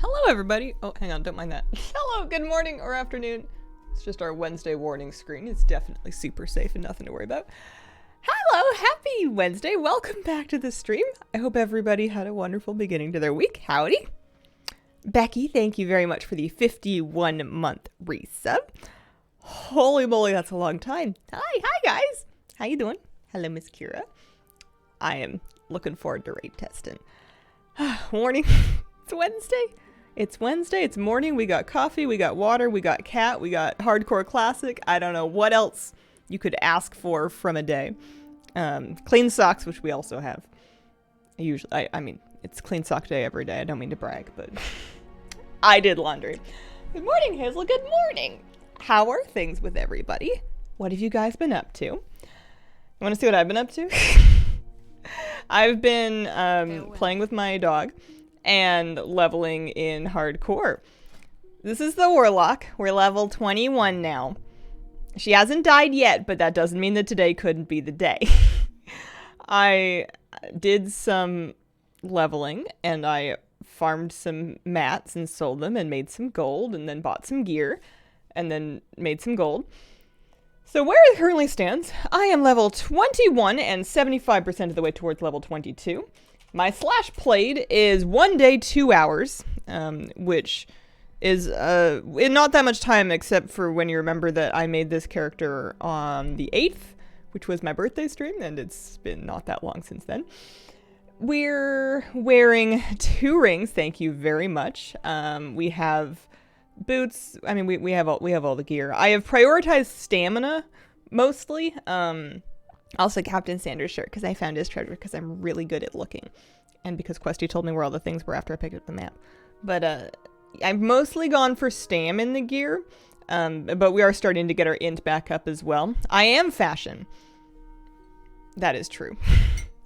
Hello, everybody. Oh, hang on, don't mind that. Hello, good morning or afternoon. It's just our Wednesday warning screen. It's definitely super safe and nothing to worry about. Hello, happy Wednesday. Welcome back to the stream. I hope everybody had a wonderful beginning to their week. Howdy. Becky, thank you very much for the 51-month resub. Holy moly, that's a long time. Hi guys. How you doing? Hello, Miss Kira. I am looking forward to raid testing. Morning. It's Wednesday. It's Wednesday. It's morning. We got coffee. We got water. We got cat. We got hardcore classic. I don't know what else you could ask for from a day. Clean socks, which we also have. I mean, it's clean sock day every day. I don't mean to brag, but I did laundry. Good morning, Hazel. Good morning. How are things with everybody? What have you guys been up to? You want to see what I've been up to? I've been playing with my dog and leveling in hardcore. This is the Warlock. We're level 21 now. She hasn't died yet, but that doesn't mean that today couldn't be the day. I did some leveling, and I farmed some mats and sold them and made some gold, and then bought some gear, and then made some gold. So where it currently stands, I am level 21 and 75% of the way towards level 22. My slash played is 1 day, 2 hours, which is not that much time except for when you remember that I made this character on the 8th, which was my birthday stream, and it's been not that long since then. We're wearing 2 rings, thank you very much. We have boots. I mean, we have all the gear. I have prioritized stamina mostly. Also Captain Sanders' shirt because I found his treasure because I'm really good at looking, and because Questy told me where all the things were after I picked up the map. But I've mostly gone for stam in the gear, but we are starting to get our int back up as well. I am fashion. That is true.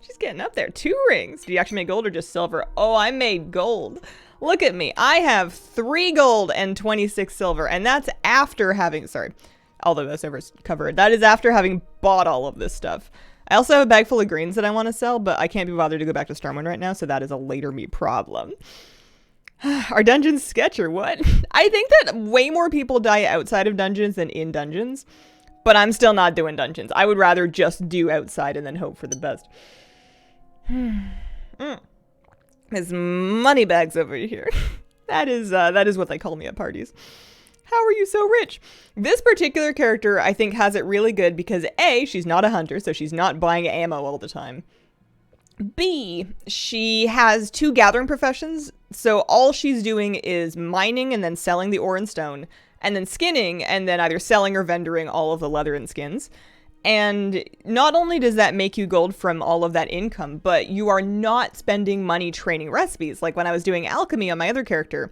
She's getting up there. 2 rings. Do you actually make gold or just silver? Oh, I made gold. Look at me. I have 3 gold and 26 silver, and that's after having, sorry, all the voiceovers covered. That is after having bought all of this stuff. I also have a bag full of greens that I want to sell, but I can't be bothered to go back to Stormwind right now, so that is a later me problem. Are dungeons sketch or what? I think that way more people die outside of dungeons than in dungeons, but I'm still not doing dungeons. I would rather just do outside and then hope for the best. There's money bags over here. That is what they call me at parties. How are you so rich? This particular character, I think, has it really good because A, she's not a hunter, so she's not buying ammo all the time. B, she has 2 gathering professions, so all she's doing is mining and then selling the ore and stone, and then skinning, and then either selling or vendoring all of the leather and skins. And not only does that make you gold from all of that income, but you are not spending money training recipes. Like when I was doing alchemy on my other character,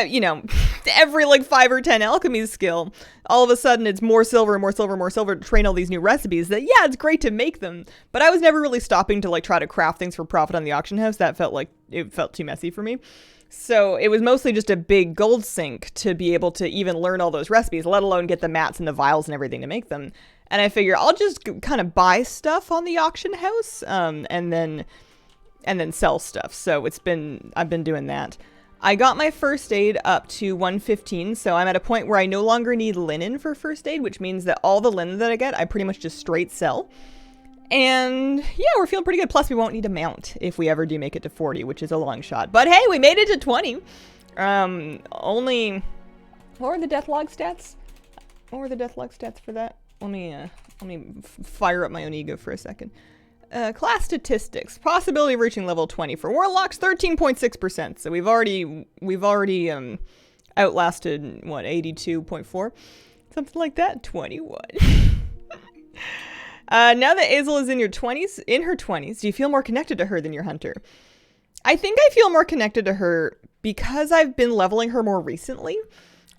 you know, every like 5 or 10 alchemy skill, all of a sudden it's more silver, more silver, more silver to train all these new recipes that, yeah, it's great to make them, but I was never really stopping to like try to craft things for profit on the auction house. That felt like, it felt too messy for me. So it was mostly just a big gold sink to be able to even learn all those recipes, let alone get the mats and the vials and everything to make them. And I figure I'll just kind of buy stuff on the auction house, and then sell stuff. So I've been doing that. I got my first aid up to 115, so I'm at a point where I no longer need linen for first aid, which means that all the linen that I get, I pretty much just straight sell. And yeah, we're feeling pretty good. Plus, we won't need a mount if we ever do make it to 40, which is a long shot. But hey, we made it to 20. What were the deathlog stats? What were the deathlog stats for that? Let me fire up my own ego for a second. Class statistics. Possibility of reaching level 20 for Warlocks, 13.6%. So we've already outlasted, what, 82.4? Something like that? 21. Now that Azel is in her 20s, do you feel more connected to her than your hunter? I think I feel more connected to her because I've been leveling her more recently,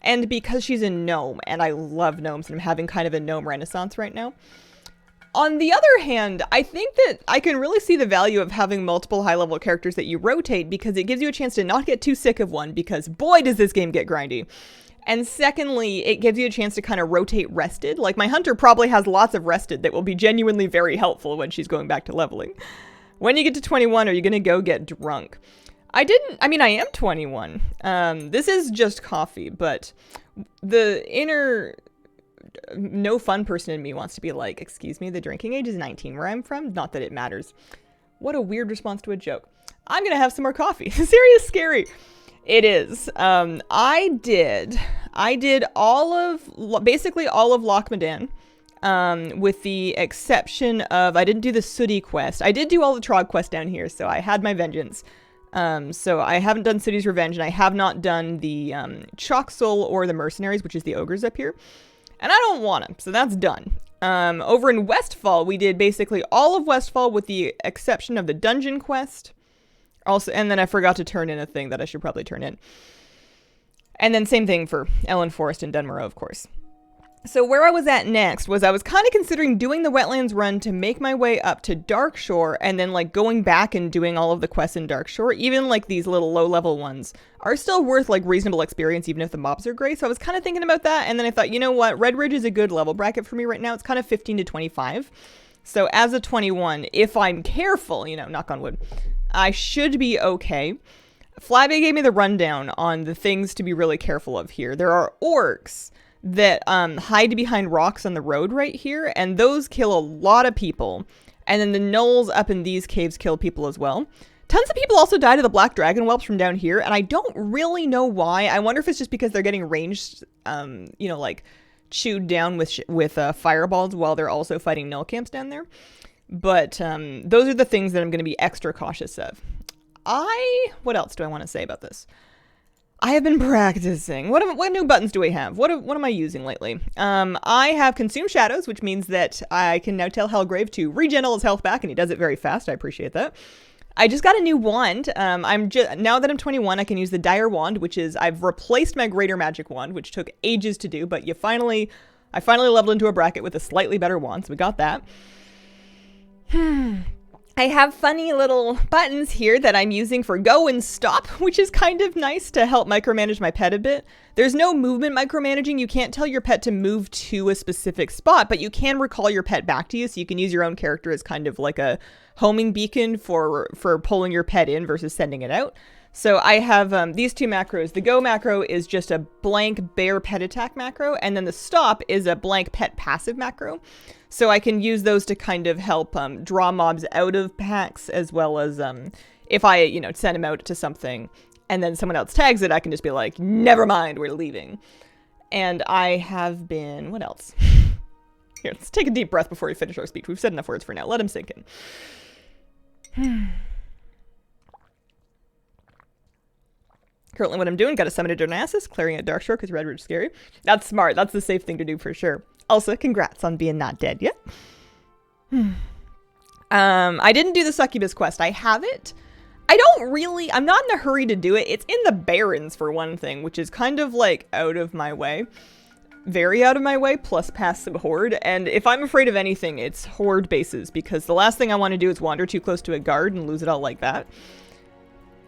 and because she's a gnome, and I love gnomes, and I'm having kind of a gnome renaissance right now. On the other hand, I think that I can really see the value of having multiple high-level characters that you rotate because it gives you a chance to not get too sick of one because boy does this game get grindy. And secondly, it gives you a chance to kind of rotate rested. Like my hunter probably has lots of rested that will be genuinely very helpful when she's going back to leveling. When you get to 21, are you going to go get drunk? I am 21. This is just coffee, but the inner no fun person in me wants to be like, excuse me, the drinking age is 19 where I'm from. Not that it matters. What a weird response to a joke. I'm going to have some more coffee. Serious scary. It is. I did basically all of Loch Medan, with the exception of, I didn't do the Sooty quest. I did do all the Trog quest down here, so I had my vengeance. So I haven't done Sooty's Revenge, and I have not done the Chalk Soul or the Mercenaries, which is the ogres up here. And I don't want them, so that's done. Over in Westfall, we did basically all of Westfall with the exception of the dungeon quest. Also, and then I forgot to turn in a thing that I should probably turn in. And then same thing for Ellen Forest and Dunmore, of course. So where I was at next was I was kind of considering doing the Wetlands run to make my way up to Darkshore, and then like going back and doing all of the quests in Darkshore. Even like these little low-level ones are still worth like reasonable experience, even if the mobs are great. So I was kind of thinking about that, and then I thought, you know what, Redridge is a good level bracket for me right now. It's kind of 15 to 25. So as a 21, if I'm careful, you know, knock on wood, I should be okay. Flabby gave me the rundown on the things to be really careful of here. There are orcs that hide behind rocks on the road right here, and those kill a lot of people. And then the gnolls up in these caves kill people as well. Tons of people also die to the black dragon whelps from down here, and I don't really know why. I wonder if it's just because they're getting ranged, you know, like chewed down with fireballs while they're also fighting gnoll camps down there. But those are the things that I'm going to be extra cautious of. What else do I want to say about this? I have been practicing. What new buttons do we have? What am I using lately? I have Consume Shadows, which means that I can now tell Helgrave to regen all his health back, and he does it very fast. I appreciate that. I just got a new wand. Now that I'm 21, I can use the Dire Wand, which is, I've replaced my Greater Magic Wand, which took ages to do, but I finally leveled into a bracket with a slightly better wand, so we got that. I have funny little buttons here that I'm using for go and stop, which is kind of nice to help micromanage my pet a bit. There's no movement micromanaging. You can't tell your pet to move to a specific spot, but you can recall your pet back to you, so you can use your own character as kind of like a homing beacon for pulling your pet in versus sending it out. So I have these two macros. The go macro is just a blank bear pet attack macro, and then the stop is a blank pet passive macro. So I can use those to kind of help draw mobs out of packs, as well as if I, you know, send them out to something and then someone else tags it, I can just be like, never mind, we're leaving. And I have been, what else? Here, let's take a deep breath before we finish our speech. We've said enough words for now. Let them sink in. Currently what I'm doing, got to summon a Darnassus, clearing a Darkshore because Redridge is scary. That's smart. That's the safe thing to do for sure. Also, congrats on being not dead yet. I didn't do the Succubus quest. I have it. I'm not in a hurry to do it. It's in the Barrens for one thing, which is kind of like out of my way. Very out of my way, plus past some Horde. And if I'm afraid of anything, it's Horde bases, because the last thing I want to do is wander too close to a guard and lose it all like that.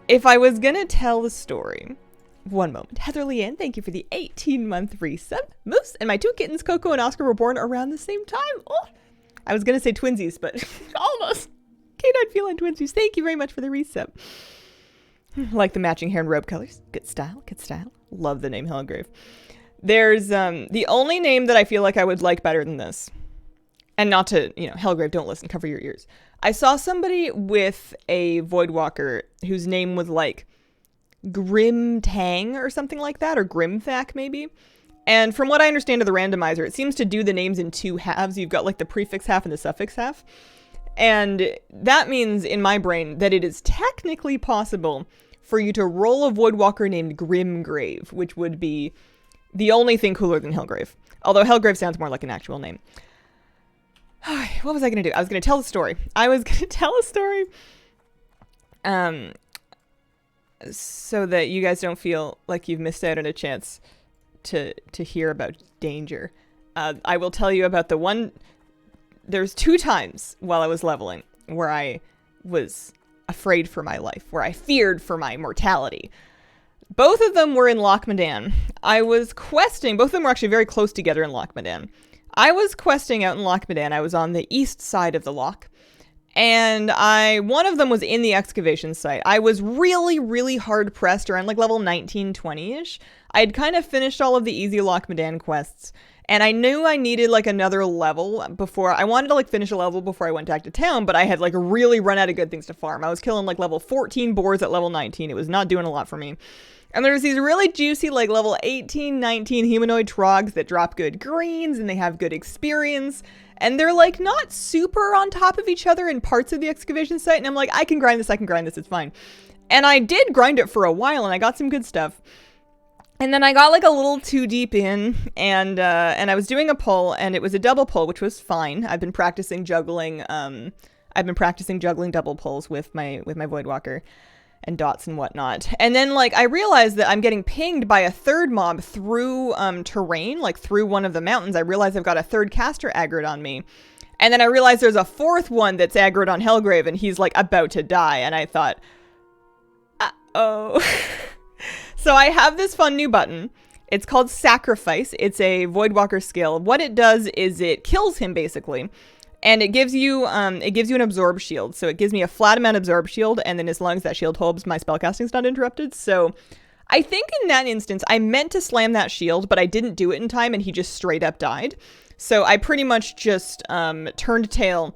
If I was gonna tell the story, one moment. Heather Leanne, thank you for the 18-month resub. Moose and my two kittens, Coco and Oscar, were born around the same time. Oh, I was gonna say twinsies, but almost. Canine feline twinsies. Thank you very much for the resub. Like the matching hair and robe colors. Good style, good style. Love the name Helgrave. There's the only name that I feel like I would like better than this. And not to, you know, Helgrave, don't listen, cover your ears. I saw somebody with a Voidwalker whose name was like Grim Tang or something like that, or Grimthak maybe. And from what I understand of the randomizer, it seems to do the names in two halves. You've got like the prefix half and the suffix half. And that means in my brain that it is technically possible for you to roll a Voidwalker named Grimgrave, which would be the only thing cooler than Helgrave. Although Helgrave sounds more like an actual name. What was I going to do? I was going to tell a story. So that you guys don't feel like you've missed out on a chance to hear about danger. I will tell you about there's 2 times while I was leveling where I was afraid for my life, where I feared for my mortality. Both of them were in Loch Medan. I was questing, both of them were actually very close together in Loch Medan. I was questing out in Loch Medan. I was on the east side of the loch, And one of them was in the excavation site. I was really, really hard pressed around like level 19, 20-ish. I had kind of finished all of the easy Loch Medan quests, and I knew I needed like another level before I wanted to like finish a level before I went back to town, but I had like really run out of good things to farm. I was killing like level 14 boars at level 19. It was not doing a lot for me. And there's these really juicy, like, level 18, 19 humanoid trogs that drop good greens, and they have good experience. And they're, like, not super on top of each other in parts of the excavation site. And I'm like, I can grind this, it's fine. And I did grind it for a while, and I got some good stuff. And then I got, like, a little too deep in, and I was doing a pull, and it was a double pull, which was fine. I've been practicing juggling, double pulls with my Voidwalker and dots and whatnot. And then, like, I realized that I'm getting pinged by a third mob through terrain, like through one of the mountains. I realized I've got a third caster aggroed on me. And then I realized there's a fourth one that's aggroed on Helgrave, and he's, like, about to die. And I thought, uh-oh. So I have this fun new button. It's called Sacrifice. It's a Voidwalker skill. What it does is it kills him, basically. And it gives you an absorb shield. So it gives me a flat amount absorb shield, and then as long as that shield holds, my spellcasting's not interrupted. So I think in that instance, I meant to slam that shield, but I didn't do it in time, and he just straight up died. So I pretty much just turned tail,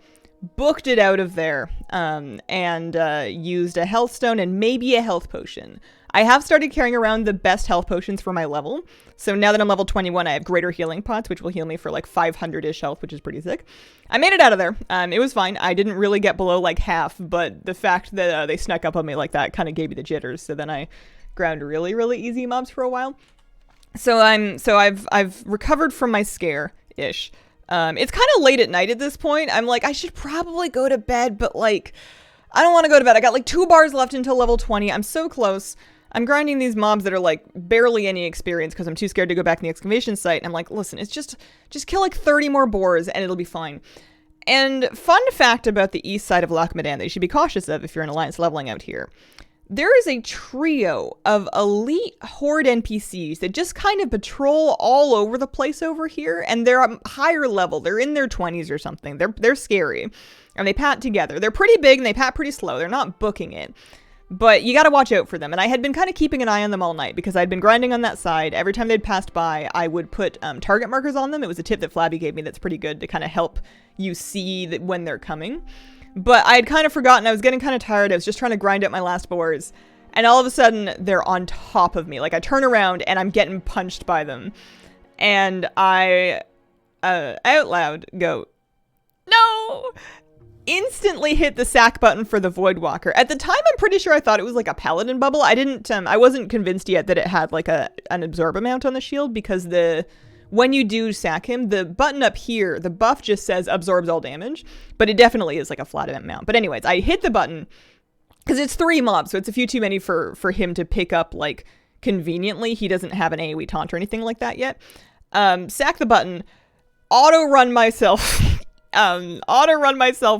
booked it out of there, and used a health stone and maybe a health potion. I have started carrying around the best health potions for my level. So now that I'm level 21, I have greater healing pots, which will heal me for like 500-ish health, which is pretty sick. I made it out of there. It was fine. I didn't really get below like half, but the fact that they snuck up on me like that kind of gave me the jitters. So then I ground really, really easy mobs for a while. So I've recovered from my scare-ish. It's kind of late at night at this point. I'm like, I should probably go to bed, but like, I don't want to go to bed. I got like 2 bars left until level 20. I'm so close. I'm grinding these mobs that are like barely any experience because I'm too scared to go back in the excavation site. And I'm like, listen, it's just kill like 30 more boars and it'll be fine. And fun fact about the east side of Loch Medan that you should be cautious of if you're in Alliance leveling out here. There is a trio of elite horde NPCs that just kind of patrol all over the place over here, and they're a higher level. They're in their 20s or something. They're scary, and they pat together. They're pretty big, and they pat pretty slow. They're not booking it, but you gotta watch out for them. And I had been kind of keeping an eye on them all night because I'd been grinding on that side. Every time they'd passed by, I would put target markers on them. It was a tip that Flabby gave me that's pretty good to kind of help you see that when they're coming. But I had kind of forgotten. I was getting kind of tired. I was just trying to grind out my last boars. And all of a sudden, they're on top of me. Like, I turn around, and I'm getting punched by them. And I, out loud, go, no! Instantly hit the sack button for the Voidwalker. At the time, I'm pretty sure I thought it was like a paladin bubble. I wasn't convinced yet that it had like an absorb amount on the shield because when you do sack him, the button up here, the buff just says absorbs all damage, but it definitely is like a flat amount. But anyways, I hit the button because it's 3 mobs, so it's a few too many for him to pick up like conveniently. He doesn't have an AoE taunt or anything like that yet. Sack the button, auto run myself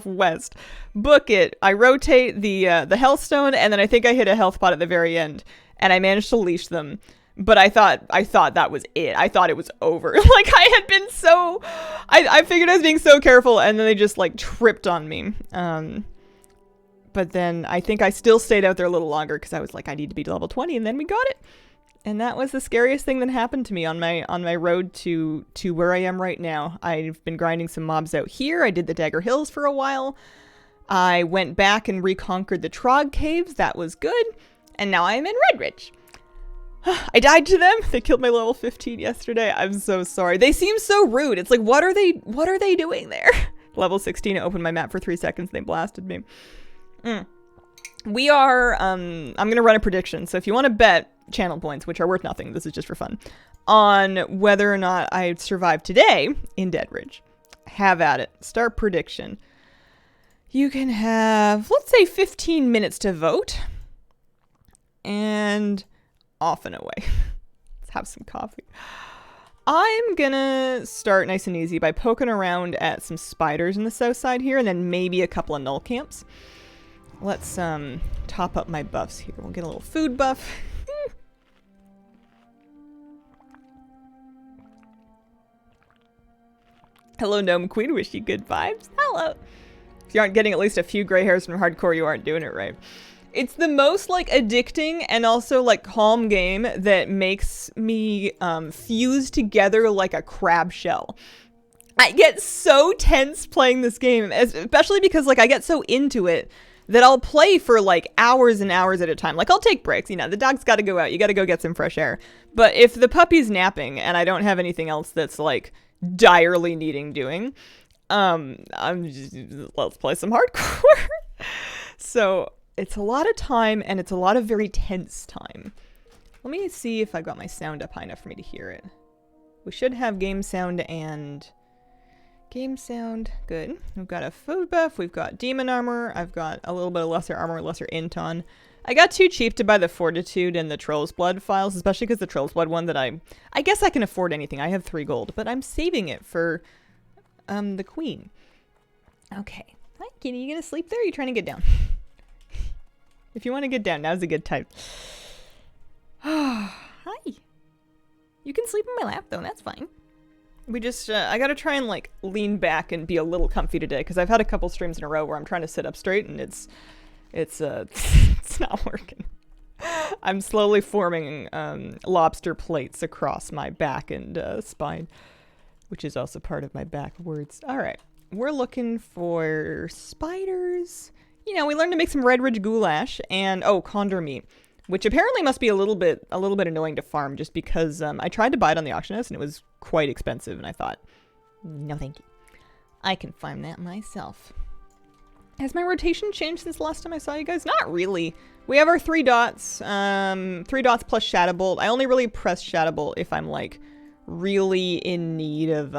west, book it. I rotate the Hellstone, and then I think I hit a health pot at the very end, and I managed to leash them. But I thought that was it. I thought it was over. Like, I had been so... I figured I was being so careful, and then they just, like, tripped on me. But then I think I still stayed out there a little longer, because I was like, I need to be to level 20, and then we got it. And that was the scariest thing that happened to me on my road to where I am right now. I've been grinding some mobs out here. I did the Dagger Hills for a while. I went back and reconquered the Trog Caves. That was good. And now I'm in Redridge. I died to them. They killed my level 15 yesterday. I'm so sorry. They seem so rude. It's like, what are they doing there? Level 16, I opened my map for 3 seconds. They blasted me. We are, I'm going to run a prediction. So if you want to bet channel points, which are worth nothing, this is just for fun, on whether or not I survive today in Deadridge, have at it. Start prediction. You can have, let's say, 15 minutes to vote. And off and away. Let's have some coffee. I'm gonna start nice and easy by poking around at some spiders in the south side here, and then maybe a couple of null camps. Let's top up my buffs here. We'll get a little food buff. Hello, Gnome Queen. Wish you good vibes. Hello. If you aren't getting at least a few gray hairs from hardcore, you aren't doing it right. It's the most, like, addicting and also, like, calm game that makes me fuse together like a crab shell. I get so tense playing this game, especially because, like, I get so into it that I'll play for, like, hours and hours at a time. Like, I'll take breaks. You know, the dog's got to go out. You got to go get some fresh air. But if the puppy's napping and I don't have anything else that's, like, direly needing doing, let's play some hardcore. So it's a lot of time, and it's a lot of very tense time. Let me see if I've got my sound up high enough for me to hear it. We should have game sound and... Game sound. Good. We've got a food buff. We've got demon armor. I've got a little bit of lesser armor, lesser int on. I got too cheap to buy the fortitude and the troll's blood files, especially because the troll's blood one that I guess I can afford anything. I have 3 gold, but I'm saving it for the queen. Okay. Hi, kitty. You gonna sleep there? Or are you trying to get down? If you want to get down, now's a good time. Hi. You can sleep in my lap, though. That's fine. We just, I gotta try and, like, lean back and be a little comfy today, because I've had a couple streams in a row where I'm trying to sit up straight, and it's not working. I'm slowly forming, lobster plates across my back and, spine, which is also part of my backwards. Alright. We're looking for spiders. You know, we learned to make some Redridge goulash and, oh, condor meat, which apparently must be a little bit annoying to farm just because I tried to buy it on the auction house and it was quite expensive, and I thought, no thank you. I can farm that myself. Has my rotation changed since the last time I saw you guys? Not really. We have our 3 dots, 3 dots plus Shadow Bolt. I only really press Shadow Bolt if I'm, like, really in need of,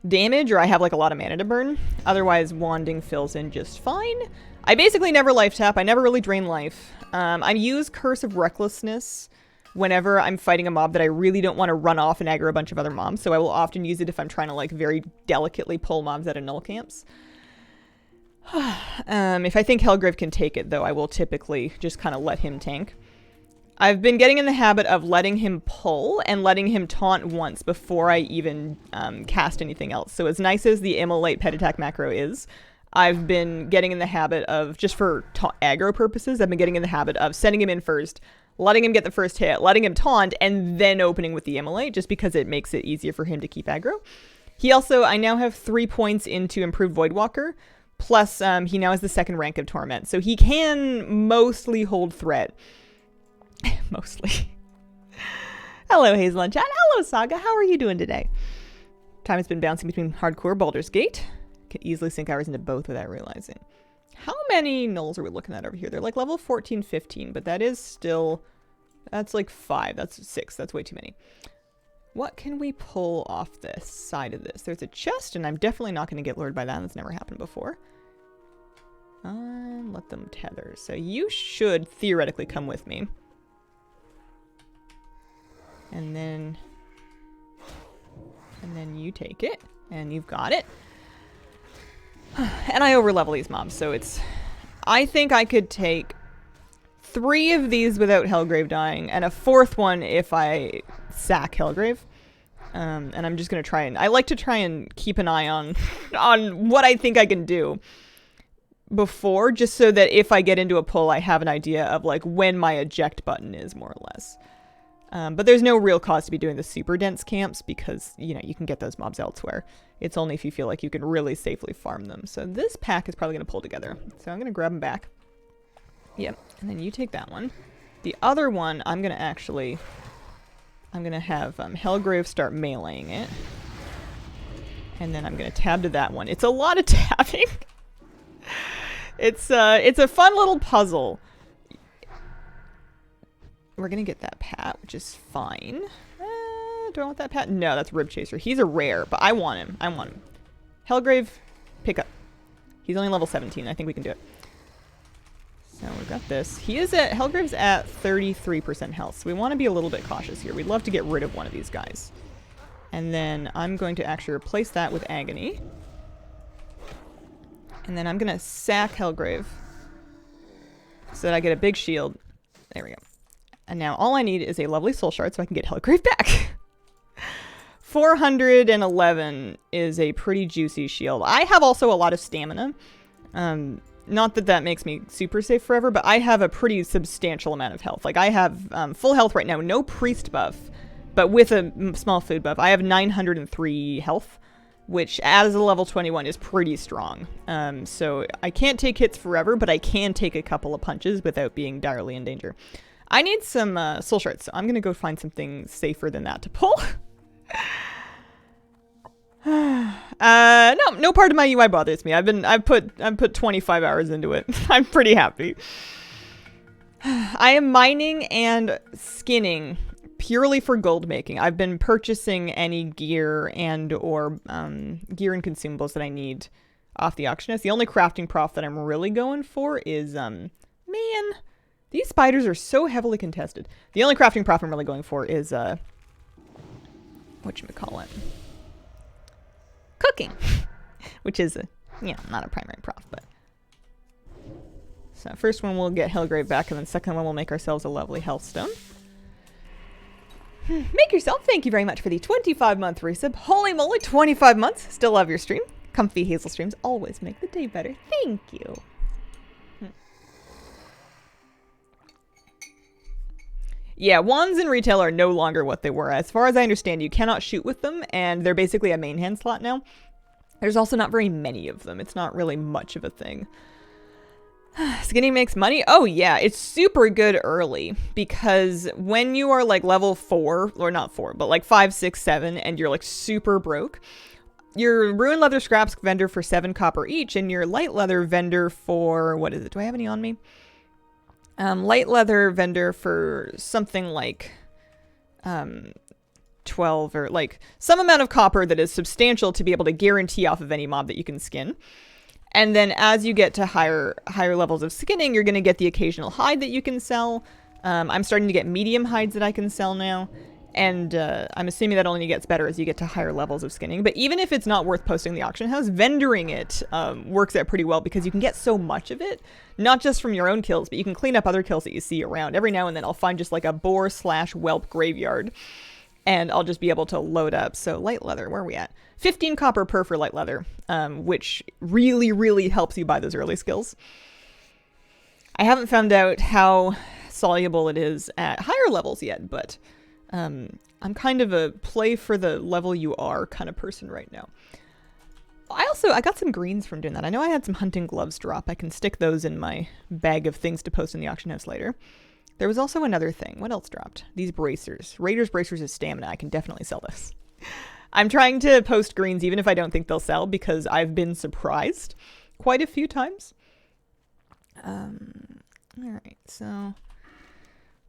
damage, or I have, like, a lot of mana to burn. Otherwise, wanding fills in just fine. I basically never life tap. I never really drain life. I use Curse of Recklessness whenever I'm fighting a mob that I really don't want to run off and aggro a bunch of other mobs, so I will often use it if I'm trying to, like, very delicately pull mobs out of null camps. If I think Hellgrave can take it, though, I will typically just kind of let him tank. I've been getting in the habit of letting him pull and letting him taunt once before I even cast anything else. So as nice as the Immolate pet attack macro is, I've been getting in the habit of, just for aggro purposes, I've been getting in the habit of sending him in first, letting him get the first hit, letting him taunt, and then opening with the Immolate, just because it makes it easier for him to keep aggro. He also, I now have 3 points into improved Voidwalker, plus he now has the 2nd rank of Torment, so he can mostly hold threat. Mostly. Hello, Hazel and Chat. Hello, Saga. How are you doing today? Time has been bouncing between hardcore Baldur's Gate. Can easily sink hours into both without realizing. How many nulls are we looking at over here? They're like level 14, 15, but that is still... That's like 5. That's 6. That's way too many. What can we pull off this side of this? There's a chest, and I'm definitely not going to get lured by that. That's never happened before. Let them tether. So you should theoretically come with me. And then you take it, and you've got it. And I overlevel these mobs, so it's... I think I could take 3 of these without Hellgrave dying, and a 4th one if I sack Hellgrave. And I'm just gonna try and... I like to try and keep an eye on, on what I think I can do before, just so that if I get into a pull, I have an idea of, like, when my eject button is, more or less. But there's no real cause to be doing the super dense camps because, you know, you can get those mobs elsewhere. It's only if you feel like you can really safely farm them. So this pack is probably going to pull together. So I'm going to grab them back. Yep. And then you take that one. The other one, I'm going to have Hellgrave start meleeing it. And then I'm going to tab to that one. It's a lot of tabbing. It's a fun little puzzle. We're gonna get that Pat, which is fine. Do I want that Pat? No, that's Rib Chaser. He's a rare, but I want him. Hellgrave, pick up. He's only level 17. I think we can do it. So we've got this. Hellgrave's at 33% health, so we want to be a little bit cautious here. We'd love to get rid of one of these guys. And then I'm going to actually replace that with Agony. And then I'm gonna sack Hellgrave so that I get a big shield. There we go. And now all I need is a lovely soul shard so I can get Hellgrave back. 411 is a pretty juicy shield. I have also a lot of stamina. Not that that makes me super safe forever, but I have a pretty substantial amount of health. Like, I have full health right now, no priest buff, but with a small food buff. I have 903 health, which as a level 21 is pretty strong. So I can't take hits forever, but I can take a couple of punches without being direly in danger. I need some soul shards, so I'm going to go find something safer than that to pull. No part of my UI bothers me. I've put 25 hours into it. I'm pretty happy. I am mining and skinning purely for gold making. I've been purchasing any gear and or gear and consumables that I need off the auction house. The only crafting prof that I'm really going for is man, these spiders are so heavily contested. The only crafting prof I'm really going for is whatchamacallit? Cooking, which is not a primary prof, but so first one we'll get Hellgrave back, and then second one we'll make ourselves a lovely Healthstone. Make yourself, thank you very much for the 25-month resub. Holy moly, 25 months. Still love your stream. Comfy Hazel streams always make the day better. Thank you. Yeah, wands in retail are no longer what they were. As far as I understand, you cannot shoot with them, and they're basically a main hand slot now. There's also not very many of them. It's not really much of a thing. Skinning makes money? Oh yeah, it's super good early, because when you are like level 4, or not 4, but like 5, 6, 7, and you're like super broke, your ruined leather scraps vendor for 7 copper each, and your light leather vendor for, what is it? Do I have any on me? Light leather vendor for something like 12, or like some amount of copper that is substantial to be able to guarantee off of any mob that you can skin. And then as you get to higher levels of skinning, you're going to get the occasional hide that you can sell. I'm starting to get medium hides that I can sell now. And I'm assuming that only gets better as you get to higher levels of skinning. But even if it's not worth posting the auction house, vendoring it works out pretty well, because you can get so much of it, not just from your own kills, but you can clean up other kills that you see around. Every now and then I'll find just like a boar/whelp graveyard, and I'll just be able to load up. So light leather, where are we at? 15 copper per for light leather, which really, really helps you buy those early skills. I haven't found out how soluble it is at higher levels yet, but I'm kind of a play for the level you are kind of person right now. I got some greens from doing that. I know I had some hunting gloves drop. I can stick those in my bag of things to post in the auction house later. There was also another thing. What else dropped? These bracers. Raiders bracers is stamina. I can definitely sell this. I'm trying to post greens even if I don't think they'll sell, because I've been surprised quite a few times. Alright, so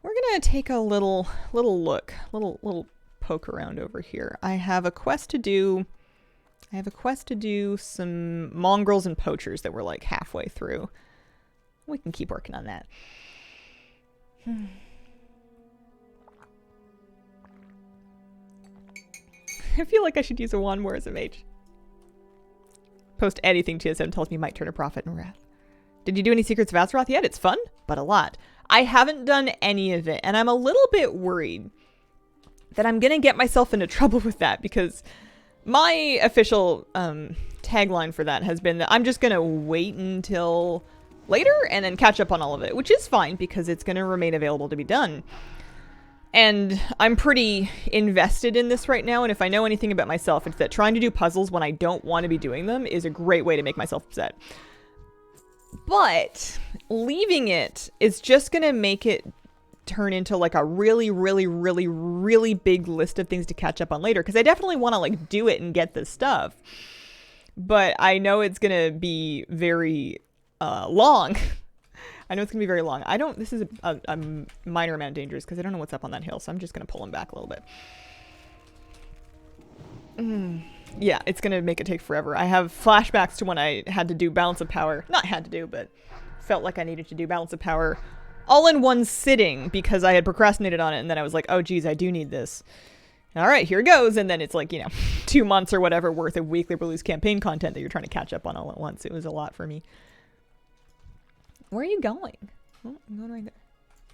we're gonna take a little look, little poke around over here. I have a quest to do. I have a quest to do some mongrels and poachers that we're like halfway through. We can keep working on that. I feel like I should use a wand more as a mage. Post anything TSM tells me might turn a profit in Wrath. Did you do any Secrets of Azeroth yet? It's fun, but a lot. I haven't done any of it, and I'm a little bit worried that I'm gonna get myself into trouble with that, because my official tagline for that has been that I'm just gonna wait until later and then catch up on all of it, which is fine because it's gonna remain available to be done. And I'm pretty invested in this right now, and if I know anything about myself, it's that trying to do puzzles when I don't want to be doing them is a great way to make myself upset. But leaving it is just gonna make it turn into like a really, really, really, really big list of things to catch up on later, because I definitely want to like do it and get this stuff. But I know it's gonna be very long. I know it's gonna be very long. This is a minor amount dangerous because I don't know what's up on that hill, so I'm just gonna pull him back a little bit. Yeah, it's gonna make it take forever. I have flashbacks to when I had to do Balance of Power. Not had to do, but felt like I needed to do Balance of Power all in one sitting because I had procrastinated on it, and then I was like, oh geez, I do need this. All right, here goes. And then it's like, 2 months or whatever worth of weekly release campaign content that you're trying to catch up on all at once. It was a lot for me. Where are you going? Oh, I'm going right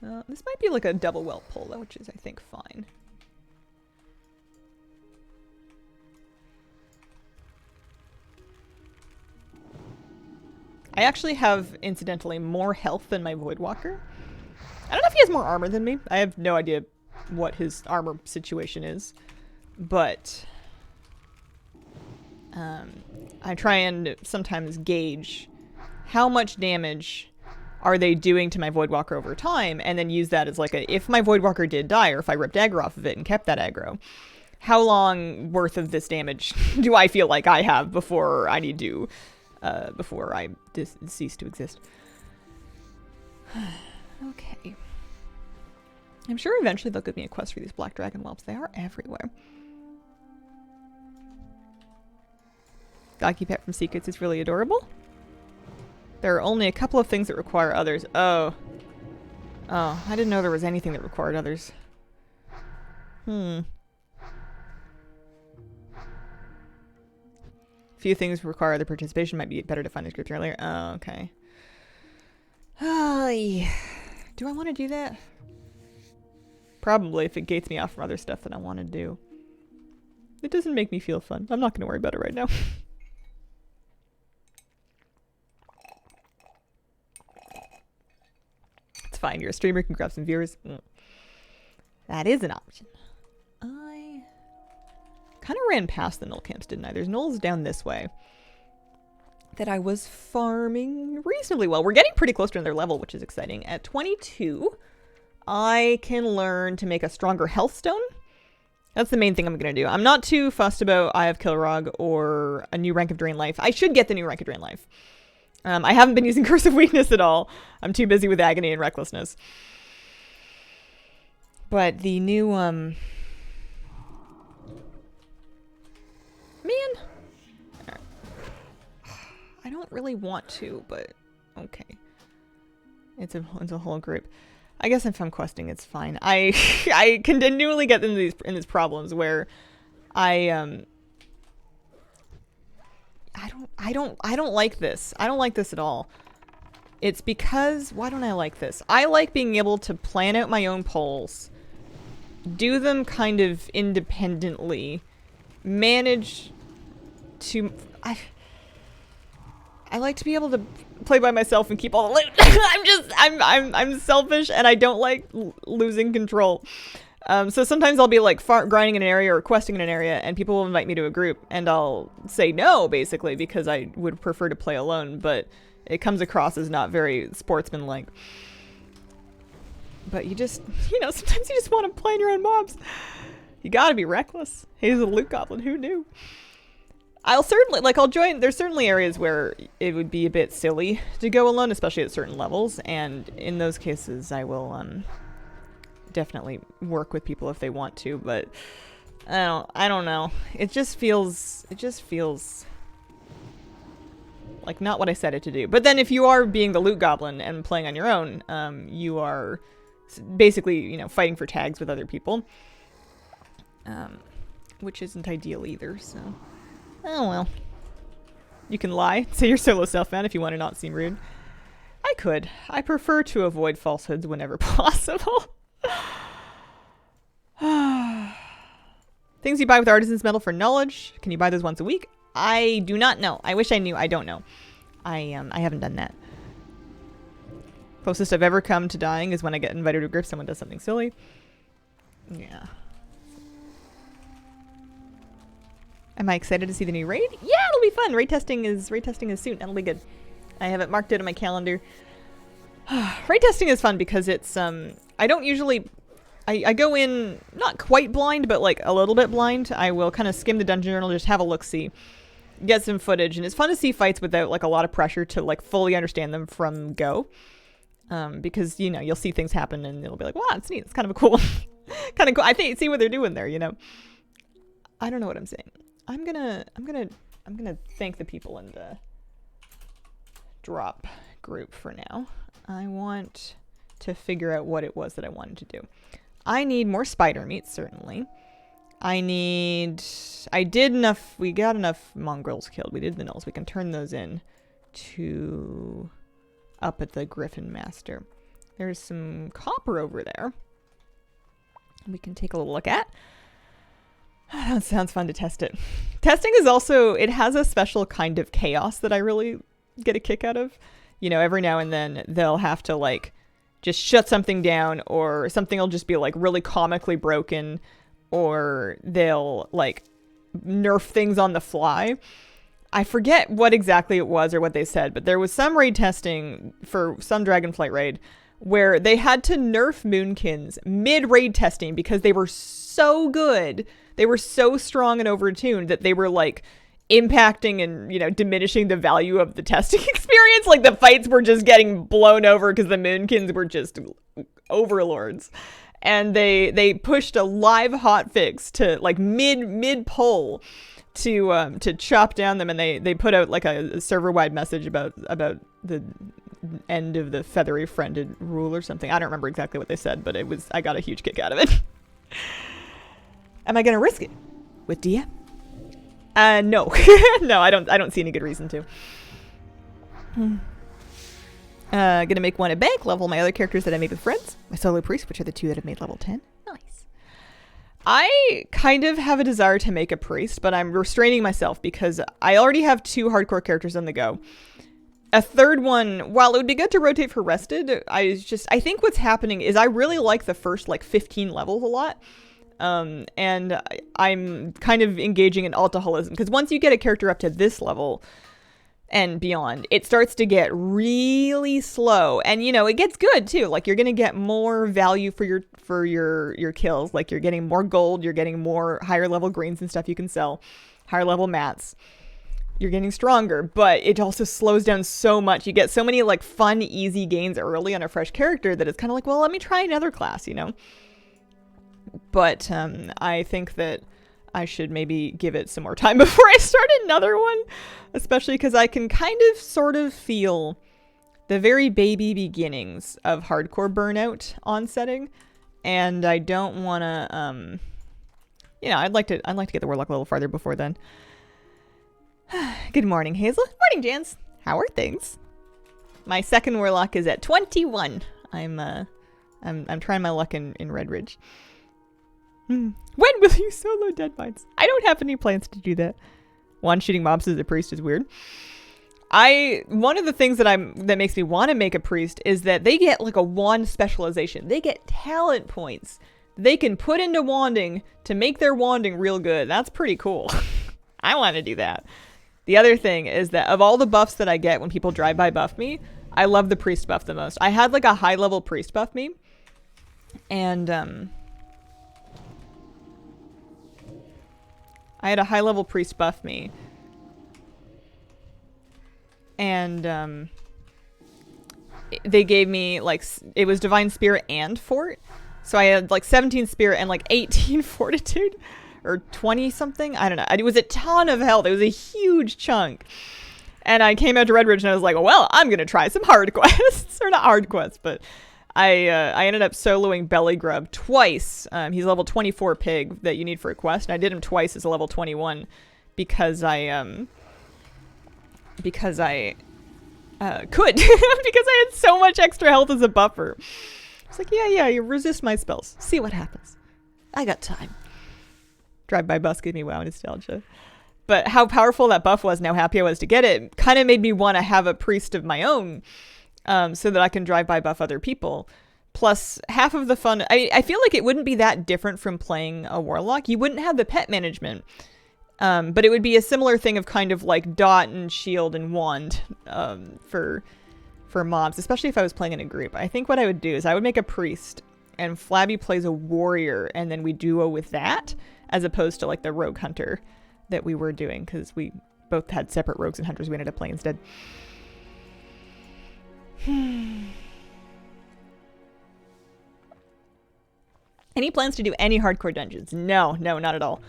there. This might be like a double welt pull, though, which is, I think, fine. I actually have, incidentally, more health than my Voidwalker. I don't know if he has more armor than me. I have no idea what his armor situation is. But I try and sometimes gauge how much damage are they doing to my Voidwalker over time, and then use that as like a, if my Voidwalker did die, or if I ripped aggro off of it and kept that aggro, how long worth of this damage do I feel like I have before I need to, before I cease to exist? Okay. I'm sure eventually they'll give me a quest for these black dragon whelps. They are everywhere. Doggy pet from Secrets is really adorable. There are only a couple of things that require others. Oh. Oh, I didn't know there was anything that required others. Few things require other participation. Might be better to find the script earlier. Oh, okay. Yeah. Do I want to do that? Probably, if it gates me off from other stuff that I want to do. It doesn't make me feel fun. I'm not going to worry about it right now. It's fine. You're a streamer. Can grab some viewers. That is an option. I kind of ran past the null camps, didn't I? There's nulls down this way that I was farming reasonably well. We're getting pretty close to their level, which is exciting. At 22, I can learn to make a stronger health stone. That's the main thing I'm going to do. I'm not too fussed about Eye of Kilrog or a new rank of Drain Life. I should get the new rank of Drain Life. I haven't been using Curse of Weakness at all. I'm too busy with Agony and Recklessness. But the new, man. I don't really want to, but okay. It's a whole group. I guess if I'm questing, it's fine. I continually get into these problems where I don't like this. I don't like this at all. It's because, why don't I like this? I like being able to plan out my own polls, do them kind of independently, manage to, I like to be able to play by myself and keep all the loot. I'm selfish and I don't like losing control. So sometimes I'll be like grinding in an area or questing in an area and people will invite me to a group and I'll say no, basically, because I would prefer to play alone, but it comes across as not very sportsmanlike. But you just, you know, sometimes you just want to play in your own mobs. You gotta be reckless. He's a loot goblin, who knew? I'll certainly, like, I'll join, there's certainly areas where it would be a bit silly to go alone, especially at certain levels, and in those cases I will, definitely work with people if they want to, but I don't know. It just feels like not what I set it to do. But then if you are being the loot goblin and playing on your own, you are basically, you know, fighting for tags with other people, which isn't ideal either, so. Oh well. You can lie. Say your solo self, man, if you want to not seem rude. I could. I prefer to avoid falsehoods whenever possible. Things you buy with Artisan's Metal for knowledge. Can you buy those once a week? I do not know. I wish I knew. I don't know. I haven't done that. Closest I've ever come to dying is when I get invited to a group, someone does something silly. Yeah. Am I excited to see the new raid? Yeah, it'll be fun. Raid testing is soon. That'll be good. I have it marked out on my calendar. Raid testing is fun because it's I don't usually I go in not quite blind, but like a little bit blind. I will kind of skim the dungeon journal, just have a look-see, get some footage, and it's fun to see fights without like a lot of pressure to like fully understand them from go. Because you know, you'll see things happen and it'll be like, wow, it's neat. It's kind of a cool kind of cool. I think see what they're doing there, you know. I don't know what I'm saying. I'm gonna thank the people in the drop group for now. I want to figure out what it was that I wanted to do. I need more spider meat, certainly. we got enough mongrels killed. We did the nulls. We can turn those in to up at the Griffin Master. There's some copper over there we can take a little look at. That sounds fun to test it. Testing is also, it has a special kind of chaos that I really get a kick out of. You know, every now and then they'll have to like just shut something down, or something will just be like really comically broken, or they'll like nerf things on the fly. I forget what exactly it was or what they said, but there was some raid testing for some Dragonflight raid where they had to nerf Moonkins mid-raid testing because they were so good. They were so strong and overtuned that they were like impacting and, you know, diminishing the value of the testing experience. Like the fights were just getting blown over because the Moonkins were just overlords. And they pushed a live hotfix to like mid poll to chop down them, and they put out like a server-wide message about the end of the feathery friended rule or something. I don't remember exactly what they said, but I got a huge kick out of it. Am I gonna risk it with DM? No. No, I don't see any good reason to. Gonna make one at bank level. My other characters that I made with friends. My solo priest, which are the 2 that have made level 10. Nice. I kind of have a desire to make a priest, but I'm restraining myself because I already have 2 hardcore characters on the go. A third one, while it would be good to rotate for rested, I think what's happening is I really like the first like 15 levels a lot. And I'm kind of engaging in alcoholism because once you get a character up to this level and beyond, it starts to get really slow, and you know, it gets good too. Like you're gonna get more value for your kills. Like you're getting more gold, you're getting more higher level greens and stuff you can sell, higher level mats. You're getting stronger, but it also slows down so much. You get so many like fun, easy gains early on a fresh character that it's kind of like, well, let me try another class, you know? But I think that I should maybe give it some more time before I start another one, especially because I can kind of sort of feel the very baby beginnings of hardcore burnout onsetting, and I don't want to, you know, I'd like to get the Warlock a little farther before then. Good morning, Hazel. Morning, Jans. How are things? My second Warlock is at 21. I'm trying my luck in Redridge. When will you solo dead mines? I don't have any plans to do that. One, shooting mobs as a priest is weird. One of the things that makes me want to make a priest is that they get like a wand specialization. They get talent points they can put into wanding to make their wanding real good. That's pretty cool. I want to do that. The other thing is that of all the buffs that I get when people drive by buff me, I love the priest buff the most. I had like a high level priest buff me, and I had a high level priest buff me, and they gave me like, it was divine spirit and fort, so I had like 17 spirit and like 18 fortitude. Or 20 something? I don't know. It was a ton of health. It was a huge chunk. And I came out to Redridge and I was like, well, I'm going to try some hard quests. Or not hard quests, but I ended up soloing Belly Grub twice. He's a level 24 pig that you need for a quest. And I did him twice as a level 21 because I could. Because I had so much extra health as a buffer. It's like, yeah, you resist my spells. See what happens. I got time. Drive-by buffs gave me WoW nostalgia. But how powerful that buff was and how happy I was to get it kind of made me want to have a priest of my own, so that I can drive-by buff other people. Plus, half of the fun... I feel like it wouldn't be that different from playing a Warlock. You wouldn't have the pet management. But it would be a similar thing of kind of like dot and shield and wand for mobs, especially if I was playing in a group. I think what I would do is I would make a priest and Flabby plays a warrior, and then we duo with that, as opposed to like the rogue hunter that we were doing, because we both had separate rogues and hunters we ended up playing instead. Any plans to do any hardcore dungeons? No, not at all.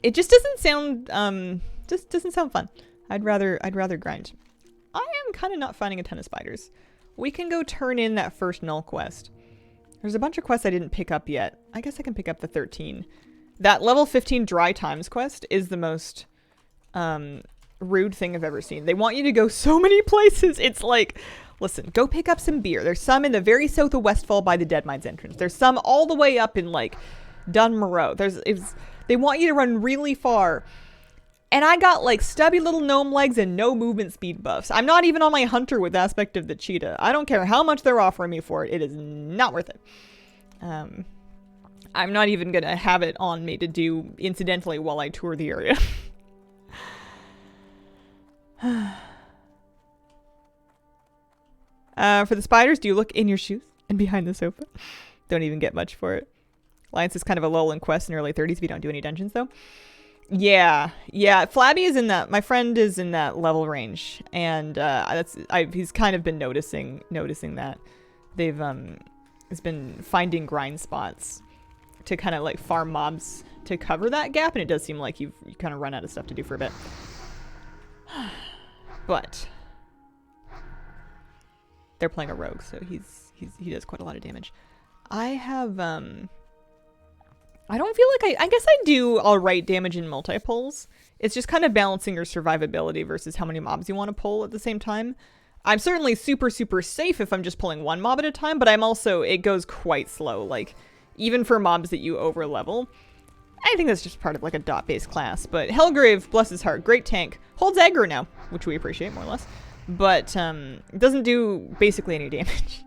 It just doesn't sound fun. I'd rather grind. I am kind of not finding a ton of spiders. We can go turn in that first null quest. There's a bunch of quests I didn't pick up yet. I guess I can pick up the 13. That level 15 dry times quest is the most rude thing I've ever seen. They want you to go so many places. It's like, listen, go pick up some beer. There's some in the very south of Westfall by the Dead Mines entrance. There's some all the way up in like Dunmoreau. They want you to run really far. And I got like stubby little gnome legs and no movement speed buffs. I'm not even on my hunter with aspect of the cheetah. I don't care how much they're offering me for it. It is not worth it. I'm not even going to have it on me to do incidentally while I tour the area. For the spiders, do you look in your shoes and behind the sofa? Don't even get much for it. Alliance is kind of a lull in quest in early 30s if you don't do any dungeons, though. Yeah. Flabby is in that. My friend is in that level range, and he's kind of been noticing that they've has been finding grind spots to kind of like farm mobs to cover that gap, and it does seem like you kind of run out of stuff to do for a bit. But they're playing a rogue, so he does quite a lot of damage. I have I don't feel like I guess I do alright damage in multi-pulls. It's just kind of balancing your survivability versus how many mobs you want to pull at the same time. I'm certainly super, super safe if I'm just pulling one mob at a time, but I'm also, it goes quite slow. Like, even for mobs that you over level. I think that's just part of like a dot-based class. But Hellgrave, bless his heart, great tank. Holds aggro now, which we appreciate more or less. But doesn't do basically any damage.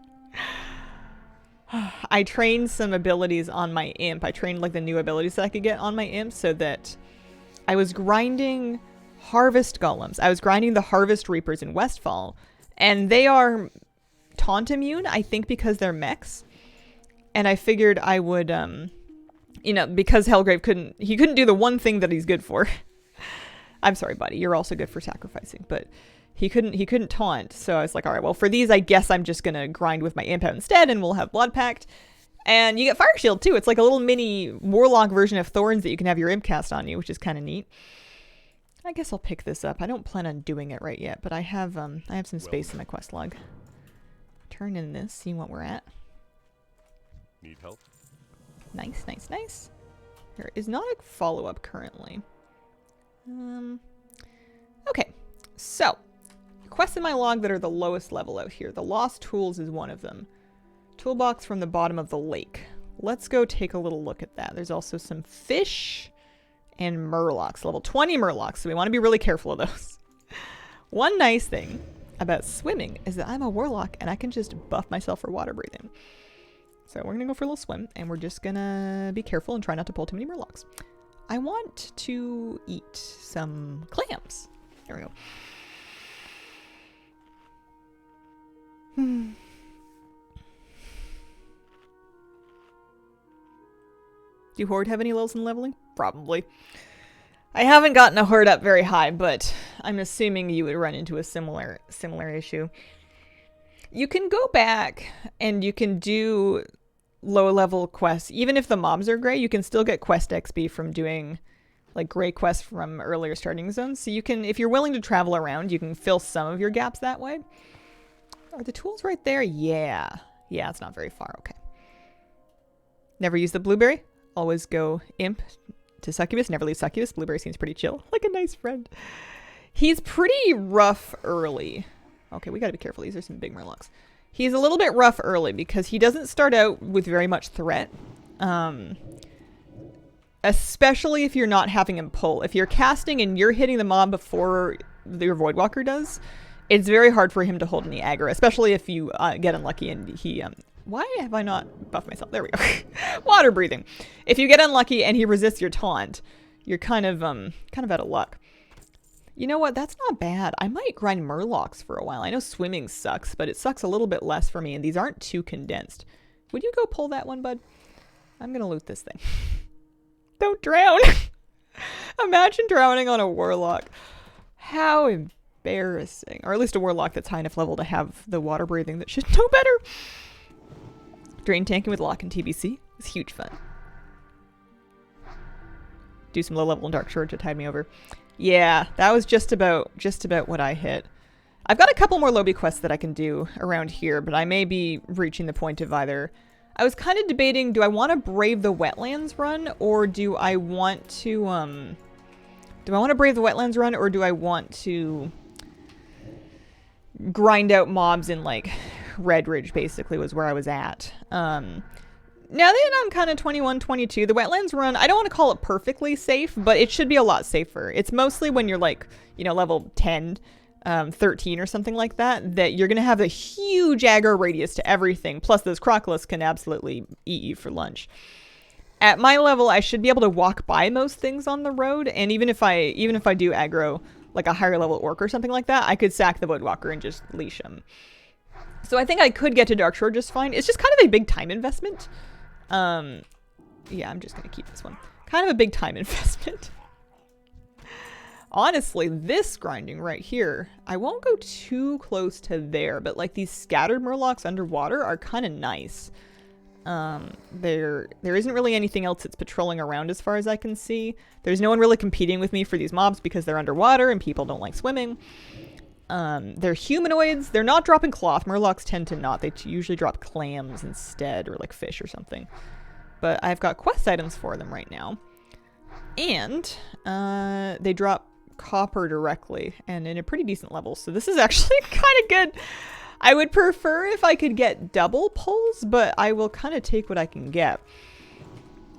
I trained some abilities on my imp. I trained like the new abilities that I could get on my imp so that I was grinding harvest golems. I was grinding the harvest reapers in Westfall, and they are taunt immune, I think because they're mechs. And I figured I would, you know, because Hellgrave couldn't do the one thing that he's good for. I'm sorry, buddy. You're also good for sacrificing, but he couldn't taunt. So I was like, all right, well, for these, I guess I'm just going to grind with my imp out instead, and we'll have Blood Pact. And you get Fire Shield, too. It's like a little mini Warlock version of Thorns that you can have your imp cast on you, which is kind of neat. I guess I'll pick this up. I don't plan on doing it right yet, but I have some space in my quest log. Turn in this, see what we're at. Need help? Nice, nice, nice. There is not a follow-up currently. Okay, so quests in my log that are the lowest level out here. The Lost Tools is one of them. Toolbox from the bottom of the lake. Let's go take a little look at that. There's also some fish and Murlocs. Level 20 Murlocs, so we want to be really careful of those. One nice thing about swimming is that I'm a Warlock and I can just buff myself for water breathing. So we're going to go for a little swim, and we're just going to be careful and try not to pull too many Murlocs. I want to eat some clams. There we go. Do Horde have any levels in leveling? Probably. I haven't gotten a Horde up very high, but I'm assuming you would run into a similar issue. You can go back and you can do low level quests. Even if the mobs are gray, you can still get quest XP from doing like gray quests from earlier starting zones. So you can, if you're willing to travel around, you can fill some of your gaps that way. Are the tools right there? Yeah. Yeah, it's not very far. Okay. Never use the blueberry. Always go imp to succubus. Never leave succubus. Blueberry seems pretty chill. Like a nice friend. He's pretty rough early. Okay, we gotta be careful. These are some big Murlocs. He's a little bit rough early because he doesn't start out with very much threat. Especially if you're not having him pull. If you're casting and you're hitting the mob before your Voidwalker does, it's very hard for him to hold any aggro, especially if you get unlucky and he... why have I not buffed myself? There we go. Water breathing. If you get unlucky and he resists your taunt, you're kind of out of luck. You know what? That's not bad. I might grind Murlocs for a while. I know swimming sucks, but it sucks a little bit less for me, and these aren't too condensed. Would you go pull that one, bud? I'm gonna loot this thing. Don't drown! Imagine drowning on a Warlock. How embarrassing. Or at least a Warlock that's high enough level to have the water breathing that should know better. Drain tanking with Lock and TBC is huge fun. Do some low level and Dark Shore to tide me over. Yeah, that was just about what I hit. I've got a couple more lobby quests that I can do around here, but I may be reaching the point of either... I was kind of debating, do I want to brave the Wetlands run, or do I want to, do I want to brave the Wetlands run, or do I want to grind out mobs in, like, Redridge, basically, was where I was at. now that I'm kind of 21, 22, the wetlands run, I don't want to call it perfectly safe, but it should be a lot safer. It's mostly when you're like, you know, level 10, 13 or something like that, that you're going to have a huge aggro radius to everything. Plus those crocolists can absolutely eat you for lunch. At my level, I should be able to walk by most things on the road. And even if I do aggro like a higher level orc or something like that, I could sack the woodwalker and just leash him. So I think I could get to Darkshore just fine. It's just kind of a big time investment. Yeah, I'm just going to keep this one. Kind of a big time investment. Honestly, this grinding right here, I won't go too close to there, but like these scattered Murlocs underwater are kind of nice. There isn't really anything else that's patrolling around as far as I can see. There's no one really competing with me for these mobs because they're underwater and people don't like swimming. They're humanoids. They're not dropping cloth. Murlocs tend to not. They usually drop clams instead, or like fish or something. But I've got quest items for them right now. And they drop copper directly and in a pretty decent level. So this is actually kind of good. I would prefer if I could get double pulls, but I will kind of take what I can get.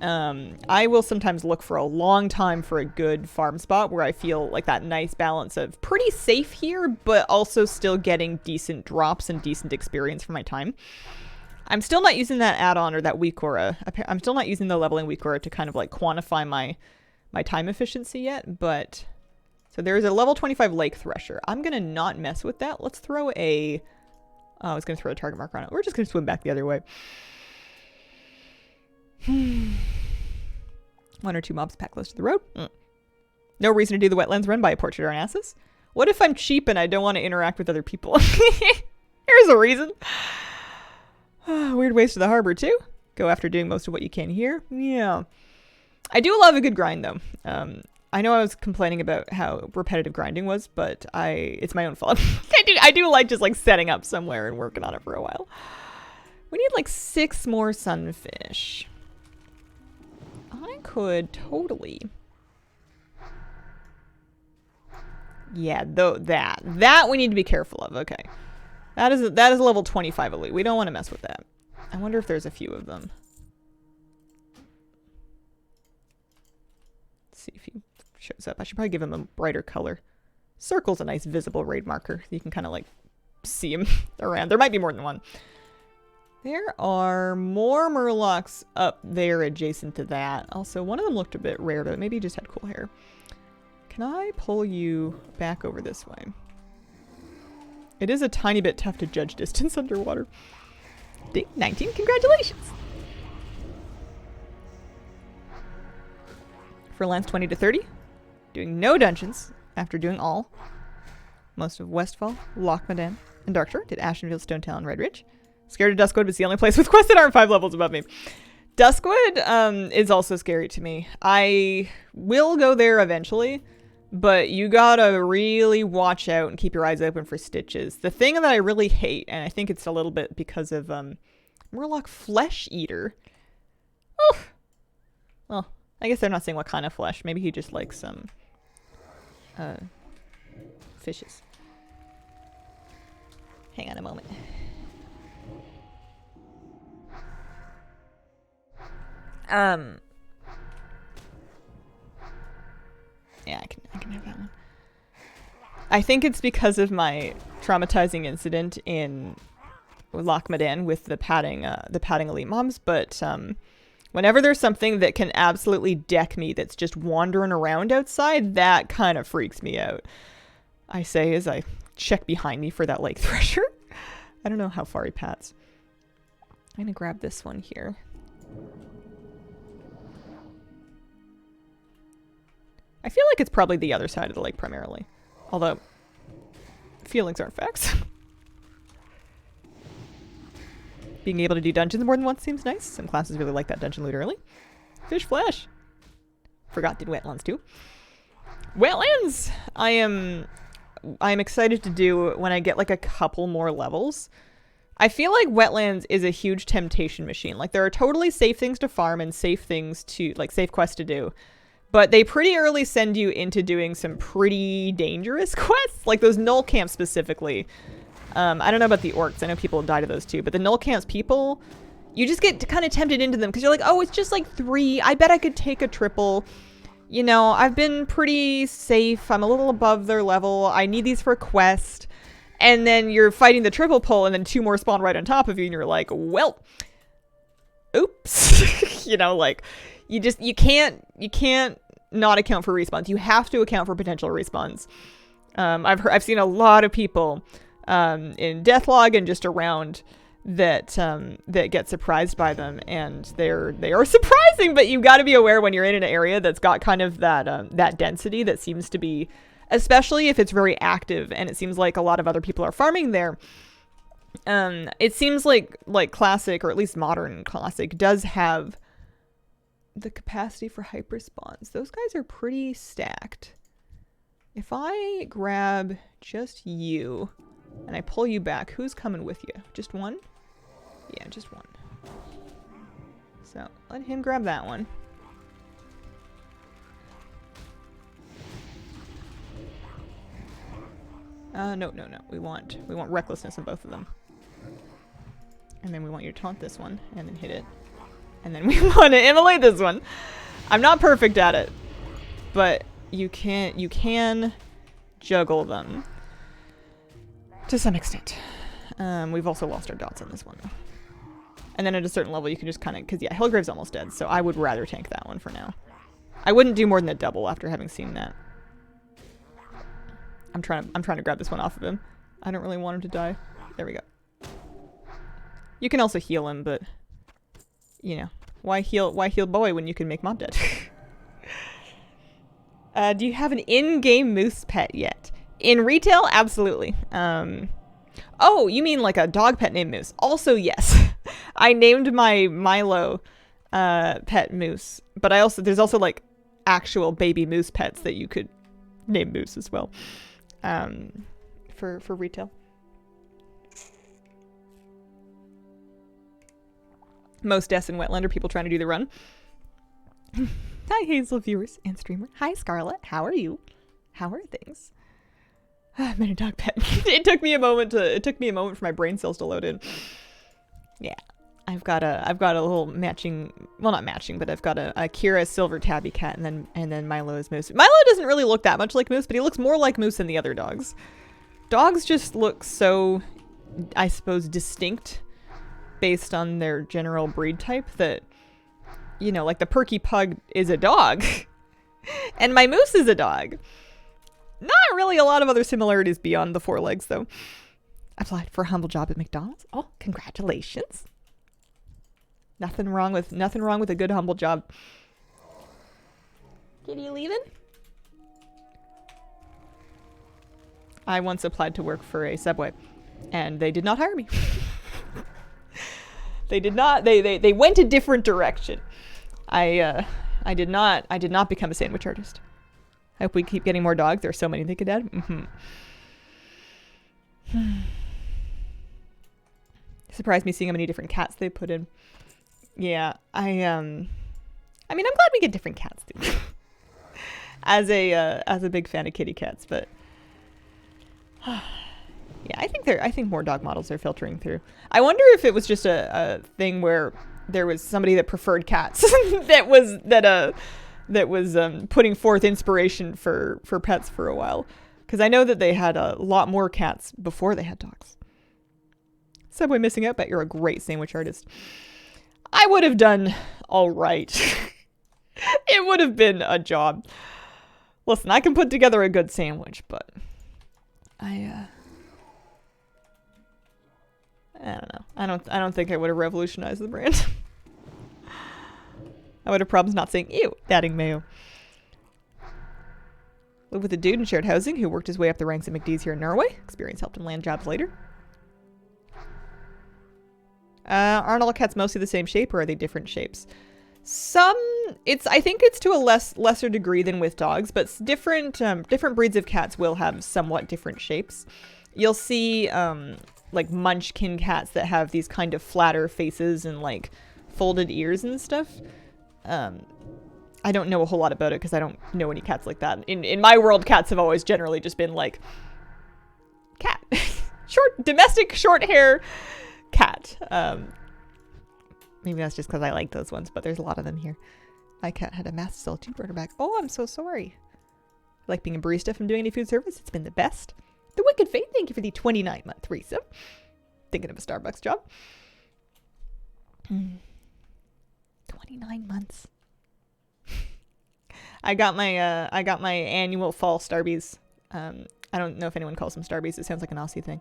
I will sometimes look for a long time for a good farm spot where I feel like that nice balance of pretty safe here, but also still getting decent drops and decent experience for my time. I'm still not using that add-on or that weak aura. I'm still not using the leveling weak aura to kind of like quantify my time efficiency yet, but so there is a level 25 lake thresher. I'm going to not mess with that. Let's throw a, I was going to throw a target marker on it. We're just going to swim back the other way. 1 or 2 mobs packed close to the road. No reason to do the wetlands run by a portrait or an asses. What if I'm cheap and I don't want to interact with other people? Here's a reason. Weird ways to the harbor too. Go after doing most of what you can here. Yeah. I do love a good grind though. I know I was complaining about how repetitive grinding was, but it's my own fault. I do like just like setting up somewhere and working on it for a while. We need like 6 more sunfish. I could totally. Yeah, though that we need to be careful of. Okay. That is a level 25 elite. We don't want to mess with that. I wonder if there's a few of them. Let's see if he shows up. I should probably give him a brighter color. Circle's a nice visible raid marker. You can kind of like see him around. There might be more than one. There are more Murlocs up there adjacent to that. Also, one of them looked a bit rare, but maybe he just had cool hair. Can I pull you back over this way? It is a tiny bit tough to judge distance underwater. Ding, 19, congratulations! For Lance 20 to 30, doing no dungeons after doing all. Most of Westfall, Loch Madan, and Darkshore. Did Ashenfield, Stonetown, and Redridge. Scared of Duskwood, but it's the only place with quests that aren't 5 levels above me. Duskwood is also scary to me. I will go there eventually, but you gotta really watch out and keep your eyes open for stitches. The thing that I really hate, and I think it's a little bit because of Murloc Flesh Eater. Oh, well, I guess they're not saying what kind of flesh. Maybe he just likes some fishes. Hang on a moment. Yeah, I can have that one. I think it's because of my traumatizing incident in Loch Madan with the padding elite mobs, but whenever there's something that can absolutely deck me that's just wandering around outside, that kind of freaks me out. I say as I check behind me for that lake thresher. I don't know how far he pats. I'm gonna grab this one here. I feel like it's probably the other side of the lake primarily. Although, feelings aren't facts. Being able to do dungeons more than once seems nice. Some classes really like that dungeon loot early. Fish flesh. Forgot did Wetlands too. Wetlands! I am excited to do when I get like a couple more levels. I feel like Wetlands is a huge temptation machine. Like there are totally safe things to farm and safe things to, like safe quests to do. But they pretty early send you into doing some pretty dangerous quests, like those null camps specifically. I don't know about the orcs. I know people die to those too. But the null camps people, you just get kind of tempted into them because you're like, oh, it's just like 3. I bet I could take a triple. You know, I've been pretty safe. I'm a little above their level. I need these for a quest. And then you're fighting the triple pull and then 2 more spawn right on top of you and you're like, well, oops. You know, like, you can't not account for respawns. You have to account for potential respawns. I've seen a lot of people in Deathlog and just around that get surprised by them, and they are surprising. But you got to be aware when you're in an area that's got kind of that density that seems to be, especially if it's very active, and it seems like a lot of other people are farming there. It seems like Classic, or at least modern Classic, does have the capacity for hyper spawns. Those guys are pretty stacked. If I grab just you and I pull you back, who's coming with you? Just one? Yeah, just one. So let him grab that one. No. We want recklessness in both of them. And then we want you to taunt this one and then hit it. And then we want to immolate this one. I'm not perfect at it, but you can juggle them to some extent. We've also lost our dots on this one though. And then at a certain level you can just kind of, because yeah, Hillgrave's almost dead, so I would rather tank that one for now. I wouldn't do more than a double after having seen that. I'm trying to grab this one off of him. I don't really want him to die. There we go. You can also heal him, but you know, why heal boy when you can make mob dead? Do you have an in-game moose pet yet? In retail, absolutely. Oh, you mean like a dog pet named Moose? Also, yes. I named my Milo pet Moose, but there's also like actual baby moose pets that you could name Moose as well. For retail. Most deaths in Wetland are people trying to do the run. Hi, Hazel viewers and streamer. Hi, Scarlet. How are you? How are things? I'm in a dog pet. It took me a moment for my brain cells to load in. Yeah, I've got a little matching. Well, not matching, but I've got a Kira silver tabby cat, and then Milo is Moose. Milo doesn't really look that much like Moose, but he looks more like Moose than the other dogs. Dogs just look so, I suppose, distinct based on their general breed type that, you know, like the Perky Pug is a dog and my Moose is a dog. Not really a lot of other similarities beyond the 4 legs though. I applied for a humble job at McDonald's. Oh, congratulations. Nothing wrong with a good humble job. Kitty, you leaving? I once applied to work for a Subway and they did not hire me. They did not. They went a different direction. I did not become a sandwich artist. I hope we keep getting more dogs. There are so many they could add. Surprised me seeing how many different cats they put in. Yeah, I mean, I'm glad we get different cats too. as a big fan of kitty cats, but yeah, I think more dog models are filtering through. I wonder if it was just a thing where there was somebody that preferred cats that was putting forth inspiration for pets for a while. Because I know that they had a lot more cats before they had dogs. Subway missing out, bet you're a great sandwich artist. I would have done all right. It would have been a job. Listen, I can put together a good sandwich, but I don't know. I don't think I would have revolutionized the brand. I would have problems not saying ew, adding mayo. Lived with a dude in shared housing who worked his way up the ranks at McDee's here in Norway. Experience helped him land jobs later. Aren't all cats mostly the same shape, or are they different shapes? I think it's to a lesser degree than with dogs, but different breeds of cats will have somewhat different shapes. You'll see like munchkin cats that have these kind of flatter faces and like folded ears and stuff. I don't know a whole lot about it because I don't know any cats like that. In my world, cats have always generally just been like cat. Domestic short hair cat. Maybe that's just because I like those ones, but there's a lot of them here. My cat had a massive salty burner back. Oh, I'm so sorry. Like being a barista from doing any food service. It's been the best. The Wicked Fate, thank you for the 29-month resub. Thinking of a Starbucks job. 29 months. I got my annual fall Starbies. I don't know if anyone calls them Starbies. It sounds like an Aussie thing.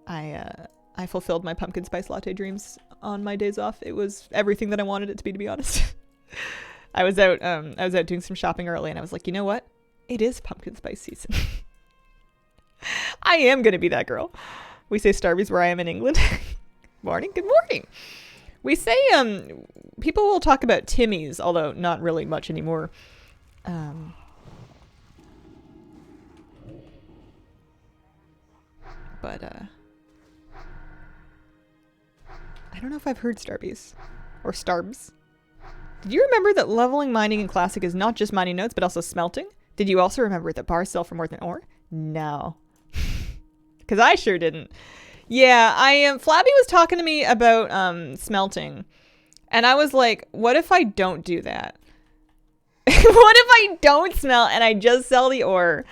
I fulfilled my pumpkin spice latte dreams on my days off. It was everything that I wanted it to be honest. I was out doing some shopping early, and I was like, you know what? It is pumpkin spice season. I am gonna be that girl. We say Starbies where I am in England. Morning, good morning. We say people will talk about Timmy's, although not really much anymore. But I don't know if I've heard Starbies or Starbs. Did you remember that leveling, mining, and classic is not just mining notes, but also smelting? Did you also remember that bars sell for more than ore? No. Because I sure didn't. Yeah, Flabby was talking to me about smelting. And I was like, what if I don't do that? What if I don't smelt and I just sell the ore?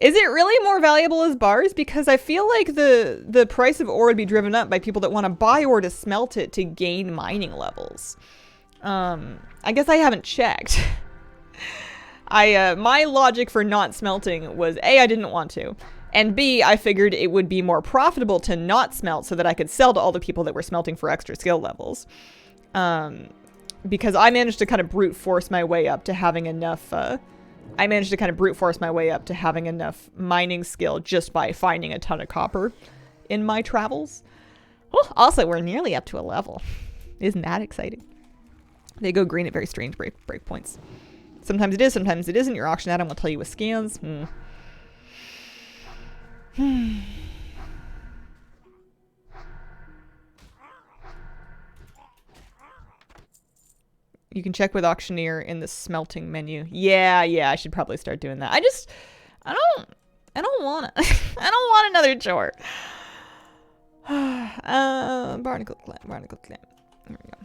Is it really more valuable as bars? Because I feel like the price of ore would be driven up by people that want to buy ore to smelt it to gain mining levels. I guess I haven't checked. My logic for not smelting was A, I didn't want to. And B, I figured it would be more profitable to not smelt so that I could sell to all the people that were smelting for extra skill levels. Because I managed to kind of brute force my way up to having enough, mining skill just by finding a ton of copper in my travels. Oh, also, we're nearly up to a level. Isn't that exciting? They go green at very strange break points. Sometimes it is, sometimes it isn't. Your auction item will tell you with scans. You can check with auctioneer in the smelting menu. Yeah, I should probably start doing that. I don't want to. I don't want another chore. Barnacle clam. There we go.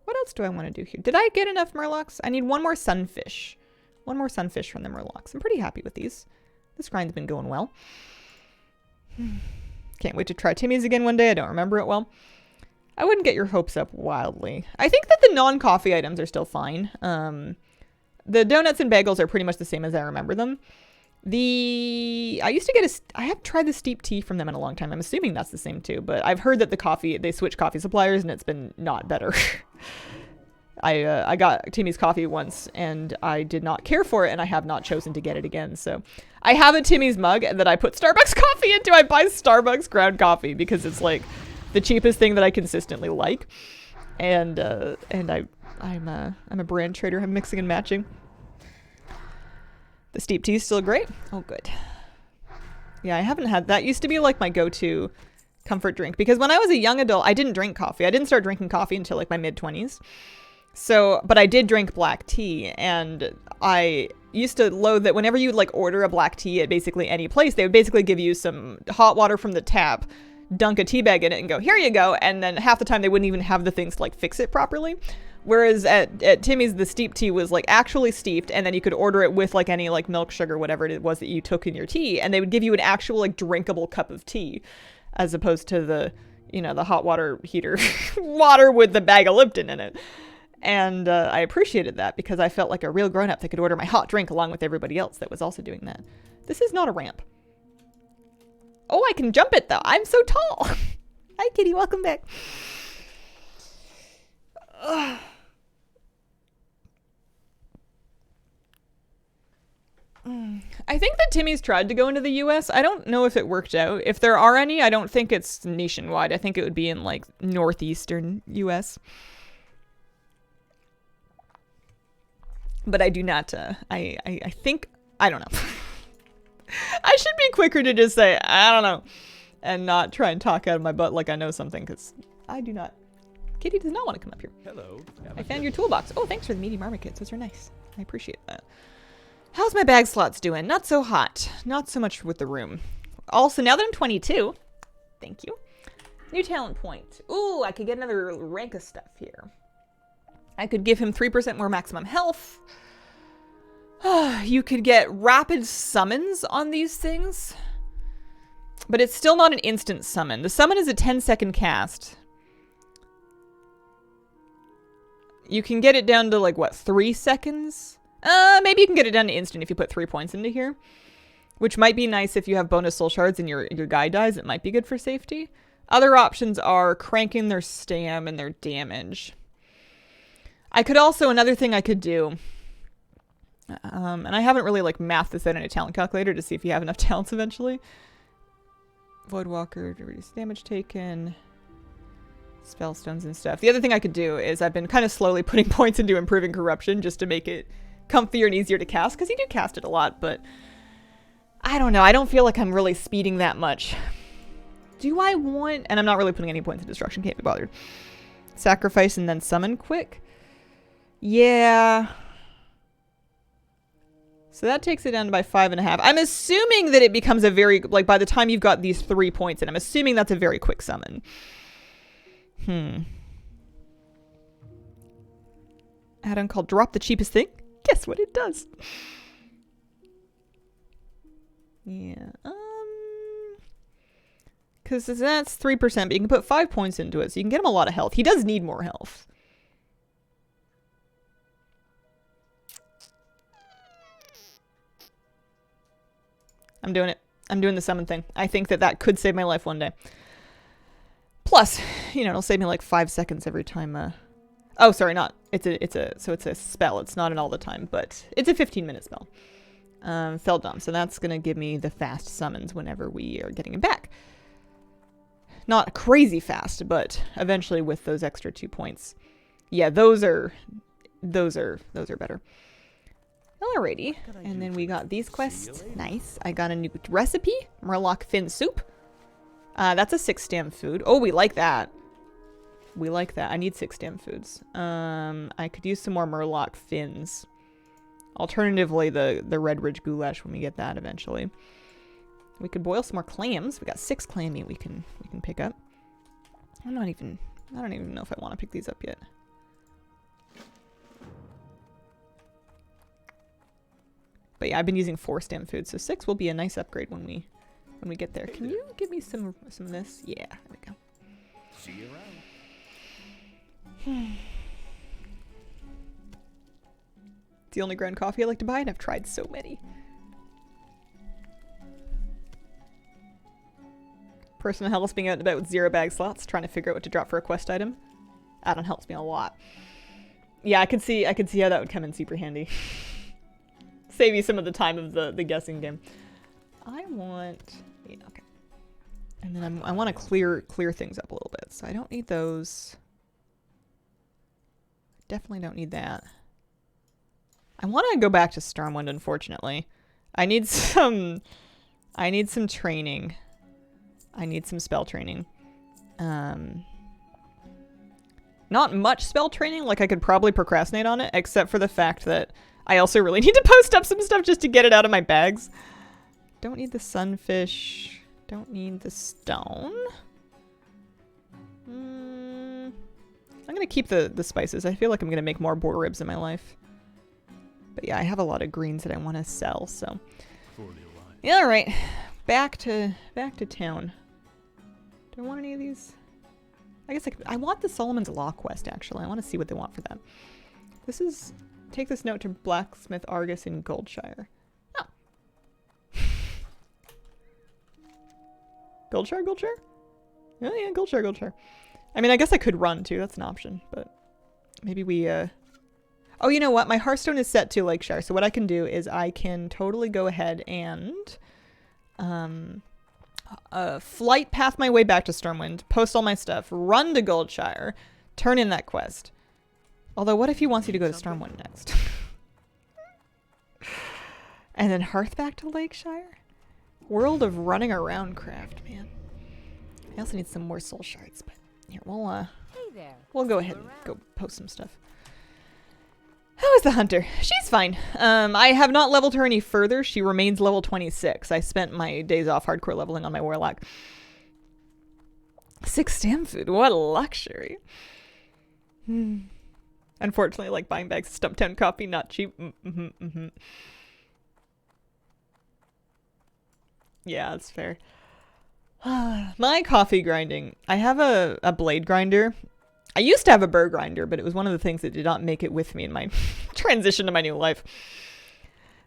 What else do I want to do here? Did I get enough Murlocs? I need one more sunfish. One more sunfish from the Murlocs. I'm pretty happy with these. This grind's been going well. Can't wait to try Timmy's again one day. I don't remember it well. I wouldn't get your hopes up wildly. I think that the non-coffee items are still fine. The donuts and bagels are pretty much the same as I remember them. I haven't tried the steep tea from them in a long time. I'm assuming that's the same too, but I've heard that they switch coffee suppliers and it's been not better. I got Timmy's coffee once and I did not care for it and I have not chosen to get it again. So I have a Timmy's mug that I put Starbucks coffee into. I buy Starbucks ground coffee because it's like the cheapest thing that I consistently like. And I'm a brand trader. I'm mixing and matching. The steep tea is still great. Oh, good. Yeah, I haven't had that. Used to be like my go-to comfort drink because when I was a young adult, I didn't drink coffee. I didn't start drinking coffee until like my mid-20s. So, but I did drink black tea, and I used to loathe that whenever you like order a black tea at basically any place, they would basically give you some hot water from the tap, dunk a tea bag in it and go, here you go. And then half the time they wouldn't even have the things to like fix it properly. Whereas at Timmy's, the steep tea was like actually steeped, and then you could order it with like any like milk, sugar, whatever it was that you took in your tea, and they would give you an actual like drinkable cup of tea, as opposed to the, you know, the hot water heater water with the bag of Lipton in it. And I appreciated that because I felt like a real grown-up that could order my hot drink along with everybody else that was also doing that. This is not a ramp. Oh, I can jump it though. I'm so tall. Hi, kitty. Welcome back. Ugh. I think that Timmy's tried to go into the US. I don't know if it worked out. If there are any, I don't think it's nationwide. I think it would be in like northeastern US. But I do not, I think, I don't know. I should be quicker to just say, I don't know, and not try and talk out of my butt like I know something, because I do not. Kitty does not want to come up here. Hello. I found your toolbox. Oh, thanks for the meaty marmot kits. Those are nice. I appreciate that. How's my bag slots doing? Not so hot. Not so much with the room. Also, now that I'm 22, thank you. New talent point. Ooh, I could get another rank of stuff here. I could give him 3% more maximum health. You could get rapid summons on these things. But it's still not an instant summon. The summon is a 10-second cast. You can get it down to, like, what, 3 seconds? Maybe you can get it down to instant if you put 3 points into here. Which might be nice if you have bonus soul shards and your guy dies. It might be good for safety. Other options are cranking their stam and their damage. I could also, another thing I could do, and I haven't really, like, mathed this out in a talent calculator to see if you have enough talents eventually. Voidwalker to reduce damage taken. Spellstones and stuff. The other thing I could do is I've been kind of slowly putting points into improving corruption just to make it comfier and easier to cast, because you do cast it a lot, but I don't know. I don't feel like I'm really speeding that much. Do I want... And I'm not really putting any points in destruction. Can't be bothered. Sacrifice and then summon quick? Yeah. So that takes it down to by 5.5. I'm assuming that it becomes a very... Like, by the time you've got these 3 points in, I'm assuming that's a very quick summon. Add-on called Drop the Cheapest Thing? Guess what it does? Yeah. Because that's 3%, but you can put 5 points into it, so you can get him a lot of health. He does need more health. I'm doing it. I'm doing the summon thing. I think that that could save my life one day. Plus, you know, it'll save me like 5 seconds every time, Oh, sorry, not. So it's a spell. It's not an all the time, but it's a 15-minute spell. Feldom. So that's going to give me the fast summons whenever we are getting him back. Not crazy fast, but eventually with those extra 2 points. Yeah, those are better. Alrighty. And then we got these quests. Nice. I got a new recipe. Murloc fin soup. That's a 6 stam food. Oh, we like that. We like that. I need 6 stam foods. I could use some more Murloc fins. Alternatively, the Redridge goulash when we get that eventually. We could boil some more clams. We got 6 clam meat we can pick up. I don't even know if I want to pick these up yet. But yeah, I've been using 4 stem food, so 6 will be a nice upgrade when we get there. Can you give me some of this? Yeah, there we go. See you around. It's the only ground coffee I like to buy, and I've tried so many. Personal helps being out and about with 0 bag slots, trying to figure out what to drop for a quest item. Add-on helps me a lot. Yeah, I could see how that would come in super handy. Save you some of the time of the guessing game. I want... Yeah, okay. And then I want to clear things up a little bit. So I don't need those. Definitely don't need that. I want to go back to Stormwind, unfortunately. I need some training. I need some spell training. Not much spell training. Like, I could probably procrastinate on it, except for the fact that I also really need to post up some stuff just to get it out of my bags. Don't need the sunfish. Don't need the stone. I'm going to keep the spices. I feel like I'm going to make more boar ribs in my life. But yeah, I have a lot of greens that I want to sell, so. Yeah, all right. Back to town. Do I want any of these? I guess I want the Solomon's Law quest, actually. I want to see what they want for that. This is... Take this note to Blacksmith Argus in Goldshire. Oh. Goldshire? Oh yeah, Goldshire. I mean, I guess I could run too. That's an option, but maybe we, Oh, you know what? My Hearthstone is set to Lakeshire, so what I can do is I can totally go ahead and flight path my way back to Stormwind, post all my stuff, run to Goldshire, turn in that quest. Although, what if he wants you to go to Stormwind next? And then Hearth back to Lakeshire? World of running around craft, man. I also need some more soul shards, but here, we'll go ahead and go post some stuff. How is the hunter? She's fine. I have not leveled her any further. She remains level 26. I spent my days off hardcore leveling on my Warlock. 6 stem food. What a luxury. Unfortunately, I like buying bags of Stumptown coffee, not cheap. Yeah, that's fair. My coffee grinding. I have a blade grinder. I used to have a burr grinder, but it was one of the things that did not make it with me in my transition to my new life.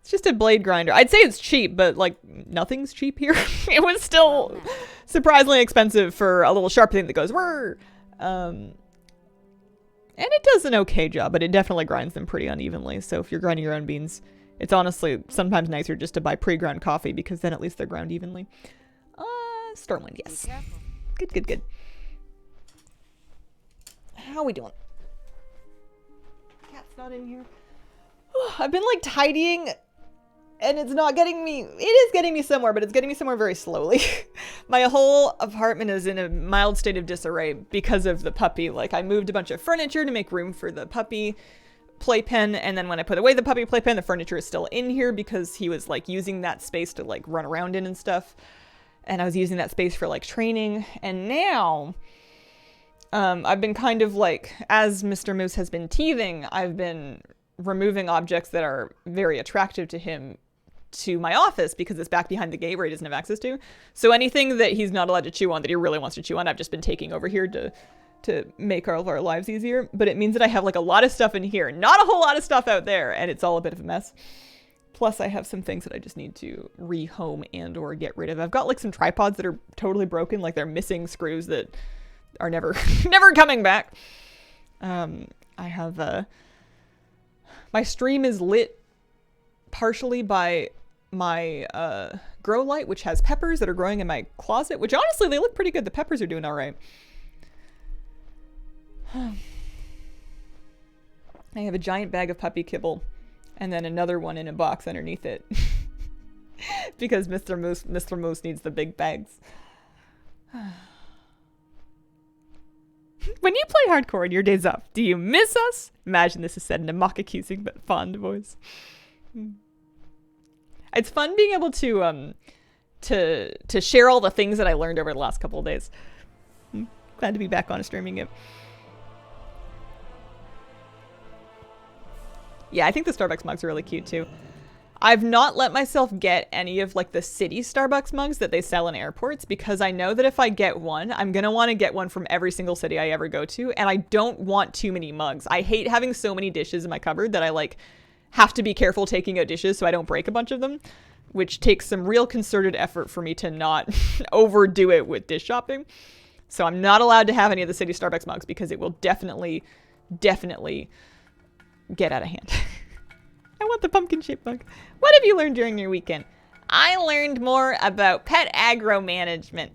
It's just a blade grinder. I'd say it's cheap, but like nothing's cheap here. It was still surprisingly expensive for a little sharp thing that goes whir. And it does an okay job, but it definitely grinds them pretty unevenly. So if you're grinding your own beans, it's honestly sometimes nicer just to buy pre-ground coffee because then at least they're ground evenly. Stormwind, yes. Good. How we doing? Cat's not in here. I've been like tidying and it's not getting me. It is getting me somewhere, but it's getting me somewhere very slowly. My whole apartment is in a mild state of disarray because of the puppy. Like I moved a bunch of furniture to make room for the puppy playpen, and then when I put away the puppy playpen, the furniture is still in here because he was like using that space to like run around in and stuff. And I was using that space for like training. And now I've been kind of like, as Mr. Moose has been teething, I've been removing objects that are very attractive to him to my office because it's back behind the gate where he doesn't have access to. So anything that he's not allowed to chew on that he really wants to chew on, I've just been taking over here to make all of our lives easier. But it means that I have like a lot of stuff in here, not a whole lot of stuff out there, and it's all a bit of a mess. Plus I have some things that I just need to rehome and or get rid of. I've got like some tripods that are totally broken, like they're missing screws that are never coming back. I have my stream is lit partially by my grow light, which has peppers that are growing in my closet, which honestly they look pretty good. The peppers are doing all right. I have a giant bag of puppy kibble and then another one in a box underneath it because Mr. Moose needs the big bags. When you play hardcore in your days off, do you miss us? Imagine this is said in a mock-accusing but fond voice. It's fun being able to share all the things that I learned over the last couple of days. Glad to be back on streaming it. Yeah, I think the Starbucks mugs are really cute too. I've not let myself get any of like the city Starbucks mugs that they sell in airports because I know that if I get one, I'm going to want to get one from every single city I ever go to. And I don't want too many mugs. I hate having so many dishes in my cupboard that I like have to be careful taking out dishes so I don't break a bunch of them, which takes some real concerted effort for me to not overdo it with dish shopping. So I'm not allowed to have any of the city Starbucks mugs because it will definitely get out of hand. I want the pumpkin shaped mug. What have you learned during your weekend? I learned more about pet aggro management.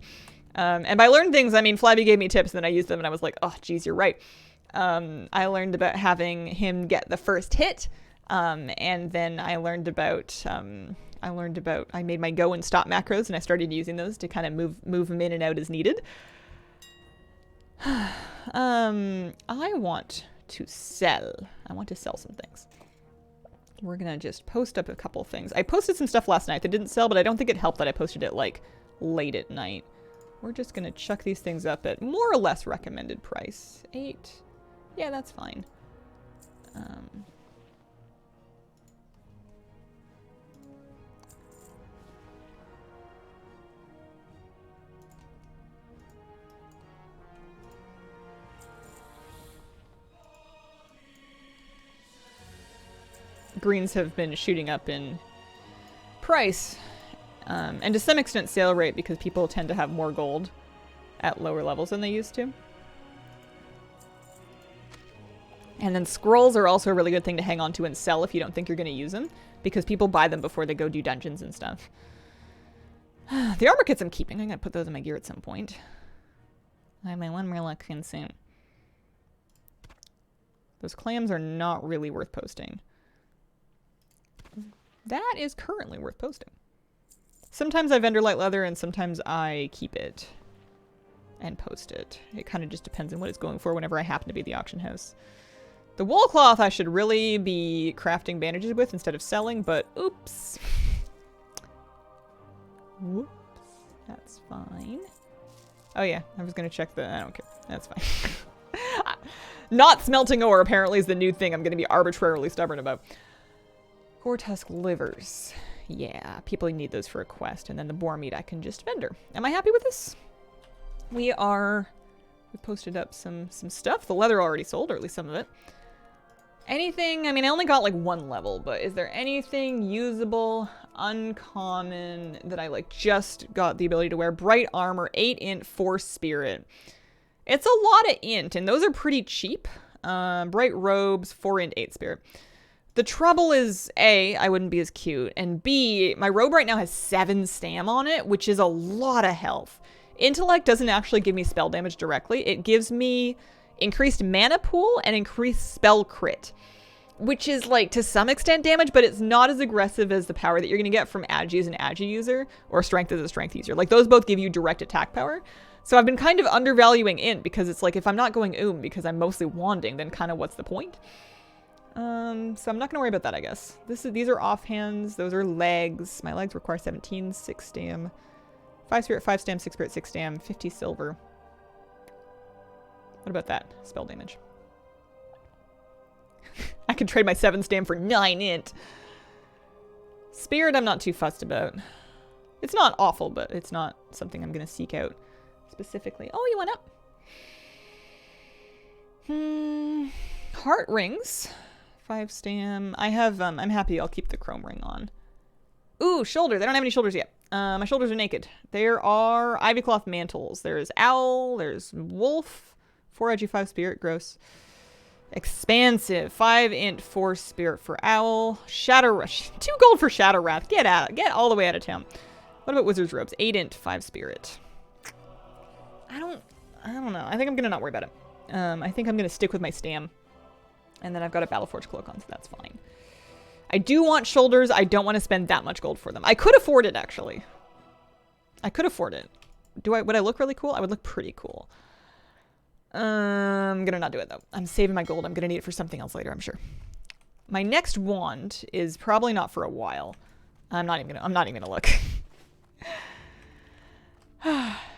And by learned things, I mean Flabby gave me tips and then I used them and I was like, oh, geez, you're right. I learned about having him get the first hit. And then I learned about, I made my go and stop macros and I started using those to kind of move them in and out as needed. I want to sell some things. We're gonna just post up a couple things. I posted some stuff last night that didn't sell, but I don't think it helped that I posted it like late at night. We're just gonna chuck these things up at more or less recommended price. 8. Yeah, that's fine. Greens have been shooting up in price, and to some extent sale rate because people tend to have more gold at lower levels than they used to. And then scrolls are also a really good thing to hang on to and sell if you don't think you're going to use them, because people buy them before they go do dungeons and stuff. The armor kits I'm keeping. I'm going to put those in my gear at some point. I have my one Murloc consume. Those clams are not really worth posting. That is currently worth posting. Sometimes I vendor light leather and sometimes I keep it and post it. It kind of just depends on what it's going for whenever I happen to be at the auction house. The wool cloth I should really be crafting bandages with instead of selling, but oops. Whoops. That's fine. Oh yeah, I was gonna check the... I don't care. That's fine. Not smelting ore apparently is the new thing I'm gonna be arbitrarily stubborn about. Gore-tusk livers. Yeah, people need those for a quest. And then the boar meat I can just vendor. Am I happy with this? We posted up some stuff. The leather already sold, or at least some of it. Anything, I mean, I only got like 1 level, but is there anything usable, uncommon, that I like just got the ability to wear? Bright armor, 8 int, 4 spirit. It's a lot of int, and those are pretty cheap. Bright robes, 4 int, 8 spirit. The trouble is, A, I wouldn't be as cute, and B, my robe right now has 7 stam on it, which is a lot of health. Intellect doesn't actually give me spell damage directly. It gives me increased mana pool and increased spell crit, which is like to some extent damage, but it's not as aggressive as the power that you're going to get from Agi as an Agi user or Strength as a Strength user. Like those both give you direct attack power. So I've been kind of undervaluing int because it's like if I'm not going because I'm mostly wanding, then kind of what's the point? So I'm not going to worry about that, I guess. These are offhands. Those are legs. My legs require 17, 6 stam. 5 spirit, 5 stam, 6 spirit, 6 stam, 50 silver. What about that? Spell damage. I could trade my 7 stam for 9 int. Spirit I'm not too fussed about. It's not awful, but it's not something I'm going to seek out specifically. Oh, you went up. Heart rings. 5 stam. I have, I'm happy I'll keep the chrome ring on. Ooh, shoulder. They don't have any shoulders yet. My shoulders are naked. There are ivy cloth mantles. There's owl. There's wolf. 4 edgy, 5 spirit. Gross. Expansive. 5 int, 4 spirit for owl. Shadow rush. 2 gold for shadow wrath. Get all the way out of town. What about wizard's robes? 8 int, 5 spirit. I don't know. I think I'm gonna not worry about it. I think I'm gonna stick with my stam. And then I've got a Battleforge cloak on, so that's fine. I do want shoulders. I don't want to spend that much gold for them. I could afford it, actually. I could afford it. Would I look really cool? I would look pretty cool. I'm gonna not do it, though. I'm saving my gold. I'm gonna need it for something else later, I'm sure. My next wand is probably not for a while. I'm not even gonna look.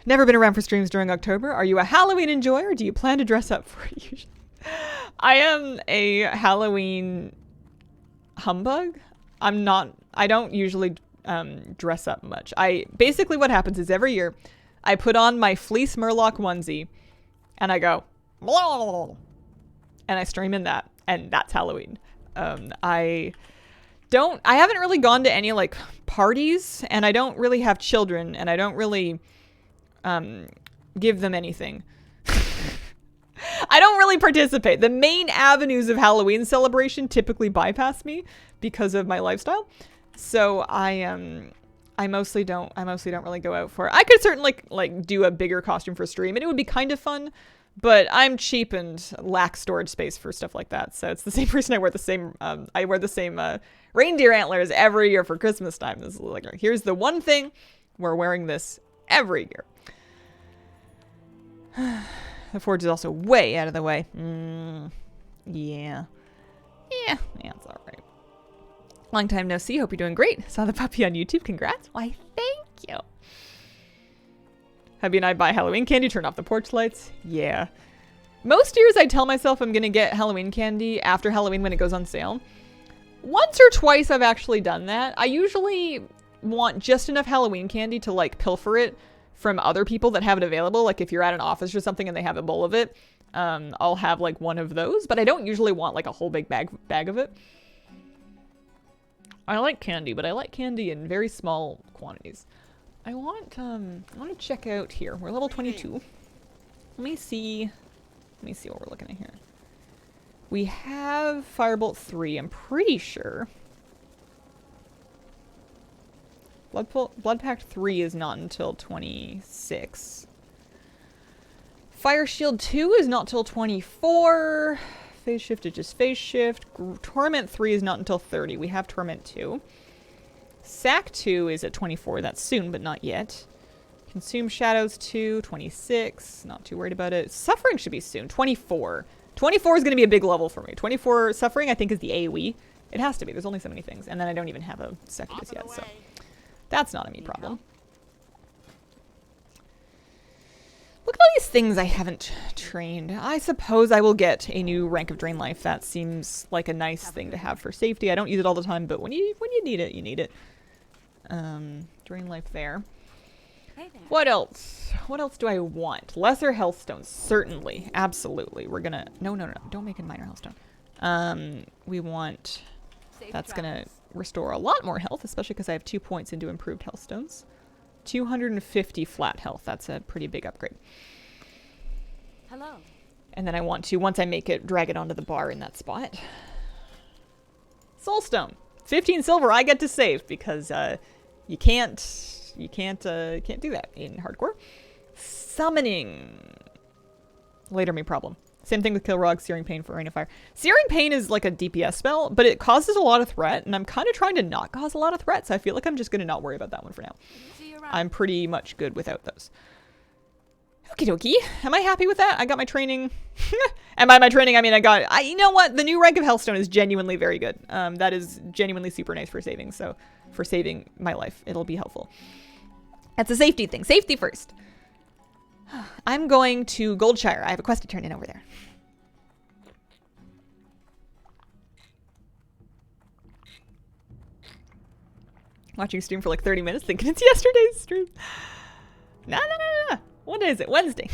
Never been around for streams during October. Are you a Halloween enjoyer, or do you plan to dress up for it usually? I am a Halloween humbug. I don't usually dress up much. Basically what happens is every year I put on my fleece Murloc onesie and I go blah, and I stream in that, and that's Halloween. I haven't really gone to any like parties, and I don't really have children, and I don't really give them anything. I don't really participate. The main avenues of Halloween celebration typically bypass me because of my lifestyle. So I mostly don't really go out for it. I could certainly like do a bigger costume for stream, and it would be kind of fun, but I'm cheap and lack storage space for stuff like that. So it's the same reason I wear the same reindeer antlers every year for Christmas time. This is like, here's the one thing, we're wearing this every year. The forge is also way out of the way. Yeah, it's all right. Long time no see. Hope you're doing great. Saw the puppy on YouTube. Congrats. Why, thank you. Hubby and I buy Halloween candy, turn off the porch lights. Yeah. Most years I tell myself I'm going to get Halloween candy after Halloween when it goes on sale. Once or twice I've actually done that. I usually want just enough Halloween candy to like pilfer it from other people that have it available. Like if you're at an office or something and they have a bowl of it, I'll have like one of those, but I don't usually want like a whole big bag of it. I like candy, but I like candy in very small quantities. I want to check out here. We're level 22. Let me see what we're looking at here. We have Firebolt 3, I'm pretty sure. Blood Pact 3 is not until 26. Fire Shield 2 is not till 24. Phase Shift is just Phase Shift. Torment 3 is not until 30. We have Torment 2. Sack 2 is at 24. That's soon, but not yet. Consume Shadows 2, 26. Not too worried about it. Suffering should be soon. 24. 24 is going to be a big level for me. 24 Suffering, I think, is the AoE. It has to be. There's only so many things. And then I don't even have a Secondus yet, so that's not a me problem. Look at all these things I haven't trained. I suppose I will get a new rank of Drain Life. That seems like a nice thing to have for safety. I don't use it all the time, but when you need it, you need it. Drain Life there. Hey there. What else? What else do I want? Lesser health stones, certainly. Absolutely. We're gonna... No. Don't make it minor health stone. We want... Safe That's travels. gonna restore a lot more health, especially because I have 2 points into improved health stones. 250 flat health. That's a pretty big upgrade. Hello. And then I want to, once I make it, drag it onto the bar in that spot. Soulstone. 15 silver I get to save because you can't do that in hardcore. Summoning. Later me problem. Same thing with Kilrog, Searing Pain for Rain of Fire. Searing Pain is like a DPS spell, but it causes a lot of threat, and I'm kind of trying to not cause a lot of threat, so I feel like I'm just going to not worry about that one for now. See you around. I'm pretty much good without those. Okie dokie. Am I happy with that? I got my training. And by my training, I mean you know what? The new rank of Hellstone is genuinely very good. That is genuinely super nice for saving, so for saving my life, it'll be helpful. That's a safety thing. Safety first. I'm going to Goldshire. I have a quest to turn in over there. Watching stream for like 30 minutes thinking it's yesterday's stream. No. What day is it? Wednesday.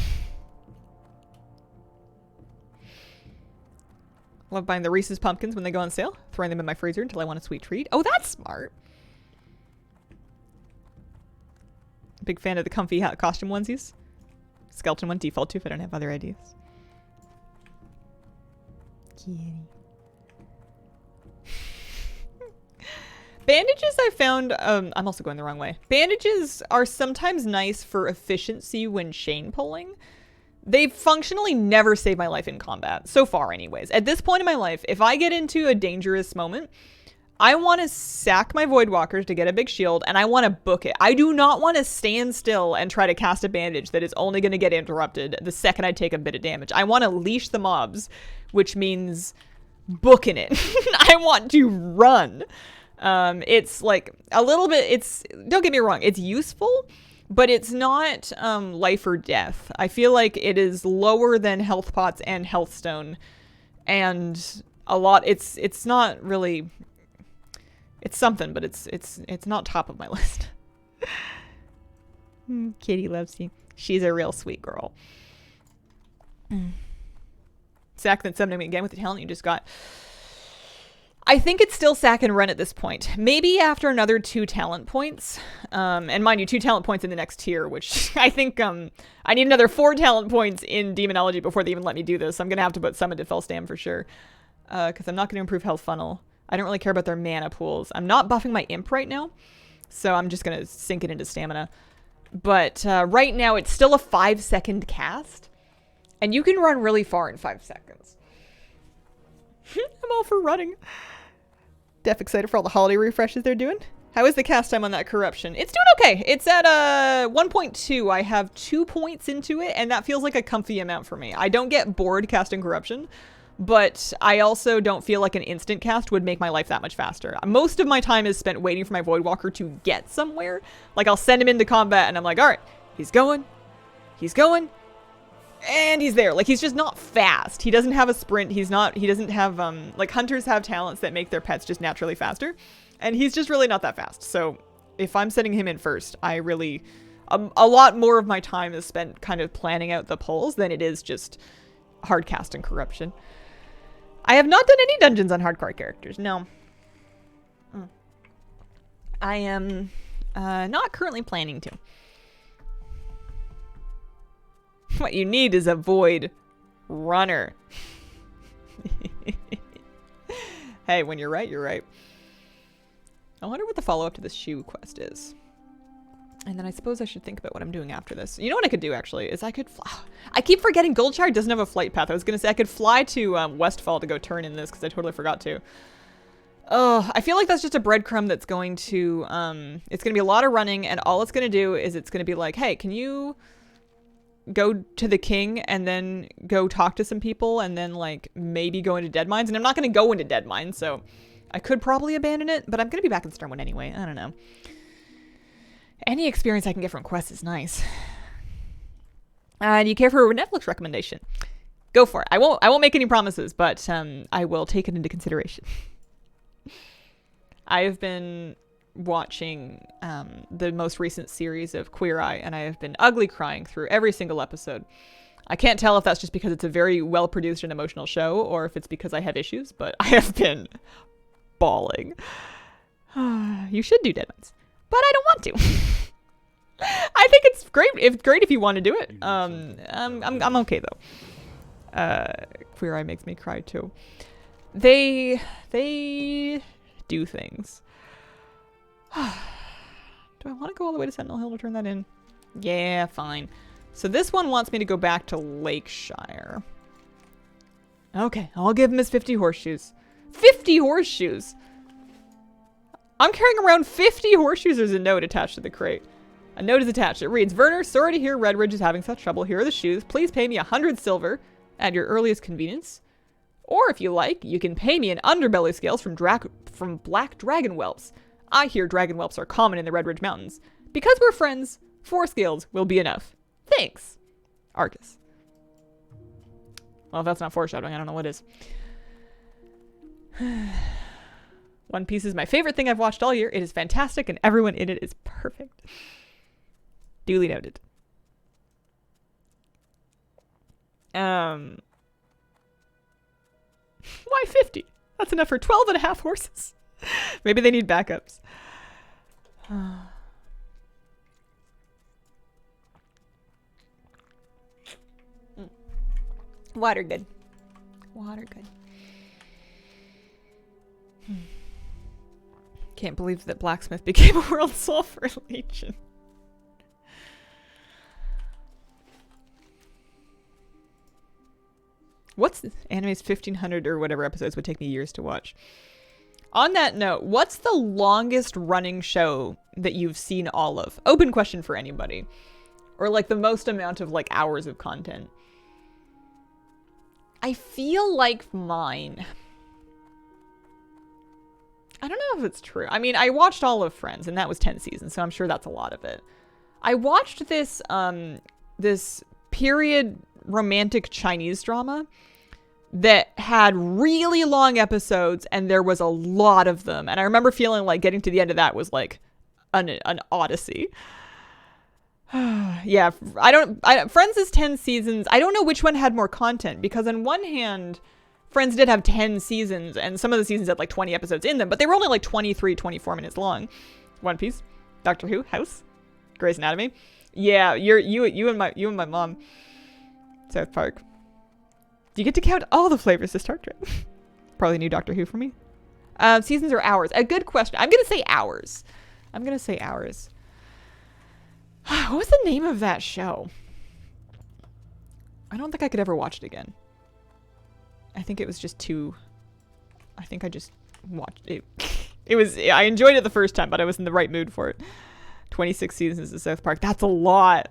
Love buying the Reese's pumpkins when they go on sale. Throwing them in my freezer until I want a sweet treat. Oh, that's smart. Big fan of the comfy costume onesies. Skeleton one default to if I don't have other ideas. Kitty. Bandages I found, I'm also going the wrong way. Bandages are sometimes nice for efficiency when chain pulling. They functionally never save my life in combat. So far anyways. At this point in my life, if I get into a dangerous moment, I want to sack my Voidwalkers to get a big shield, and I want to book it. I do not want to stand still and try to cast a bandage that is only going to get interrupted the second I take a bit of damage. I want to leash the mobs, which means booking it. I want to run. It's like a little bit, don't get me wrong, it's useful, but it's not life or death. I feel like it is lower than health pots and health stone, and a lot, it's not really... It's something, but it's not top of my list. Kitty loves you. She's a real sweet girl. Sack then summoning me again with the talent you just got. I think it's still sack and run at this point. Maybe after another 2 talent points. And mind you, 2 talent points in the next tier, which I think I need another 4 talent points in Demonology before they even let me do this. I'm going to have to put Summon to Felstam for sure. Because I'm not going to improve Health Funnel. I don't really care about their mana pools. I'm not buffing my imp right now, so I'm just going to sink it into stamina. But right now, it's still a 5-second cast, and you can run really far in 5 seconds. I'm all for running. Def excited for all the holiday refreshes they're doing. How is the cast time on that corruption? It's doing okay. It's at 1.2. I have 2 points into it, and that feels like a comfy amount for me. I don't get bored casting corruption. But I also don't feel like an instant cast would make my life that much faster. Most of my time is spent waiting for my Voidwalker to get somewhere. Like, I'll send him into combat, and I'm like, alright, he's going, and he's there. Like, he's just not fast. He doesn't have a sprint. He doesn't have, like, hunters have talents that make their pets just naturally faster. And he's just really not that fast. So, if I'm sending him in first, I really, a lot more of my time is spent kind of planning out the pulls than it is just hard casting corruption. I have not done any dungeons on hardcore characters, no. I am not currently planning to. What you need is a void runner. Hey, when you're right, you're right. I wonder what the follow-up to this shoe quest is. And then I suppose I should think about what I'm doing after this. You know what I could do, actually, is I could fly. I keep forgetting Goldshire doesn't have a flight path. I was going to say I could fly to Westfall to go turn in this, because I totally forgot to. Oh, I feel like that's just a breadcrumb that's going to, it's going to be a lot of running, and all it's going to do is it's going to be like, hey, can you go to the king and then go talk to some people and then, like, maybe go into Dead Mines? And I'm not going to go into Dead Mines, so I could probably abandon it, but I'm going to be back in Stormwind anyway. I don't know. Any experience I can get from quests is nice. Do you care for a Netflix recommendation? Go for it. I won't make any promises, but I will take it into consideration. I have been watching the most recent series of Queer Eye, and I have been ugly crying through every single episode. I can't tell if that's just because it's a very well-produced and emotional show, or if it's because I have issues, but I have been bawling. You should do Deadlands, but I don't want to. I think it's great. It's great if you want to do it. I'm okay though. Queer Eye makes me cry too. They do things. Do I want to go all the way to Sentinel Hill to turn that in? Yeah, fine. So this one wants me to go back to Lakeshire. Okay, I'll give him his 50 horseshoes. 50 horseshoes! I'm carrying around 50 horseshoes. There's a note attached to the crate. A note is attached. It reads, Werner, sorry to hear Redridge is having such trouble. Here are the shoes. Please pay me 100 silver at your earliest convenience. Or if you like, you can pay me in underbelly scales from black dragon whelps. I hear dragon whelps are common in the Redridge Mountains. Because we're friends, 4 scales will be enough. Thanks, Arcus. Well, if that's not foreshadowing, I don't know what is. One Piece is my favorite thing I've watched all year. It is fantastic, and everyone in it is perfect. Duly noted. Why 50? That's enough for 12 and a half horses. Maybe they need backups. Water good. Water good. Can't believe that Blacksmith became a world sulfur legion. What's this? Anime's 1500 or whatever episodes would take me years to watch. On that note, what's the longest running show that you've seen all of? Open question for anybody. Or like the most amount of like hours of content. I feel like mine. I don't know if it's true. I mean, I watched all of Friends and that was 10 seasons, so I'm sure that's a lot of it. I watched this this period romantic Chinese drama that had really long episodes and there was a lot of them. And I remember feeling like getting to the end of that was like an odyssey. Yeah, Friends is 10 seasons. I don't know which one had more content because on one hand, Friends did have 10 seasons and some of the seasons had like 20 episodes in them, but they were only like 23, 24 minutes long. One Piece, Doctor Who, House, Grey's Anatomy. Yeah, you and my mom. South Park. Do you get to count all the flavors of Star Trek? Probably new Doctor Who for me. Seasons or hours? A good question. I'm gonna say hours. What was the name of that show? I don't think I could ever watch it again. I think it was just too... I think I just watched it. I enjoyed it the first time, but I was in the right mood for it. 26 seasons of South Park. That's a lot.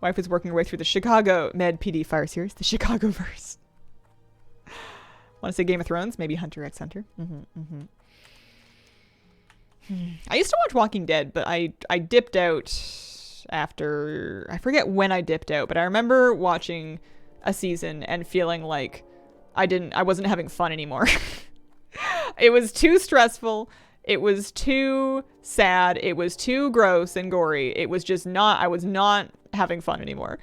Wife is working her way through the Chicago Med PD Fire series. The Chicagoverse. Want to say Game of Thrones? Maybe Hunter x Hunter. I used to watch Walking Dead, but I dipped out after... I forget when I dipped out, but I remember watching a season and feeling like I wasn't having fun anymore. It was too stressful. It was too sad. It was too gross and gory. It was just not... I was not having fun anymore.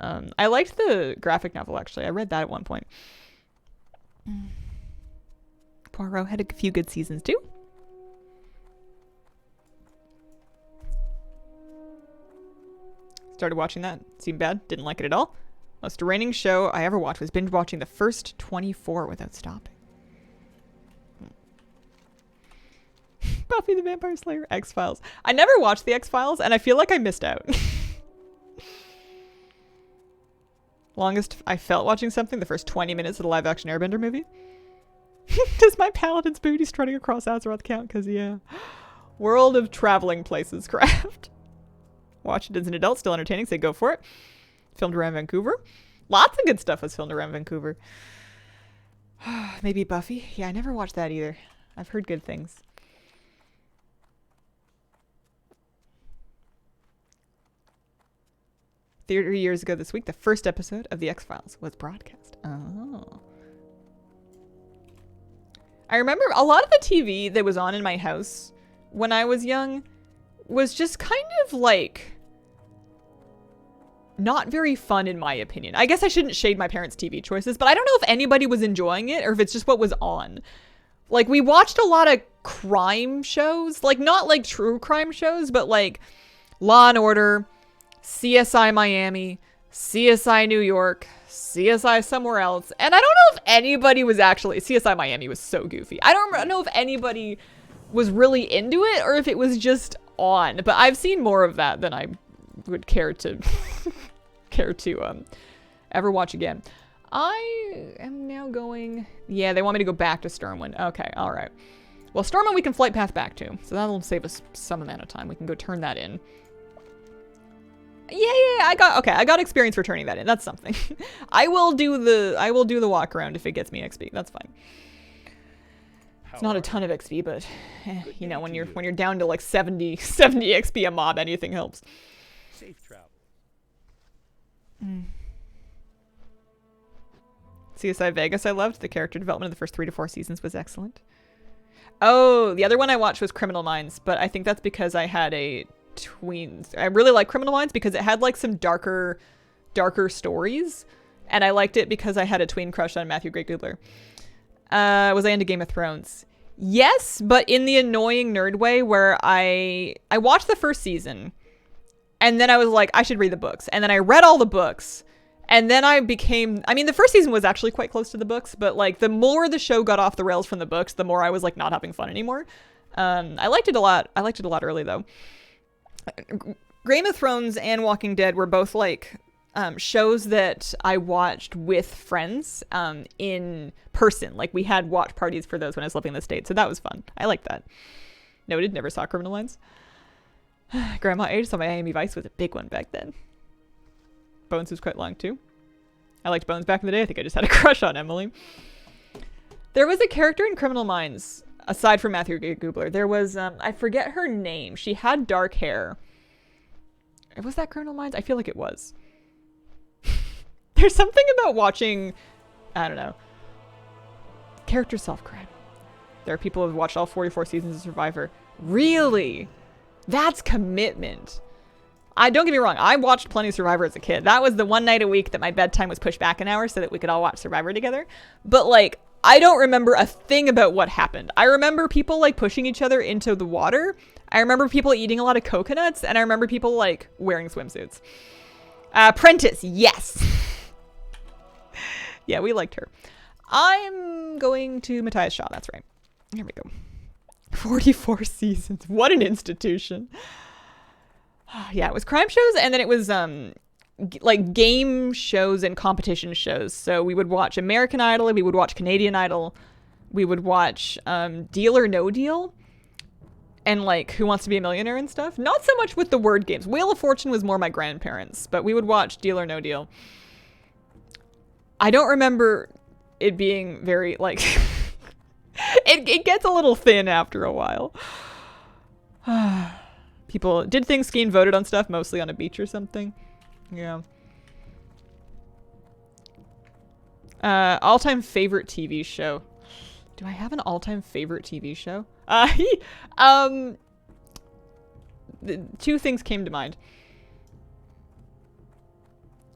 I liked the graphic novel, actually. I read that at one point. Poirot had a few good seasons, too. Started watching that. Seemed bad. Didn't like it at all. Most draining show I ever watched was binge watching the first 24 without stopping. Buffy the Vampire Slayer, X-Files. I never watched the X-Files, and I feel like I missed out. Longest I felt watching something, the first 20 minutes of the live-action Airbender movie. Does my paladin's booty strutting across Azeroth count? Because, yeah. World of Traveling Places craft. Watch it as an adult, still entertaining, say go for it. Filmed around Vancouver. Lots of good stuff was filmed around Vancouver. Maybe Buffy? Yeah, I never watched that either. I've heard good things. 3 years ago this week, the first episode of The X-Files was broadcast. Oh. I remember a lot of the TV that was on in my house when I was young was just kind of like not very fun in my opinion. I guess I shouldn't shade my parents' TV choices, but I don't know if anybody was enjoying it or if it's just what was on. Like, we watched a lot of crime shows, like not like true crime shows, but like Law and Order, CSI Miami, CSI New York, CSI somewhere else. And I don't know if anybody was actually... CSI Miami was so goofy. I don't know if anybody was really into it or if it was just on. But I've seen more of that than I would care to ever watch again. I am now going... Yeah, they want me to go back to Stormwind. Okay, all right. Well, Stormwind we can flight path back to. So that'll save us some amount of time. We can go turn that in. Yeah, I got experience for turning that in. That's something. I will do the walk around if it gets me XP. That's fine. It's not a ton of XP, but you know, when you're down to like 70 XP a mob, anything helps. Safe travel. CSI Vegas I loved. The character development of the first 3 to 4 seasons was excellent. Oh, the other one I watched was Criminal Minds, but I think that's because I had a tweens. I really like Criminal Minds because it had like some darker stories, and I liked it because I had a tween crush on Matthew Gray Gubler. Was I into Game of Thrones? Yes, but in the annoying nerd way where I watched the first season, and then I was like, I should read the books, and then I read all the books, and then I mean, the first season was actually quite close to the books, but like the more the show got off the rails from the books, the more I was like not having fun anymore. I liked it a lot. I liked it a lot early though. Game of Thrones and Walking Dead were both like shows that I watched with friends in person. Like we had watch parties for those when I was living in the States, so that was fun. I liked that. Noted, never saw Criminal Minds. Grandma age, so Miami Vice was a big one back then. Bones was quite long too. I liked Bones back in the day. I think I just had a crush on Emily. There was a character in Criminal Minds, aside from Matthew Gubler. There was, I forget her name. She had dark hair. Was that Criminal Minds? I feel like it was. There's something about watching, I don't know, character self-cred. There are people who have watched all 44 seasons of Survivor. Really? That's commitment. Don't get me wrong, I watched plenty of Survivor as a kid. That was the one night a week that my bedtime was pushed back an hour so that we could all watch Survivor together. But like, I don't remember a thing about what happened. I remember people like pushing each other into the water. I remember people eating a lot of coconuts, and I remember people like wearing swimsuits. Prentice, yes. Yeah, we liked her. I'm going to Matthias Shaw, that's right. Here we go. 44 seasons. What an institution. Yeah, it was crime shows, and then it was like game shows and competition shows. So we would watch American Idol, we would watch Canadian Idol, we would watch Deal or No Deal, and like Who Wants to Be a Millionaire and stuff. Not so much with the word games. Wheel of Fortune was more my grandparents, but we would watch Deal or No Deal. I don't remember it being very like it gets a little thin after a while. People did things, skiing, voted on stuff, mostly on a beach or something. Yeah. All-time favorite TV show. Do I have an all-time favorite TV show? Two things came to mind.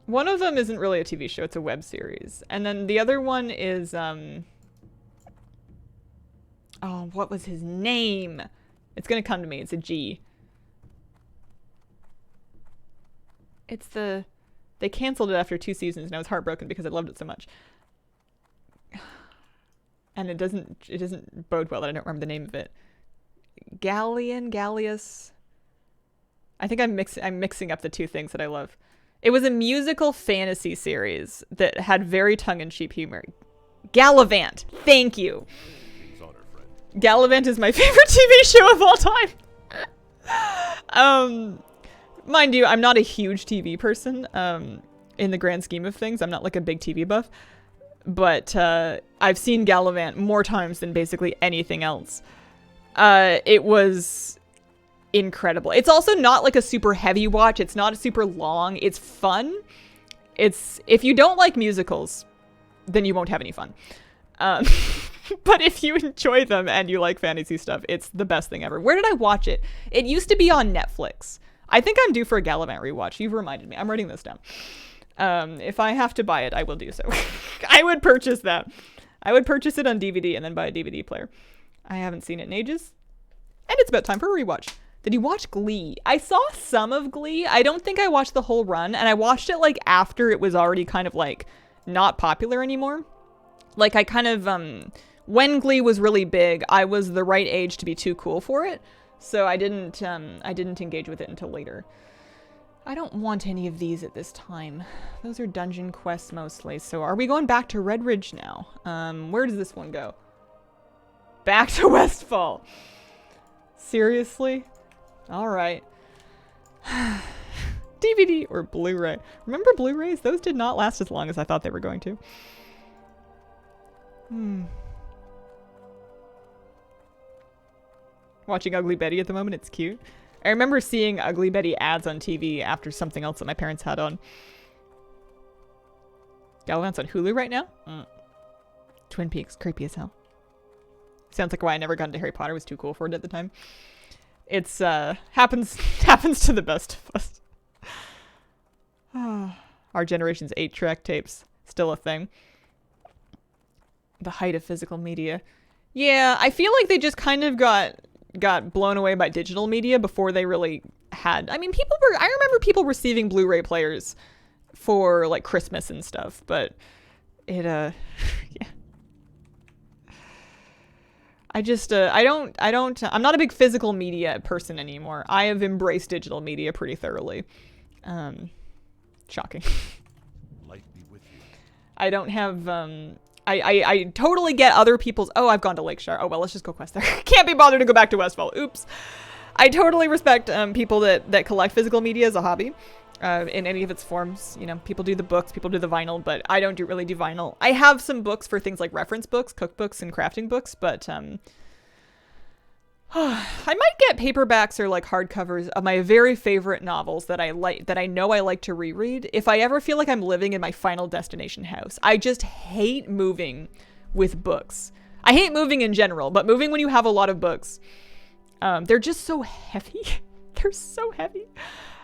One of them isn't really a TV show, it's a web series. And then the other one is, oh, what was his name? It's gonna come to me, it's a G. It's they canceled it after 2 seasons, and I was heartbroken because I loved it so much. And it doesn't bode well that I don't remember the name of it. Gallius. I think I'm mixing up the two things that I love. It was a musical fantasy series that had very tongue-in-cheek humor. Gallivant. Thank you. Gallivant is my favorite TV show of all time. Mind you, I'm not a huge TV person. In the grand scheme of things, I'm not like a big TV buff. But I've seen Gallivant more times than basically anything else. It was incredible. It's also not like a super heavy watch. It's not super long. It's fun. If you don't like musicals, then you won't have any fun. But if you enjoy them and you like fantasy stuff, it's the best thing ever. Where did I watch it? It used to be on Netflix. I think I'm due for a Gallivant rewatch. You've reminded me. I'm writing this down. If I have to buy it, I will do so. I would purchase that. I would purchase it on DVD and then buy a DVD player. I haven't seen it in ages. And it's about time for a rewatch. Did you watch Glee? I saw some of Glee. I don't think I watched the whole run. And I watched it like after it was already kind of like not popular anymore. Like I kind of, when Glee was really big, I was the right age to be too cool for it. So I didn't engage with it until later. I don't want any of these at this time. Those are dungeon quests mostly. So are we going back to Redridge now? Where does this one go? Back to Westfall. Seriously? All right. DVD or Blu-ray. Remember Blu-rays? Those did not last as long as I thought they were going to. Watching Ugly Betty at the moment. It's cute. I remember seeing Ugly Betty ads on TV after something else that my parents had on. Gallivant's on Hulu right now? Twin Peaks. Creepy as hell. Sounds like why I never got into Harry Potter. Was too cool for it at the time. It's, happens to the best of us. Our generation's 8-track tapes. Still a thing. The height of physical media. Yeah, I feel like they just kind of got blown away by digital media before they really had. I mean, I remember people receiving Blu-ray players for like Christmas and stuff, but it yeah. I'm not a big physical media person anymore. I have embraced digital media pretty thoroughly. Shocking. Light be with you. I don't have I totally get other people's. Oh, I've gone to Lakeshire. Oh well, let's just go quest there. Can't be bothered to go back to Westfall. Oops. I totally respect people that collect physical media as a hobby, in any of its forms. You know, people do the books, people do the vinyl, but I don't really do vinyl. I have some books for things like reference books, cookbooks, and crafting books, but I might get paperbacks or like hardcovers of my very favorite novels that I like, that I know I like to reread if I ever feel like I'm living in my Final Destination house. I just hate moving with books. I hate moving in general, but moving when you have a lot of books. They're just so heavy. They're so heavy.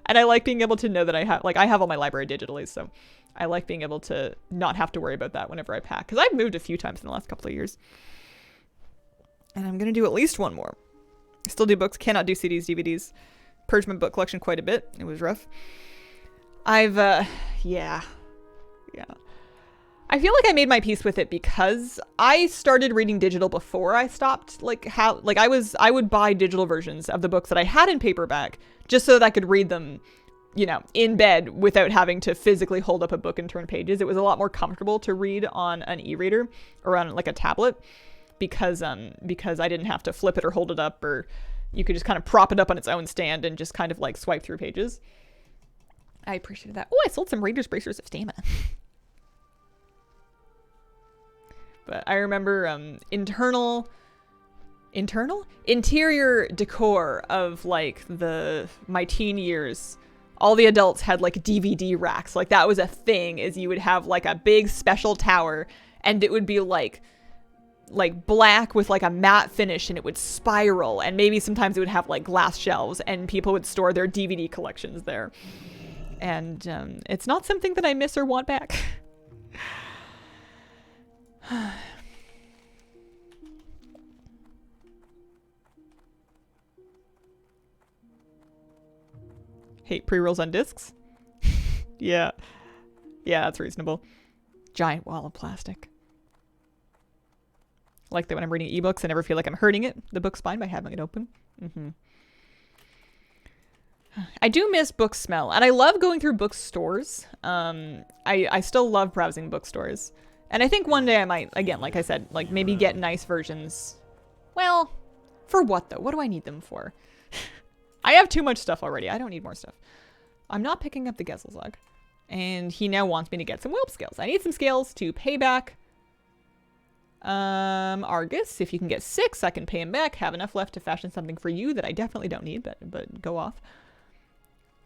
And I like being able to know that I have all my library digitally, so I like being able to not have to worry about that whenever I pack. Because I've moved a few times in the last couple of years. And I'm going to do at least one more. I still do books, cannot do CDs, DVDs. Purged my book collection quite a bit. It was rough. Yeah. I feel like I made my peace with it because I started reading digital before I stopped. I would buy digital versions of the books that I had in paperback just so that I could read them, you know, in bed without having to physically hold up a book and turn pages. It was a lot more comfortable to read on an e-reader or on like a tablet. Because I didn't have to flip it or hold it up, or you could just kind of prop it up on its own stand and just kind of like swipe through pages. I appreciated that. Oh, I sold some Raiders bracers of stamina. But I remember interior decor of like my teen years. All the adults had like DVD racks. Like that was a thing, is you would have like a big special tower and it would be like black with like a matte finish, and it would spiral, and maybe sometimes it would have like glass shelves, and people would store their DVD collections there. And it's not something that I miss or want back. Hate pre-rolls on discs? Yeah, that's reasonable. Giant wall of plastic. Like that when I'm reading ebooks, I never feel like I'm hurting the book spine by having it open. I do miss book smell, and I love going through bookstores. I still love browsing bookstores. And I think one day I might, again, like I said, like maybe get nice versions. Well, for what though? What do I need them for? I have too much stuff already. I don't need more stuff. I'm not picking up the Gesselzog. And he now wants me to get some whelp scales. I need some scales to pay back Argus, if you can get 6, I can pay him back. Have enough left to fashion something for you that I definitely don't need, but go off.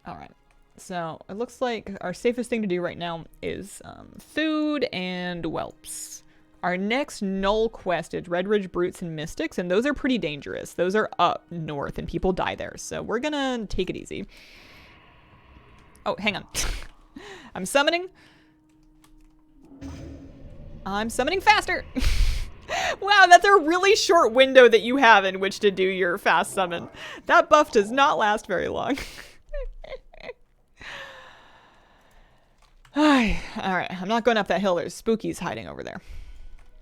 All right. So it looks like our safest thing to do right now is food and whelps. Our next null quest is Redridge, Brutes, and Mystics, and those are pretty dangerous. Those are up north, and people die there, so we're gonna take it easy. Oh, hang on. I'm summoning faster! Wow, that's a really short window that you have in which to do your fast summon. That buff does not last very long. Alright, I'm not going up that hill. There's spookies hiding over there.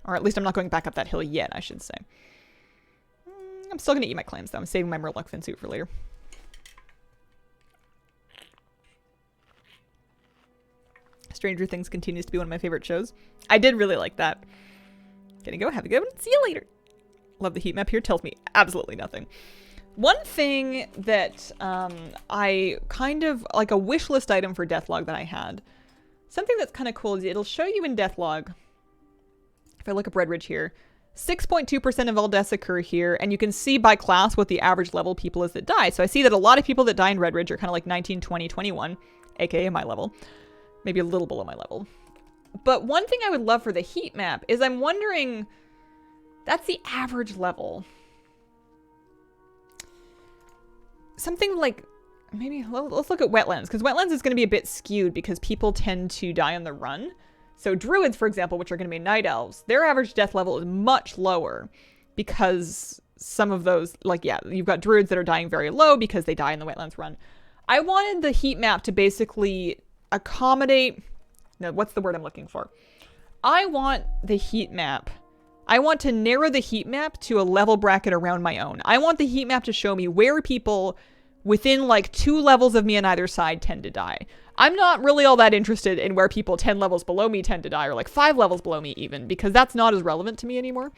Or at least I'm not going back up that hill yet, I should say. I'm still going to eat my clams, though. I'm saving my Murloc fin suit for later. Stranger Things continues to be one of my favorite shows. I did really like that. Gonna go. Have a good one. See you later. Love the heat map here. Tells me absolutely nothing. One thing that I kind of, like a wish list item for Deathlog that I had. Something that's kind of cool is it'll show you in Deathlog, if I look up Redridge here, 6.2% of all deaths occur here, and you can see by class what the average level people is that die. So I see that a lot of people that die in Redridge are kind of like 19, 20, 21, aka my level. Maybe a little below my level. But one thing I would love for the heat map is I'm wondering, that's the average level. Something like, maybe, let's look at Wetlands, because Wetlands is going to be a bit skewed because people tend to die on the run. So Druids, for example, which are going to be night elves, their average death level is much lower because some of those, like, yeah, you've got Druids that are dying very low because they die in the Wetlands run. I wanted the heat map to basically accommodate, no, what's the word I'm looking for? I want the heat map, I want to narrow the heat map to a level bracket around my own. I want the heat map to show me where people within like 2 levels of me on either side tend to die. I'm not really all that interested in where people 10 levels below me tend to die, or like 5 levels below me even, because that's not as relevant to me anymore.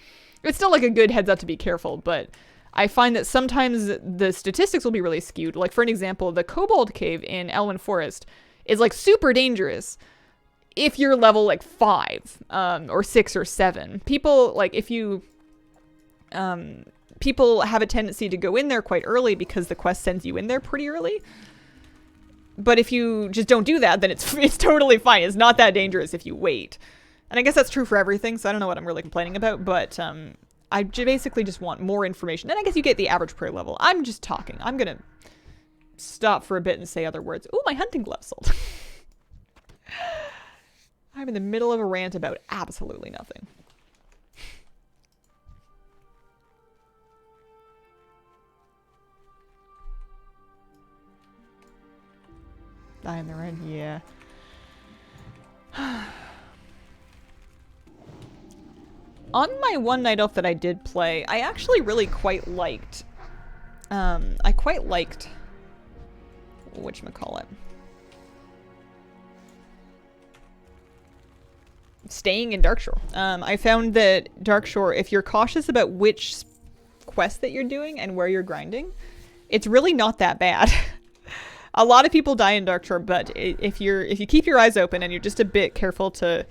It's still like a good heads up to be careful, but I find that sometimes the statistics will be really skewed. Like for an example, the Kobold Cave in Elwyn Forest is like super dangerous if you're level like 5 or 6 or 7. People, like if you... people have a tendency to go in there quite early because the quest sends you in there pretty early. But if you just don't do that, then it's totally fine. It's not that dangerous if you wait. And I guess that's true for everything, so I don't know what I'm really complaining about, but I basically just want more information. And I guess you get the average prayer level. I'm just talking. I'm going to stop for a bit and say other words. Ooh, my hunting gloves sold. I'm in the middle of a rant about absolutely nothing. Die in the rain, yeah. On my one night elf that I did play, I actually really quite liked, I quite liked, whatchamacallit, staying in Darkshore. I found that Darkshore, if you're cautious about which quest that you're doing and where you're grinding, it's really not that bad. A lot of people die in Darkshore, but if you keep your eyes open and you're just a bit careful to,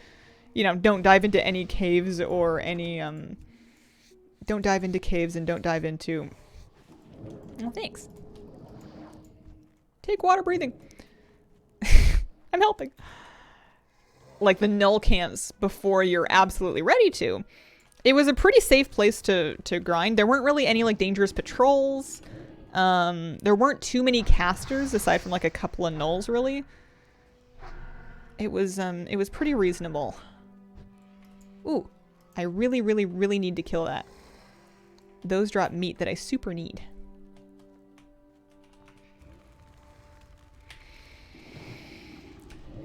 you know, don't dive into any caves or any, don't dive into caves and don't dive into, oh, thanks. Take water breathing. I'm helping. Like the null camps before you're absolutely ready to. It was a pretty safe place to grind. There weren't really any like dangerous patrols. There weren't too many casters aside from like a couple of nulls really. It was pretty reasonable. Ooh, I really, really, really need to kill that. Those drop meat that I super need.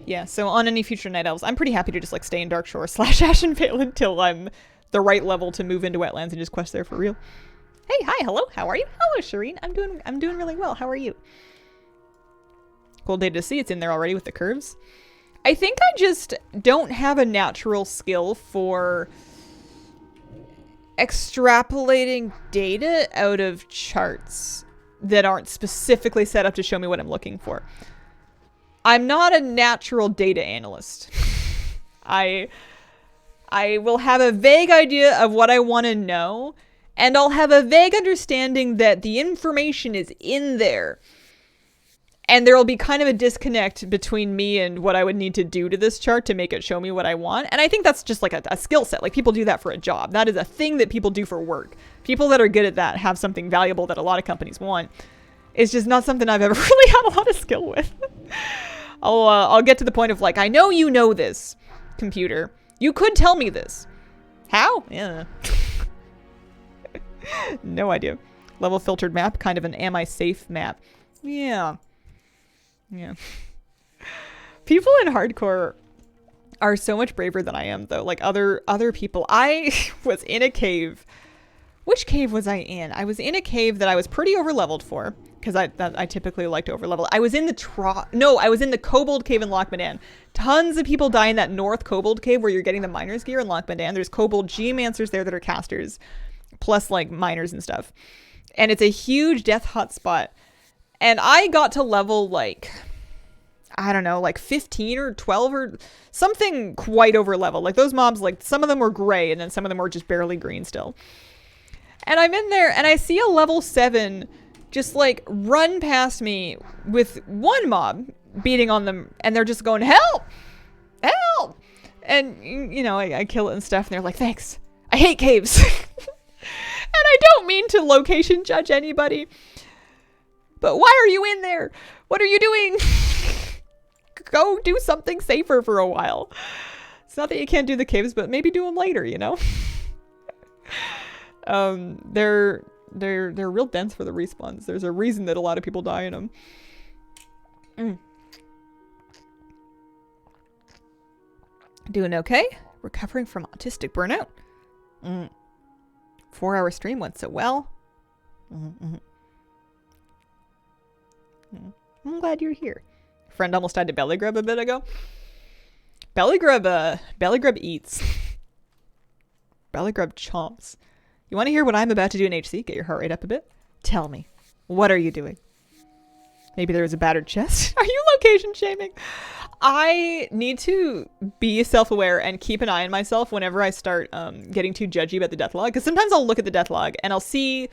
Yeah, so on any future night elves, I'm pretty happy to just like stay in Darkshore / Ashenvale until I'm the right level to move into Wetlands and just quest there for real. Hey, hi, hello, how are you? Hello, Shireen. I'm doing really well. How are you? Cool day to see. It's in there already with the curves. I think I just don't have a natural skill for extrapolating data out of charts that aren't specifically set up to show me what I'm looking for. I'm not a natural data analyst. I I will have a vague idea of what I want to know, and I'll have a vague understanding that the information is in there. And there will be kind of a disconnect between me and what I would need to do to this chart to make it show me what I want. And I think that's just like a skill set. Like, people do that for a job. That is a thing that people do for work. People that are good at that have something valuable that a lot of companies want. It's just not something I've ever really had a lot of skill with. I'll get to the point of like, I know you know this, computer. You could tell me this. How? Yeah. No idea. Level filtered map, kind of an am I safe map. Yeah. Yeah. People in hardcore are so much braver than I am, though. Like other people. I was in a cave. Which cave was I in? I was in a cave that I was pretty over-leveled for, because I typically like to over-level. I was in I was in the Kobold Cave in Loch Madan. Tons of people die in that North Kobold Cave where you're getting the miner's gear in Loch Madan. There's Kobold geomancers there that are casters, plus like miners and stuff. And it's a huge death hotspot. And I got to level like, I don't know, like 15 or 12 or something quite over level. Like those mobs, like some of them were gray and then some of them were just barely green still. And I'm in there and I see a level 7 just like run past me with one mob beating on them and they're just going, help, help. And, you know, I kill it and stuff and they're like, thanks. I hate caves. And I don't mean to location judge anybody. But why are you in there? What are you doing? Go do something safer for a while. It's not that you can't do the caves, but maybe do them later, you know? They're real dense for the respawns. There's a reason that a lot of people die in them. Doing okay? Recovering from autistic burnout? 4-hour stream went so well. I'm glad you're here. Friend almost died to belly grub a bit ago. Belly grub eats. Belly grub chomps. You want to hear what I'm about to do in HC? Get your heart rate up a bit. Tell me, what are you doing? Maybe there was a battered chest. Are you location shaming? I need to be self-aware and keep an eye on myself whenever I start getting too judgy about the death log. Because sometimes I'll look at the death log and I'll see,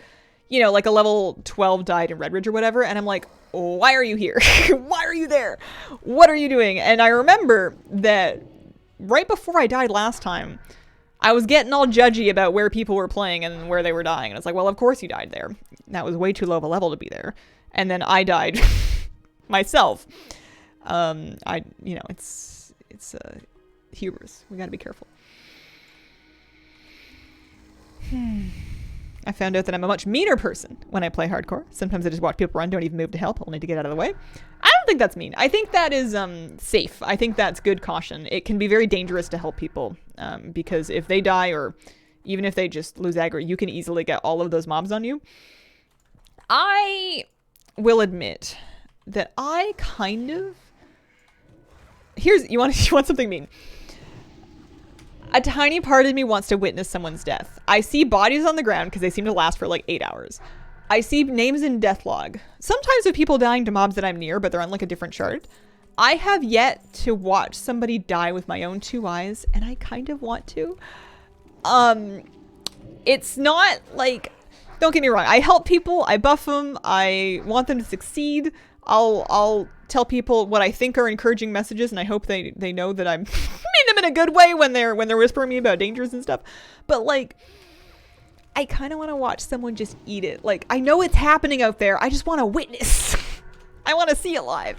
you know, like a level 12 died in Redridge or whatever, and I'm like, why are you here? Why are you there? What are you doing? And I remember that right before I died last time, I was getting all judgy about where people were playing and where they were dying. And it's like, well, of course you died there. That was way too low of a level to be there. And then I died myself. You know, it's hubris. We gotta be careful. I found out that I'm a much meaner person when I play hardcore. Sometimes I just watch people run, don't even move to help, only to get out of the way. I don't think that's mean. I think that is safe. I think that's good caution. It can be very dangerous to help people because if they die or even if they just lose aggro, you can easily get all of those mobs on you. I will admit that I kind of... you want something mean? A tiny part of me wants to witness someone's death. I see bodies on the ground because they seem to last for like 8 hours. I see names in death log. Sometimes of people dying to mobs that I'm near, but they're on like a different chart. I have yet to watch somebody die with my own 2 eyes, and I kind of want to. It's not like... Don't get me wrong. I help people. I buff them. I want them to succeed. I'll tell people what I think are encouraging messages, and I hope they know that I'm mean them in a good way when they're whispering me about dangers and stuff. But like, I kind of want to watch someone just eat it. Like, I know it's happening out there. I just want to witness. I want to see it live.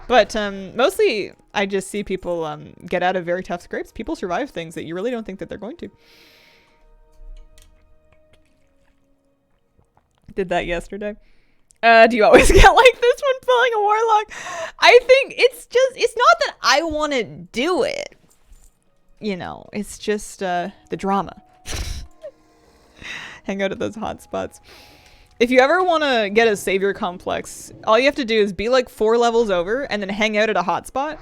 But mostly I just see people get out of very tough scrapes. People survive things that you really don't think that they're going to. Did that yesterday. Do you always get like this when pulling a Warlock? I think it's not that I want to do it. You know, it's just the drama. Hang out at those hot spots. If you ever want to get a savior complex, all you have to do is be like 4 levels over and then hang out at a hotspot.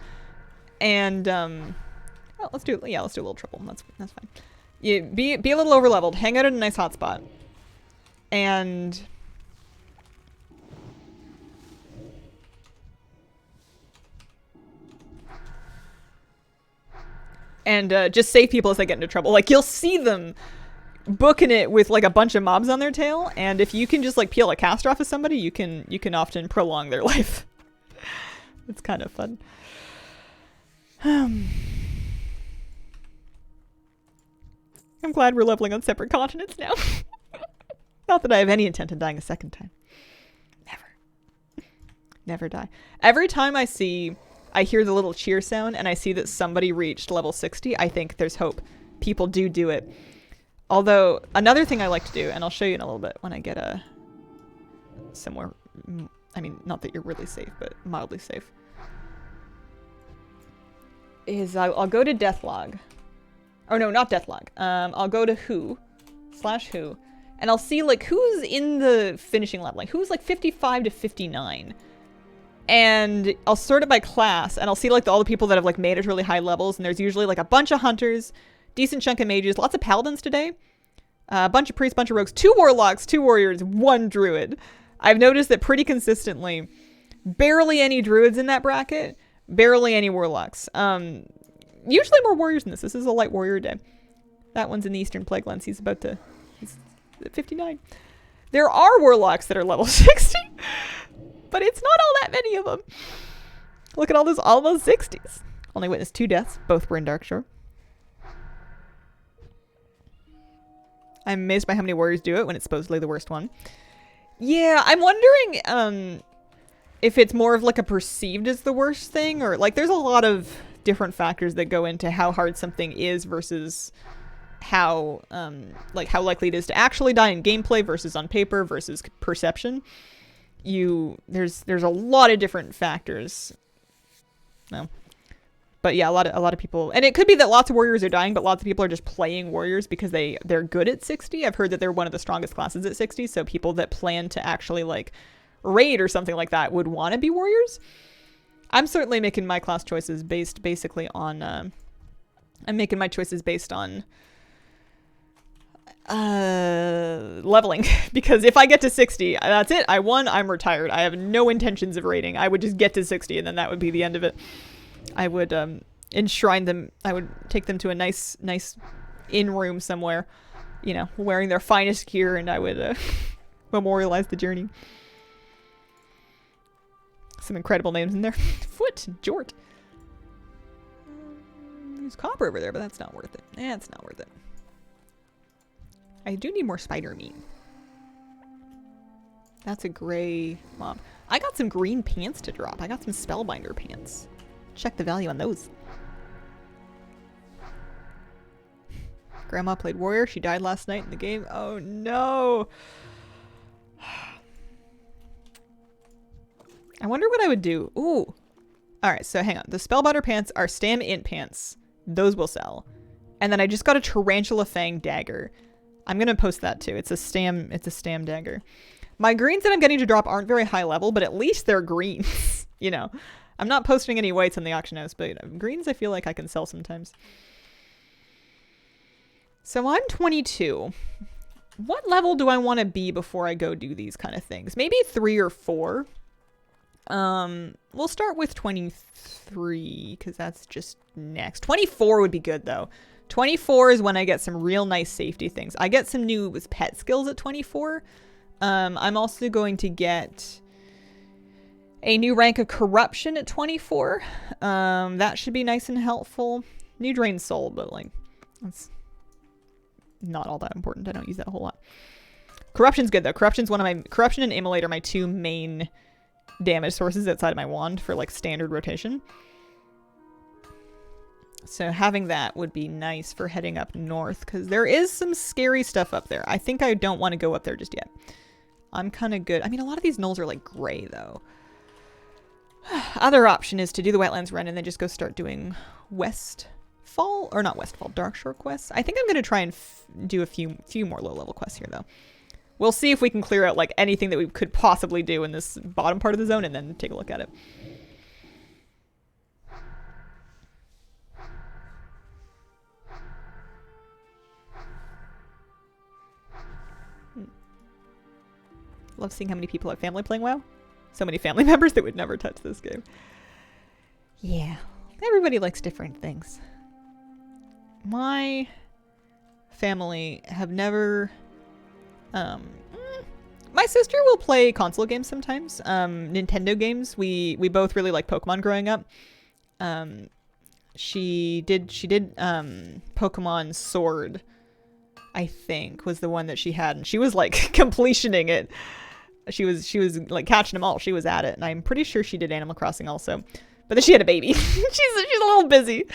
And well, let's do a little triple. That's fine. You be a little over leveled. Hang out at a nice hotspot. And and just save people as they get into trouble. Like, you'll see them booking it with like a bunch of mobs on their tail, and if you can just like peel a caster off of somebody, you can often prolong their life. It's kind of fun. I'm glad we're leveling on separate continents now. Not that I have any intent of dying a second time. Never die. Every time I hear the little cheer sound and I see that somebody reached level 60, I think there's hope. People do it. Although, another thing I like to do, and I'll show you in a little bit when I get somewhere, I mean, not that you're really safe, but mildly safe, is I'll go to Deathlog. Oh no, not Deathlog. I'll go to who, and I'll see like who's in the finishing level, like who's like 55 to 59. And I'll sort it by class, and I'll see like all the people that have like made it to really high levels, and there's usually like a bunch of hunters, decent chunk of mages, lots of paladins today, a bunch of priests, bunch of rogues, 2 warlocks, 2 warriors, 1 druid. I've noticed that pretty consistently, barely any druids in that bracket, barely any warlocks. Usually more warriors than this. This is a light warrior day. That one's in the Eastern Plaguelands. He's at 59. There are warlocks that are level 60. But it's not all that many of them. Look at all those almost 60s. Only witnessed 2 deaths. Both were in Darkshore. I'm amazed by how many warriors do it when it's supposedly the worst one. Yeah, I'm wondering if it's more of like a perceived as the worst thing, or like there's a lot of different factors that go into how hard something is versus how like how likely it is to actually die in gameplay versus on paper versus perception. There's a lot of different factors. No. But yeah, a lot of people, and it could be that lots of warriors are dying, but lots of people are just playing warriors because they're good at 60. I've heard that they're one of the strongest classes at 60, so people that plan to actually like raid or something like that would want to be warriors. I'm certainly making my class choices based basically on I'm making my choices based on leveling, because if I get to 60, that's it. I won. I'm retired. I have no intentions of raiding. I would just get to 60 and then that would be the end of it. I would enshrine them. I would take them to a nice inn room somewhere, you know, wearing their finest gear, and I would memorialize the journey. Some incredible names in there. Foot, Jort. There's copper over there, but that's not worth it. It's not worth it. I do need more spider meat. That's a gray mob. I got some green pants to drop. I got some spellbinder pants. Check the value on those. Grandma played warrior. She died last night in the game. Oh no. I wonder what I would do. Ooh. Alright, so hang on. The spellbinder pants are stam int pants. Those will sell. And then I just got a tarantula fang dagger. I'm gonna post that too. It's a stam dagger. My greens that I'm getting to drop aren't very high level, but at least they're greens. You know, I'm not posting any whites on the auction house, but greens I feel like I can sell sometimes. So I'm 22. What level do I want to be before I go do these kind of things? Maybe 3 or 4. We'll start with 23 because that's just next. 24 would be good though. 24 is when I get some real nice safety things. I get some new pet skills at 24. I'm also going to get a new rank of corruption at 24. That should be nice and helpful. New drain soul, but like that's not all that important. I don't use that a whole lot. Corruption's good though. Corruption and immolate are my 2 main damage sources outside of my wand for like standard rotation. So having that would be nice for heading up north, because there is some scary stuff up there. I think I don't want to go up there just yet. I'm kind of good. I mean, a lot of these gnolls are like gray though. Other option is to do the Wetlands run and then just go start doing Westfall, or not Westfall, Darkshore quests. I think I'm going to try and do a few more low level quests here though. We'll see if we can clear out like anything that we could possibly do in this bottom part of the zone and then take a look at it. Love seeing how many people have family playing WoW. So many family members that would never touch this game. Yeah, everybody likes different things. my family have never... my sister will play console games sometimes. Nintendo games. We both really like Pokemon growing up. She did Pokemon Sword, I think, was the one that she had, and she was like completioning it. She was like catching them all. She was at it, and I'm pretty sure she did Animal Crossing also. But then she had a baby. she's a little busy.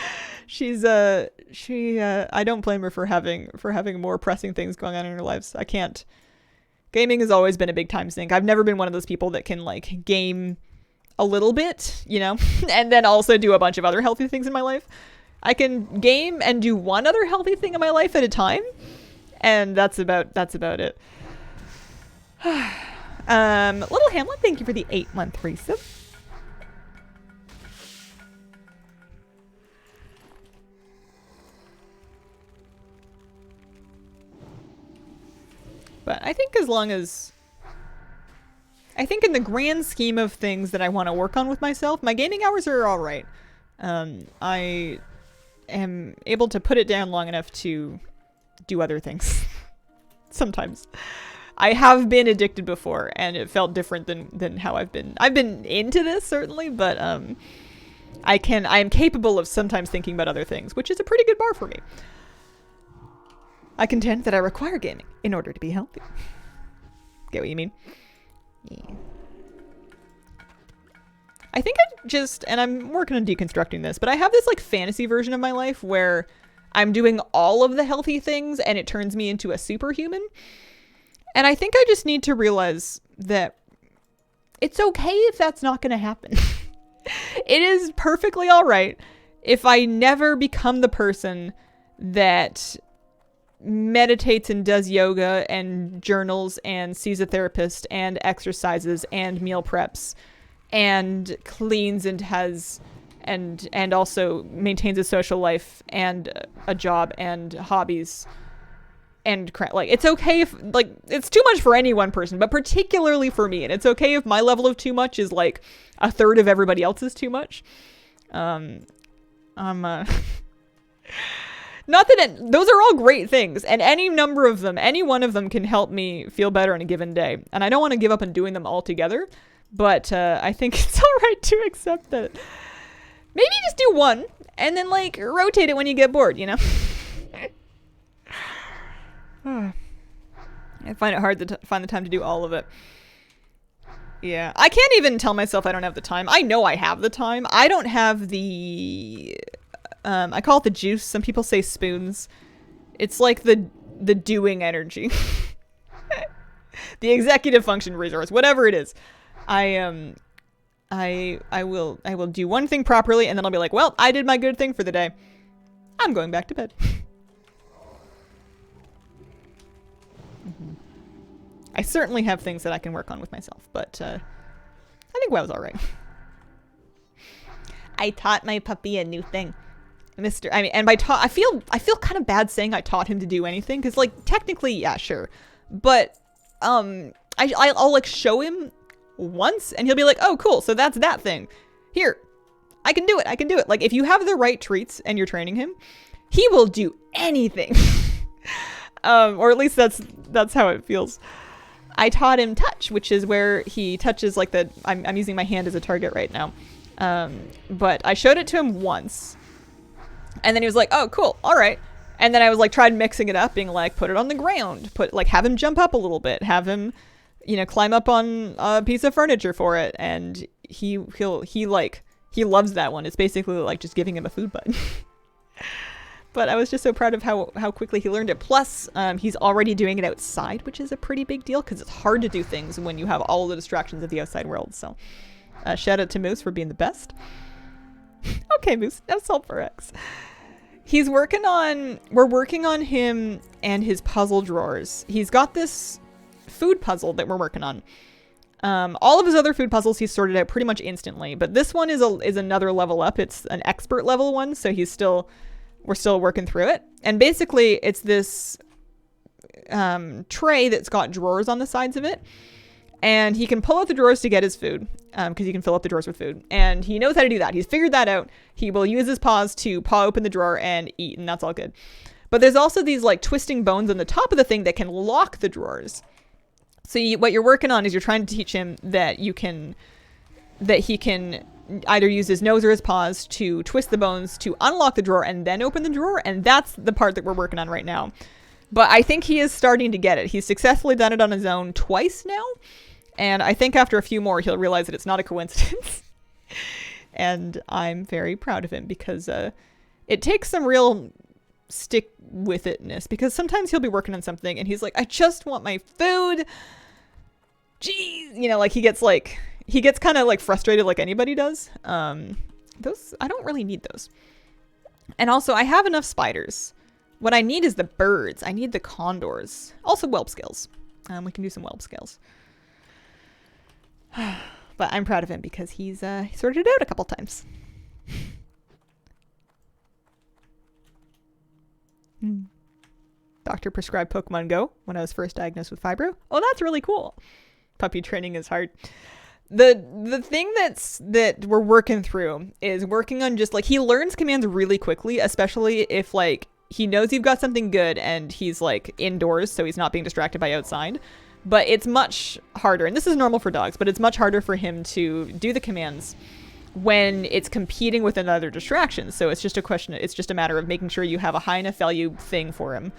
I don't blame her for having more pressing things going on in her lives. I can't. Gaming has always been a big time sink. I've never been one of those people that can like game a little bit, you know, and then also do a bunch of other healthy things in my life. I can game and do one other healthy thing in my life at a time, and that's about it. Little Hamlet, thank you for the 8-month resub. But I think I think in the grand scheme of things that I want to work on with myself, my gaming hours are all right. I am able to put it down long enough to do other things. Sometimes. I have been addicted before, and it felt different than how I've been. I've been into this, certainly, but I am capable of sometimes thinking about other things, which is a pretty good bar for me. I contend that I require gaming in order to be healthy. Get what you mean? Yeah. I think and I'm working on deconstructing this, but I have this like fantasy version of my life where I'm doing all of the healthy things and it turns me into a superhuman. And I think I just need to realize that it's okay if that's not going to happen. It is perfectly all right if I never become the person that meditates and does yoga and journals and sees a therapist and exercises and meal preps and cleans and has and also maintains a social life and a job and hobbies and like it's okay if like it's too much for any one person, but particularly for me, and it's okay if my level of too much is like a third of everybody else's too much. Not that those are all great things, and any number of them, any one of them can help me feel better on a given day. And I don't want to give up on doing them all together, but I think it's all right to accept that. Maybe just do one, and then like rotate it when you get bored, you know? I find it hard to find the time to do all of it. Yeah, I can't even tell myself I don't have the time. I know I have the time. I don't have the... I call it the juice. Some people say spoons. It's like the doing energy. The executive function resource, whatever it is. I will do one thing properly, and then I'll be like, well, I did my good thing for the day. I'm going back to bed. I certainly have things that I can work on with myself, but I think WoW's all right. I taught my puppy a new thing. And by taught, I feel kind of bad saying I taught him to do anything, because like technically, yeah, sure, but I'll like show him once, and he'll be like, oh, cool, so that's that thing. Here, I can do it. Like if you have the right treats and you're training him, he will do anything. Or at least that's how it feels. I taught him touch, which is where he touches like I'm using my hand as a target right now. But I showed it to him once, and then he was like, oh, cool, all right. And then I was like, tried mixing it up, being like, put it on the ground, have him jump up a little bit, have him, climb up on a piece of furniture for it. And he loves that one. It's basically like just giving him a food button. But I was just so proud of how quickly he learned it. Plus, he's already doing it outside, which is a pretty big deal because it's hard to do things when you have all the distractions of the outside world. So shout out to Moose for being the best. Okay, Moose, no salt for X. We're working on him and his puzzle drawers. He's got this food puzzle that we're working on. All of his other food puzzles he's sorted out pretty much instantly, but this one is another level up. It's an expert level one, so we're still working through it. And basically it's this tray that's got drawers on the sides of it. And he can pull out the drawers to get his food, because he can fill up the drawers with food. And he knows how to do that. He's figured that out. He will use his paws to paw open the drawer and eat, and that's all good. But there's also these like twisting bones on the top of the thing that can lock the drawers. So what you're working on is you're trying to teach him that he can either use his nose or his paws to twist the bones to unlock the drawer and then open the drawer. And that's the part that we're working on right now. But I think he is starting to get it. He's successfully done it on his own twice now. And I think after a few more, he'll realize that it's not a coincidence. And I'm very proud of him because it takes some real stick with itness, because sometimes he'll be working on something and he's like, I just want my food. Jeez. You know, like he gets kind of like frustrated like anybody does. Those, I don't really need those. And also I have enough spiders. What I need is the birds. I need the condors. Also whelp scales. We can do some whelp scales. But I'm proud of him because he's sorted it out a couple times. Doctor prescribed Pokemon Go when I was first diagnosed with fibro. Oh, that's really cool. Puppy training is hard. The thing that we're working through is working on just like, he learns commands really quickly, especially if like he knows you've got something good and he's like indoors, so he's not being distracted by outside. But it's much harder, and this is normal for dogs, but it's much harder for him to do the commands when it's competing with another distraction. So it's just a matter of making sure you have a high enough value thing for him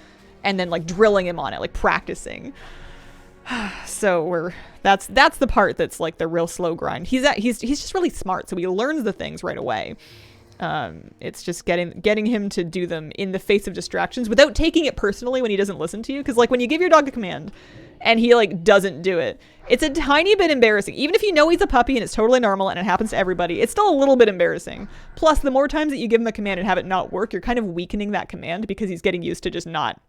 and then like drilling him on it, like practicing. So that's the part that's like the real slow grind. He's just really smart, so he learns the things right away. It's just getting him to do them in the face of distractions without taking it personally when he doesn't listen to you. Because like when you give your dog a command and he like doesn't do it, it's a tiny bit embarrassing. Even if you know he's a puppy and it's totally normal and it happens to everybody, it's still a little bit embarrassing. Plus, the more times that you give him a command and have it not work, you're kind of weakening that command because he's getting used to just not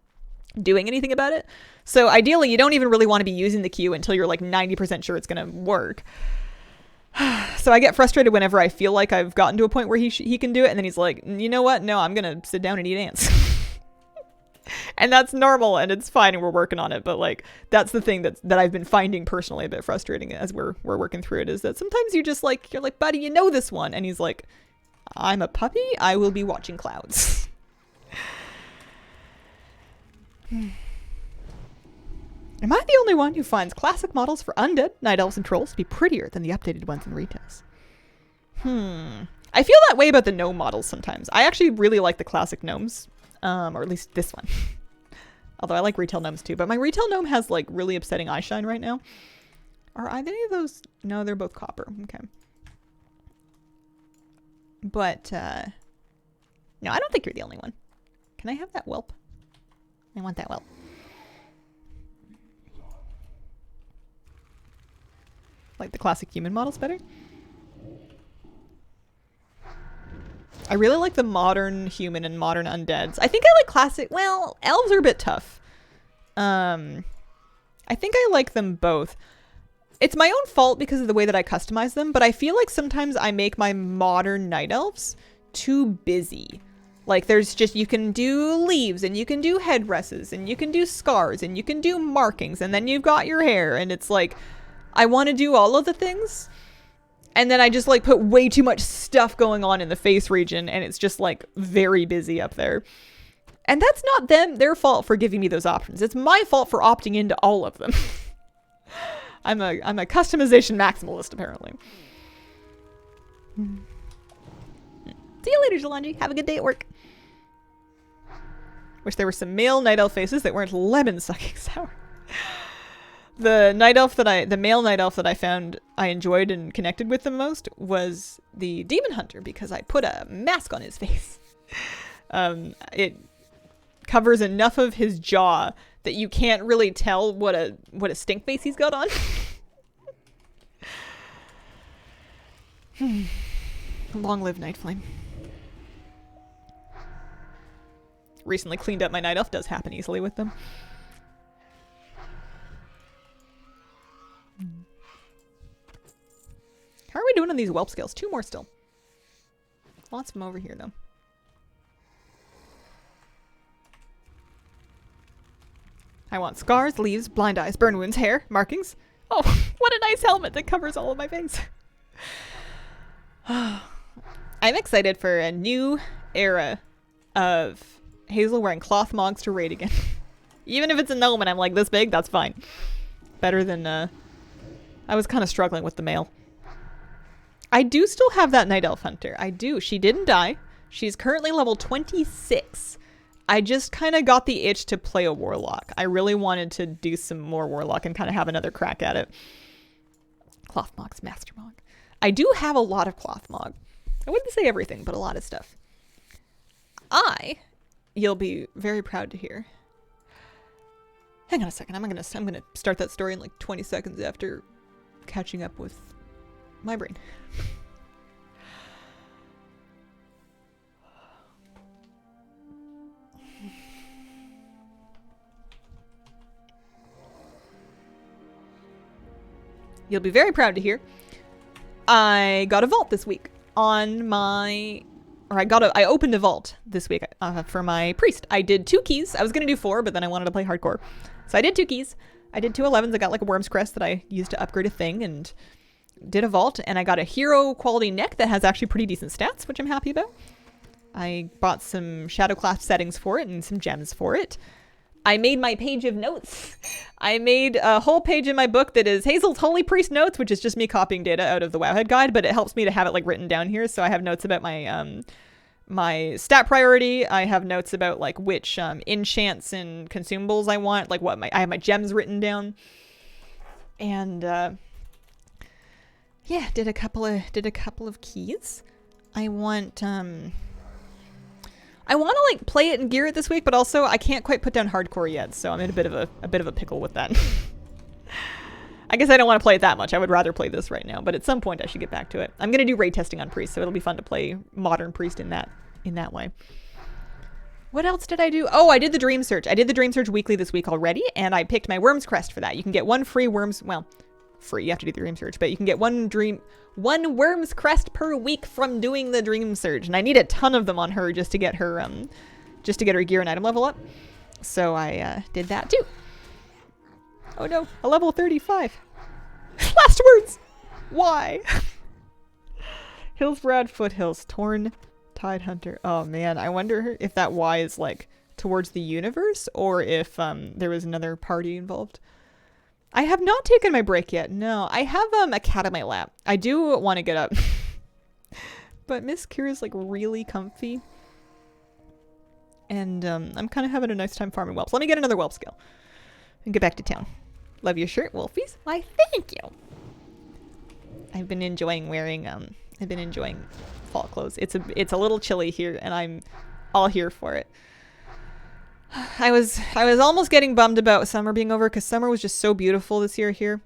doing anything about it. So ideally, you don't even really want to be using the cue until you're like 90% sure it's going to work. So I get frustrated whenever I feel like I've gotten to a point where he can do it, and then he's like, you know what? No, I'm going to sit down and eat ants. And that's normal, and it's fine, and we're working on it. But like, that's the thing that I've been finding personally a bit frustrating as we're working through it, is that sometimes you're like, buddy, you know this one. And he's like, I'm a puppy. I will be watching clouds. Am I the only one who finds classic models for undead, night elves, and trolls to be prettier than the updated ones in retails? I feel that way about the gnome models sometimes. I actually really like the classic gnomes, or at least this one. Although I like retail gnomes too, but my retail gnome has like really upsetting eye shine right now. Are any of those? No, they're both copper. Okay. But, no, I don't think you're the only one. Can I have that whelp? I want that whelp. Like the classic human models better? I really like the modern human and modern undeads. I think I like classic... Well, elves are a bit tough. I think I like them both. It's my own fault because of the way that I customize them, but I feel like sometimes I make my modern night elves too busy. Like there's just... You can do leaves, and you can do headdresses, and you can do scars, and you can do markings, and then you've got your hair, and it's like... I want to do all of the things, and then I just like put way too much stuff going on in the face region, and it's just like very busy up there. And that's not their fault for giving me those options. It's my fault for opting into all of them. I'm a customization maximalist, apparently. See you later, Jalanji. Have a good day at work. Wish there were some male night elf faces that weren't lemon sucking sour. The male night elf that I found I enjoyed and connected with the most was the demon hunter, because I put a mask on his face. It covers enough of his jaw that you can't really tell what a stink face he's got on. Long live Night Flame. Recently cleaned up my night elf. Does happen easily with them. How are we doing on these whelp scales? 2 more still. Lots of them over here, though. I want scars, leaves, blind eyes, burn wounds, hair, markings. Oh, what a nice helmet that covers all of my face. I'm excited for a new era of Hazel wearing cloth mogs to raid again. Even if it's a gnome and I'm like this big, that's fine. Better than, I was kind of struggling with the male. I do still have that Night Elf Hunter. I do. She didn't die. She's currently level 26. I just kind of got the itch to play a Warlock. I really wanted to do some more Warlock and kind of have another crack at it. Cloth Mog's Master Mog. I do have a lot of Cloth Mog. I wouldn't say everything, but a lot of stuff. You'll be very proud to hear. Hang on a second. I'm gonna start that story in like 20 seconds after catching up with my brain. You'll be very proud to hear. I got a vault this week on my... I opened a vault this week for my priest. I did 2 keys. I was going to do 4, but then I wanted to play hardcore. So I did 2 keys. I did 2 11s. I got like a worm's crest that I used to upgrade a thing and did a vault. And I got a hero quality neck that has actually pretty decent stats, which I'm happy about. I bought some shadow class settings for it and some gems for it. I made my page of notes. I made a whole page in my book that is Hazel's Holy Priest Notes, which is just me copying data out of the Wowhead guide, but it helps me to have it like written down here. So I have notes about my my stat priority. I have notes about like which enchants and consumables I want, like I have my gems written down. And yeah, did a couple of keys. I want to like play it and gear it this week, but also I can't quite put down hardcore yet, so I'm in a bit of a pickle with that. I guess I don't want to play it that much. I would rather play this right now, but at some point I should get back to it. I'm gonna do raid testing on priest, so it'll be fun to play modern priest in that way. What else did I do? Oh, I did the dream search. I did the dream search weekly this week already, and I picked my worm's crest for that. You can get 1 free worm's, well, free, you have to do the dream search, but you can get 1 worm's crest per week from doing the dream search, and I need a ton of them on her just to get her gear and item level up. So I did that too. Oh no, a level 35. Last words. Why? Hillsbrad Foothills, Torn Tide Hunter. Oh man, I wonder if that Y is like towards the universe or if there was another party involved. I have not taken my break yet. No, I have a cat in my lap. I do want to get up. But Miss Kira's like really comfy. And I'm kind of having a nice time farming whelps. Let me get another whelp skill and get back to town. Love your shirt, Wolfies. Why, thank you. I've been enjoying wearing fall clothes. It's a little chilly here and I'm all here for it. I was almost getting bummed about summer being over because summer was just so beautiful this year here.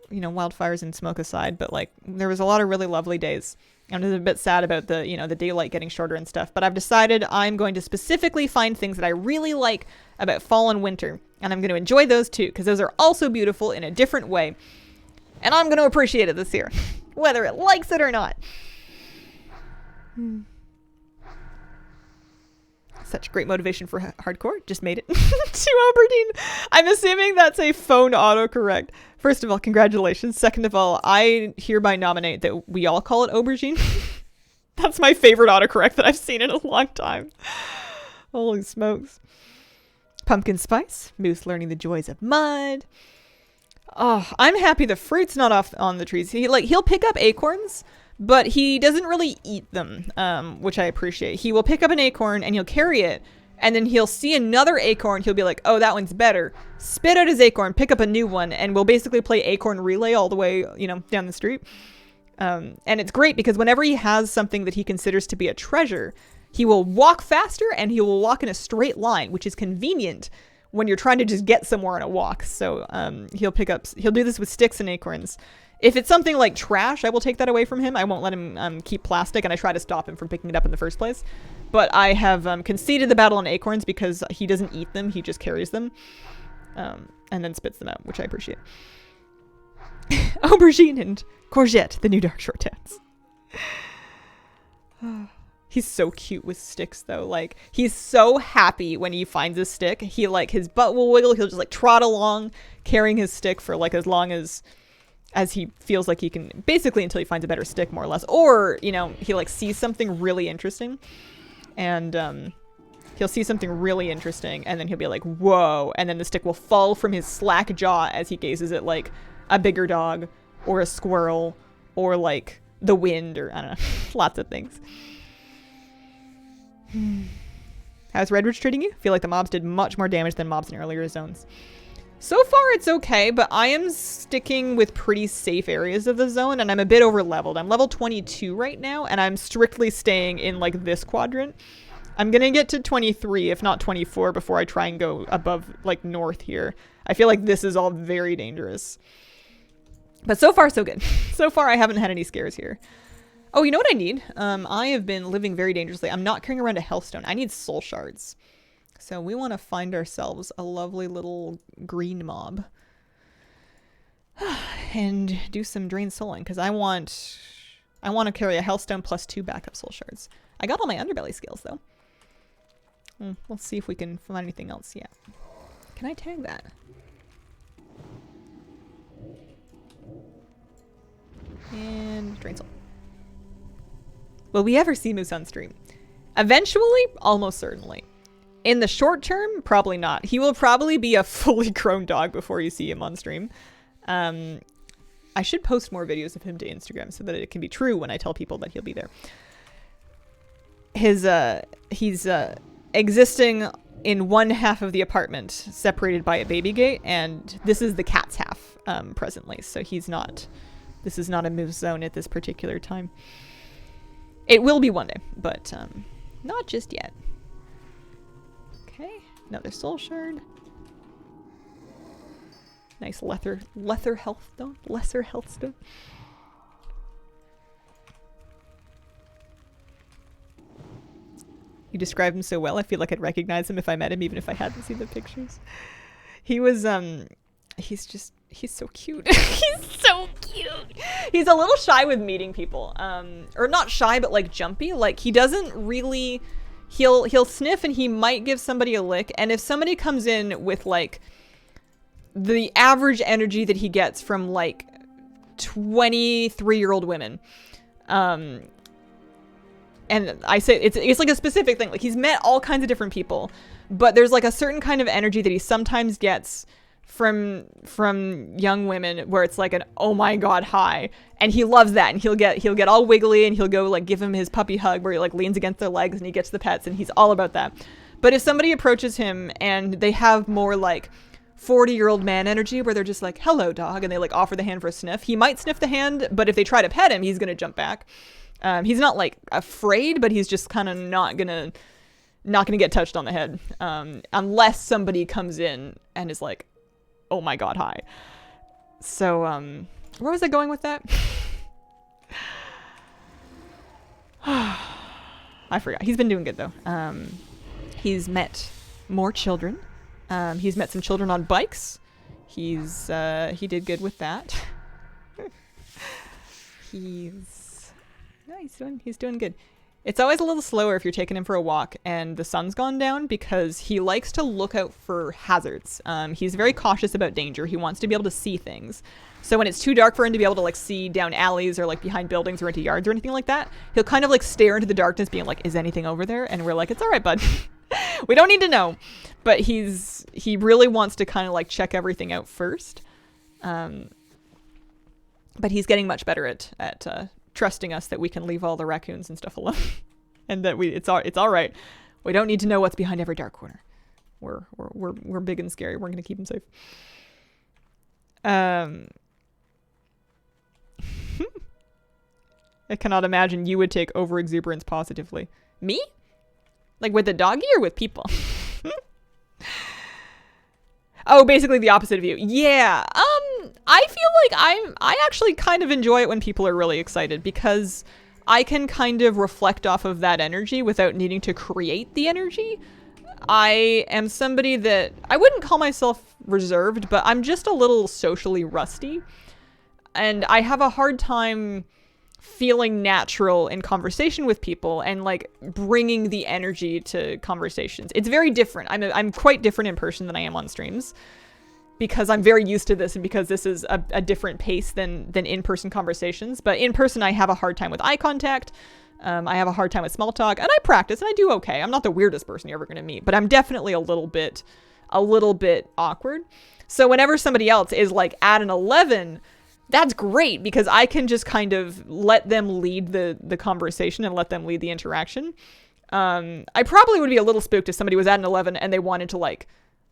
You know, wildfires and smoke aside, but like there was a lot of really lovely days. I'm just a bit sad about the daylight getting shorter and stuff, but I've decided I'm going to specifically find things that I really like about fall and winter, and I'm going to enjoy those too because those are also beautiful in a different way. And I'm going to appreciate it this year, whether it likes it or not. Such great motivation for hardcore. Just made it to Aberdeen. I'm assuming that's a phone autocorrect. First of all, congratulations. Second of all, I hereby nominate that we all call it aubergine. That's my favorite autocorrect that I've seen in a long time. Holy smokes. Pumpkin spice. Moose learning the joys of mud. Oh, I'm happy the fruit's not off on the trees. He'll pick up acorns, but he doesn't really eat them, which I appreciate. He will pick up an acorn and he'll carry it, and then he'll see another acorn. He'll be like, oh, that one's better. Spit out his acorn, pick up a new one, and we'll basically play acorn relay all the way, down the street. And it's great because whenever he has something that he considers to be a treasure, he will walk faster and he will walk in a straight line, which is convenient when you're trying to just get somewhere on a walk. So he'll do this with sticks and acorns. If it's something like trash, I will take that away from him. I won't let him keep plastic, and I try to stop him from picking it up in the first place. But I have conceded the battle on acorns because he doesn't eat them. He just carries them and then spits them out, which I appreciate. Aubergine and courgette, the new dark short dance. He's so cute with sticks though. Like, he's so happy when he finds a stick. He like, his butt will wiggle. He'll just like trot along carrying his stick for like as long as he feels like he can, basically until he finds a better stick, more or less. Or, you know, he like sees something really interesting and he'll see something really interesting and then he'll be like, whoa. And then the stick will fall from his slack jaw as he gazes at like a bigger dog or a squirrel or like the wind or I don't know, lots of things. How's Redridge treating you? I feel like the mobs did much more damage than mobs in earlier zones. So far it's okay, but I am sticking with pretty safe areas of the zone and I'm a bit over leveled. I'm level 22 right now and I'm strictly staying in like this quadrant. I'm gonna get to 23 if not 24 before I try and go above like north here. I feel like this is all very dangerous. But so far so good. So far I haven't had any scares here. Oh, you know what I need? I have been living very dangerously. I'm not carrying around a healthstone. I need soul shards. So we want to find ourselves a lovely little green mob. And do some drain souling, because I want to carry a healthstone plus 2 backup soul shards. I got all my underbelly skills, though. Let's see if we can find anything else yet. Can I tag that? And drain soul. Will we ever see Moose on stream? Eventually, almost certainly. In the short term, probably not. He will probably be a fully grown dog before you see him on stream. I should post more videos of him to Instagram so that it can be true when I tell people that he'll be there. He's existing in one half of the apartment, separated by a baby gate, and this is the cat's half presently. So this is not a Moose zone at this particular time. It will be one day, but not just yet. Okay, another soul shard. Nice lesser health stone. Lesser health stone. You describe him so well. I feel like I'd recognize him if I met him, even if I hadn't seen the pictures. He was he's so cute. He's so cute. He's a little shy with meeting people. Or not shy, but like jumpy. Like he doesn't really, he'll sniff and he might give somebody a lick. And if somebody comes in with like the average energy that he gets from like 23-year-old women, and I say it's like a specific thing. Like he's met all kinds of different people, but there's like a certain kind of energy that he sometimes gets from young women where it's like an oh my god high, and he loves that, and he'll get all wiggly and he'll go like give him his puppy hug where he like leans against their legs and he gets the pets and he's all about that. But if somebody approaches him and they have more like 40-year-old man energy where they're just like hello dog and they like offer the hand for a sniff, he might sniff the hand, but if they try to pet him he's gonna jump back. He's not like afraid, but he's just kind of not gonna get touched on the head unless somebody comes in and is like oh my god hi. So where was I going with that? I forgot. He's been doing good though. He's met more children. He's met some children on bikes. He did good with that. He's doing good. It's always a little slower if you're taking him for a walk and the sun's gone down because he likes to look out for hazards. He's very cautious about danger. He wants to be able to see things. So when it's too dark for him to be able to like see down alleys or like behind buildings or into yards or anything like that, he'll kind of like stare into the darkness being like, is anything over there? And we're like, it's all right, bud. We don't need to know. But he really wants to kind of like check everything out first. But he's getting much better at trusting us that we can leave all the raccoons and stuff alone, and that it's all right. We don't need to know what's behind every dark corner. We're big and scary. We're gonna keep him safe. I cannot imagine you would take overexuberance positively. Me? Like with the doggy or with people? Oh, basically the opposite of you. Yeah. I feel like I actually kind of enjoy it when people are really excited because I can kind of reflect off of that energy without needing to create the energy. I am somebody that I wouldn't call myself reserved, but I'm just a little socially rusty. And I have a hard time feeling natural in conversation with people and like bringing the energy to conversations. It's very different. I'm quite different in person than I am on streams because I'm very used to this and because this is a different pace than in-person conversations. But in person, I have a hard time with eye contact. I have a hard time with small talk, and I practice and I do okay. I'm not the weirdest person you're ever going to meet, but I'm definitely a little bit awkward. So whenever somebody else is like at an 11, that's great because I can just kind of let them lead the conversation and let them lead the interaction. I probably would be a little spooked if somebody was at an 11 and they wanted to like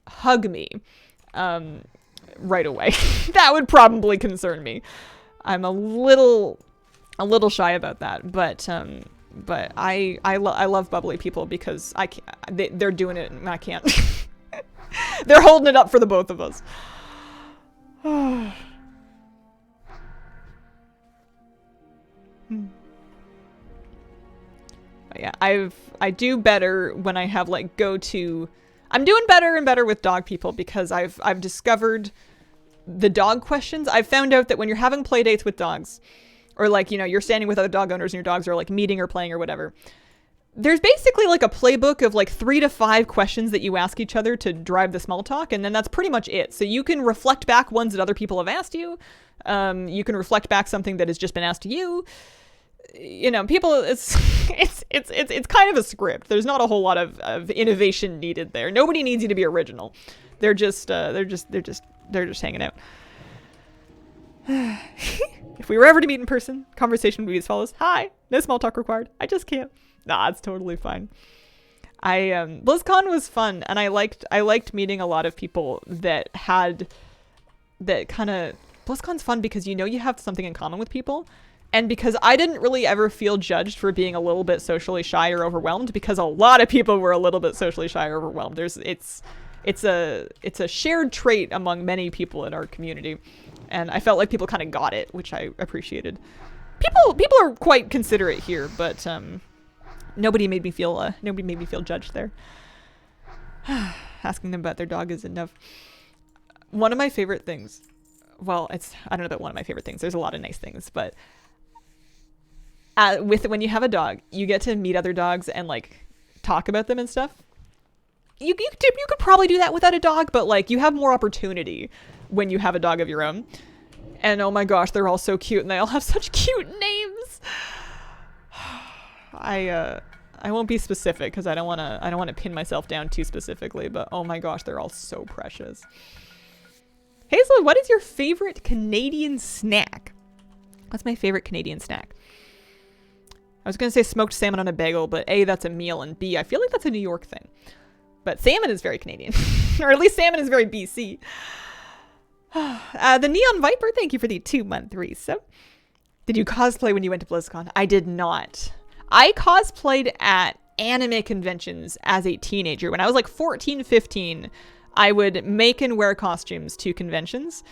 hug me right away. That would probably concern me. I'm a little shy about that, but I love bubbly people because they're doing it and I can't. They're holding it up for the both of us. But yeah, I do better when I have like I'm doing better and better with dog people because I've discovered the dog questions. I've found out that when you're having play dates with dogs, or like, you know, you're standing with other dog owners and your dogs are like meeting or playing or whatever, there's basically like a playbook of like 3 to 5 questions that you ask each other to drive the small talk, and then that's pretty much it. So you can reflect back ones that other people have asked you. You can reflect back something that has just been asked to you. You know, people, it's kind of a script. There's not a whole lot of innovation needed there. Nobody needs you to be original. They're just hanging out. If we were ever to meet in person, conversation would be as follows. Hi, no small talk required. I just can't. Nah, it's totally fine. BlizzCon was fun, and I liked meeting a lot of people that had that kind of. BlizzCon's fun because you know you have something in common with people, and because I didn't really ever feel judged for being a little bit socially shy or overwhelmed, because a lot of people were a little bit socially shy or overwhelmed. It's a shared trait among many people in our community, and I felt like people kind of got it, which I appreciated. People are quite considerate here, but nobody made me feel judged there. Asking them about their dog is enough. One of my favorite things, well, I don't know about one of my favorite things. There's a lot of nice things, but when you have a dog, you get to meet other dogs and like talk about them and stuff. You could probably do that without a dog, but like you have more opportunity when you have a dog of your own. And oh my gosh, they're all so cute and they all have such cute names. I won't be specific because I don't want to pin myself down too specifically, but oh my gosh, they're all so precious. Hazel, what is your favorite Canadian snack? What's my favorite Canadian snack? I was going to say smoked salmon on a bagel, but A, that's a meal, and B, I feel like that's a New York thing. But salmon is very Canadian. Or at least salmon is very BC. The Neon Viper, thank you for the 2-month resub. Did you cosplay when you went to BlizzCon? I did not. I cosplayed at anime conventions as a teenager. When I was like 14, 15, I would make and wear costumes to conventions.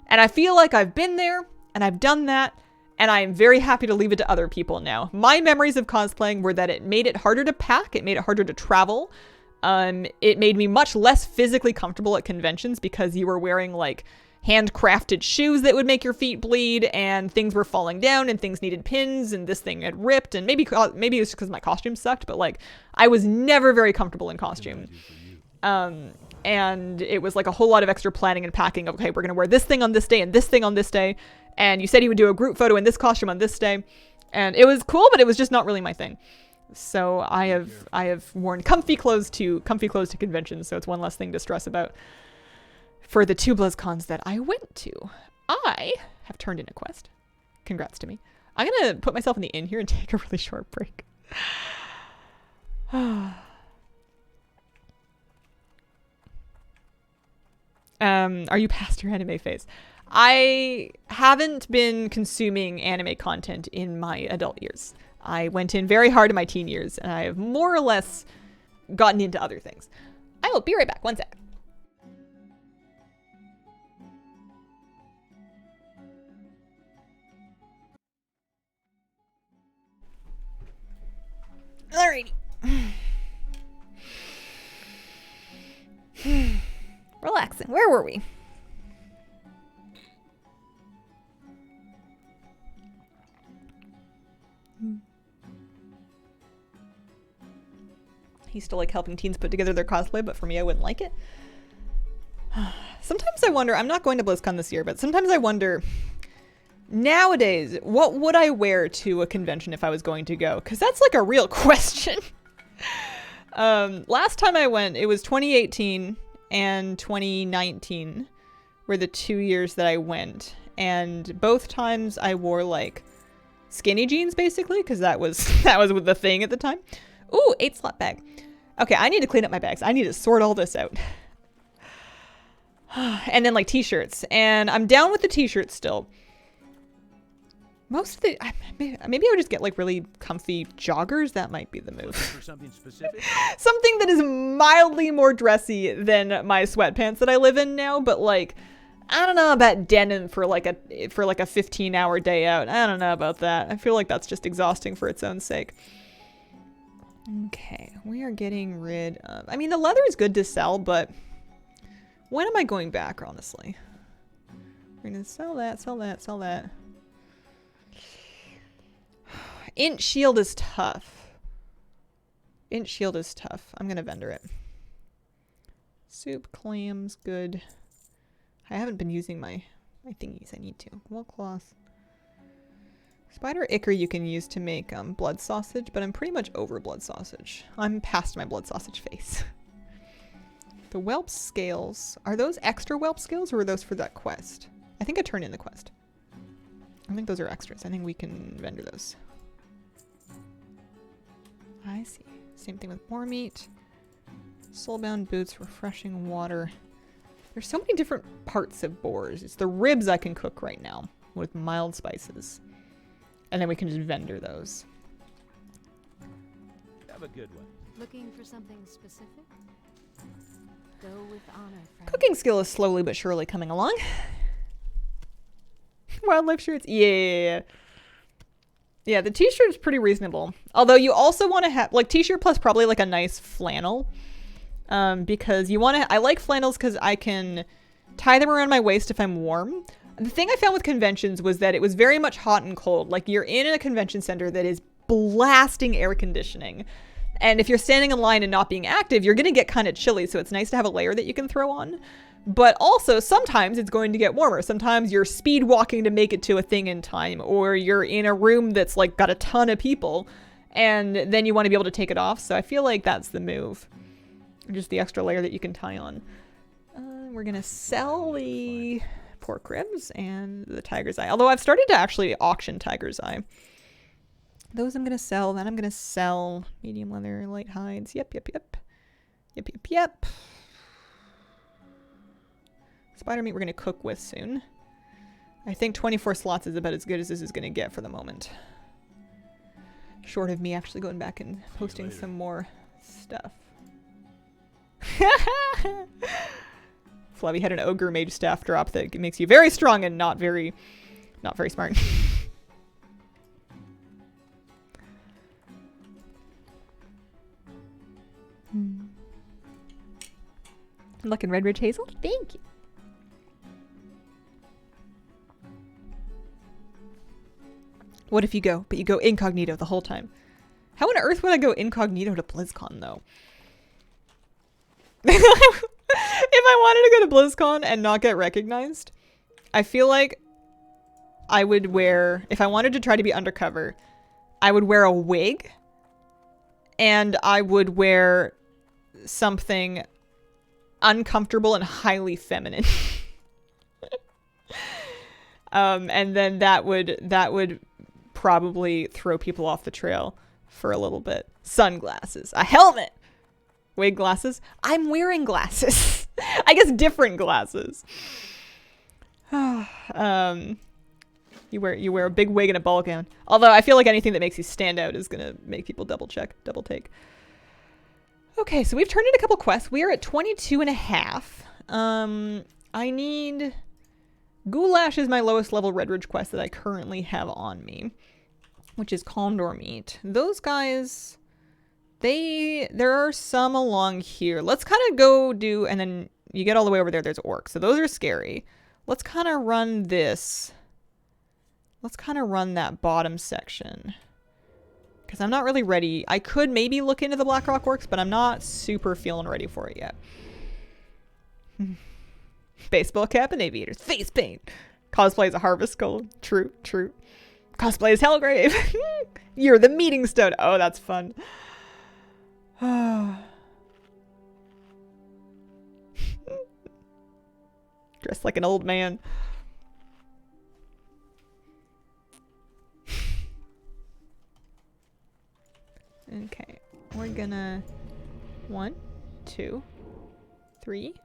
And I feel like I've been there and I've done that. And I'm very happy to leave it to other people now. My memories of cosplaying were that it made it harder to pack. It made it harder to travel. It made me much less physically comfortable at conventions because you were wearing like handcrafted shoes that would make your feet bleed, and things were falling down and things needed pins and this thing had ripped, and maybe it was because my costume sucked, but like I was never very comfortable in costume. And it was like a whole lot of extra planning and packing of, okay, we're going to wear this thing on this day and this thing on this day. And you said you would do a group photo in this costume on this day. And it was cool, but it was just not really my thing. So I have worn comfy clothes to conventions. So it's one less thing to stress about. For the 2 BlizzCons that I went to, I have turned in a quest. Congrats to me. I'm going to put myself in the inn here and take a really short break. Are you past your anime phase? I haven't been consuming anime content in my adult years. I went in very hard in my teen years, and I have more or less gotten into other things. I will be right back. One sec. Alrighty. Relaxing. Where were we? I used to like helping teens put together their cosplay, but for me, I wouldn't like it. Sometimes I wonder, I'm not going to BlizzCon this year, but sometimes I wonder, nowadays, what would I wear to a convention if I was going to go? Because that's like a real question. Last time I went, it was 2018 and 2019 were the 2 years that I went. And both times I wore like skinny jeans basically, because that was the thing at the time. Ooh, 8-slot bag. Okay, I need to clean up my bags. I need to sort all this out. And then like t-shirts. And I'm down with the t-shirts still. Most of the... maybe I would just get like really comfy joggers. That might be the move. For something specific? Something that is mildly more dressy than my sweatpants that I live in now. But like, I don't know about denim for like a 15-hour day out. I don't know about that. I feel like that's just exhausting for its own sake. Okay, we are getting rid of... I mean, the leather is good to sell, but... when am I going back, honestly? We're gonna sell that, sell that, sell that. Int shield is tough. Int shield is tough. I'm gonna vendor it. Soup, clams, good. I haven't been using my thingies. I need to. Wool cloth. Spider ichor you can use to make blood sausage, but I'm pretty much over blood sausage. I'm past my blood sausage phase. The whelp scales. Are those extra whelp scales or are those for that quest? I think I turned in the quest. I think those are extras. I think we can vendor those. I see. Same thing with boar meat. Soulbound boots, refreshing water. There's so many different parts of boars. It's the ribs I can cook right now with mild spices. And then we can just vendor those. Have a good one. Looking for something specific? Go with honor, friend. Cooking skill is slowly but surely coming along. Wildlife shirts. Yeah. Yeah, the t-shirt is pretty reasonable. Although you also want to have, like, t-shirt plus probably like a nice flannel. Because you want to, I like flannels because I can tie them around my waist if I'm warm. The thing I found with conventions was that it was very much hot and cold. Like, you're in a convention center that is blasting air conditioning. And if you're standing in line and not being active, you're going to get kind of chilly. So it's nice to have a layer that you can throw on. But also, sometimes it's going to get warmer. Sometimes you're speed walking to make it to a thing in time. Or you're in a room that's like got a ton of people. And then you want to be able to take it off. So I feel like that's the move. Just the extra layer that you can tie on. We're going to sell the pork ribs and the tiger's eye. Although I've started to actually auction tiger's eye. Those I'm going to sell. Then I'm going to sell medium leather, light hides. Yep. Spider meat we're going to cook with soon. I think 24 slots is about as good as this is going to get for the moment. Short of me actually going back and posting some more stuff. Flubby had an ogre mage staff drop that makes you very strong and not very smart. Look in Redridge Hazel. Thank you. What if you go, but you go incognito the whole time? How on earth would I go incognito to BlizzCon though? If I wanted to go to BlizzCon and not get recognized, I feel like I would wear, if I wanted to try to be undercover, I would wear a wig and I would wear something uncomfortable and highly feminine. And then that would probably throw people off the trail for a little bit. Sunglasses, a helmet, wig, glasses. I'm wearing glasses. I guess different glasses. You wear a big wig and a ball gown. Although I feel like anything that makes you stand out is gonna make people double take. Okay, so we've turned in a couple quests. We are at 22 and a half. I need... Goulash is my lowest level Redridge quest that I currently have on me, which is Condor Meat. Those guys, there are some along here. Let's kind of go do, and then you get all the way over there, there's orcs. So those are scary. Let's kind of run this. Let's kind of run that bottom section. Because I'm not really ready. I could maybe look into the Blackrock Works, but I'm not super feeling ready for it yet. Baseball cap and aviators. Face paint. Cosplay is a harvest skull. True, true. Cosplay is Hellgrave. You're the meeting stone. Oh, that's fun. Dressed like an old man. Okay, we're gonna 1, 2, 3,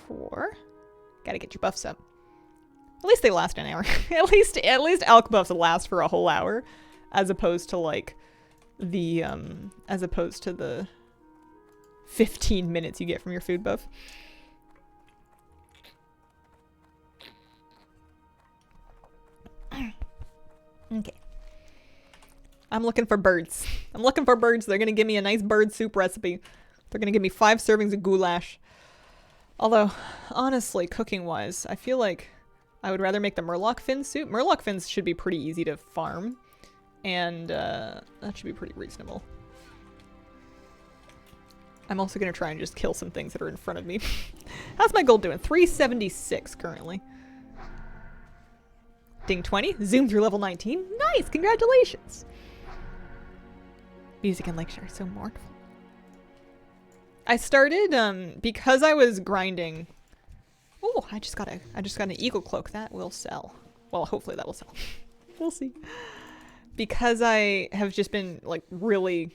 4. Gotta get your buffs up. At least they last an hour. at least alch buffs last for a whole hour, as opposed to like the 15 minutes you get from your food buff. Okay. I'm looking for birds. I'm looking for birds. They're gonna give me a nice bird soup recipe. They're gonna give me 5 servings of goulash. Although, honestly, cooking-wise, I feel like I would rather make the Murloc fin soup. Murloc fins should be pretty easy to farm. And that should be pretty reasonable. I'm also going to try and just kill some things that are in front of me. How's my gold doing? 376 currently. Ding 20. Zoom through level 19. Nice! Congratulations! Music and Lakeshore are so mournful. I started, because I was grinding... Oh, I just got an eagle cloak. That will sell. Well, hopefully that will sell. We'll see. Because I have just been, like, really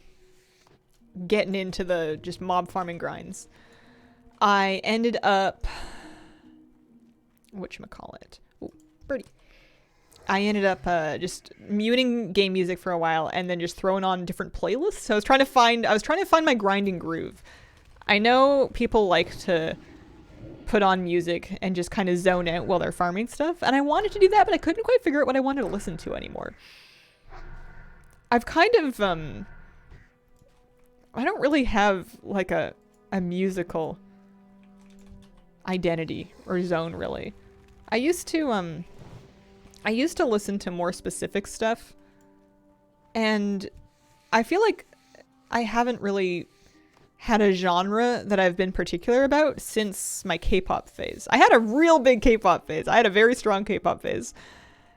getting into the just mob farming grinds, I ended up... whatchamacallit? Ooh, birdie. I ended up just muting game music for a while and then just throwing on different playlists. So I was trying to find my grinding groove. I know people like to put on music and just kind of zone out while they're farming stuff, and I wanted to do that, but I couldn't quite figure out what I wanted to listen to anymore. I've kind of I don't really have like a musical identity or zone really. I used to listen to more specific stuff, and I feel like I haven't really had a genre that I've been particular about since my K-pop phase. I had a real big K-pop phase. I had a very strong K-pop phase.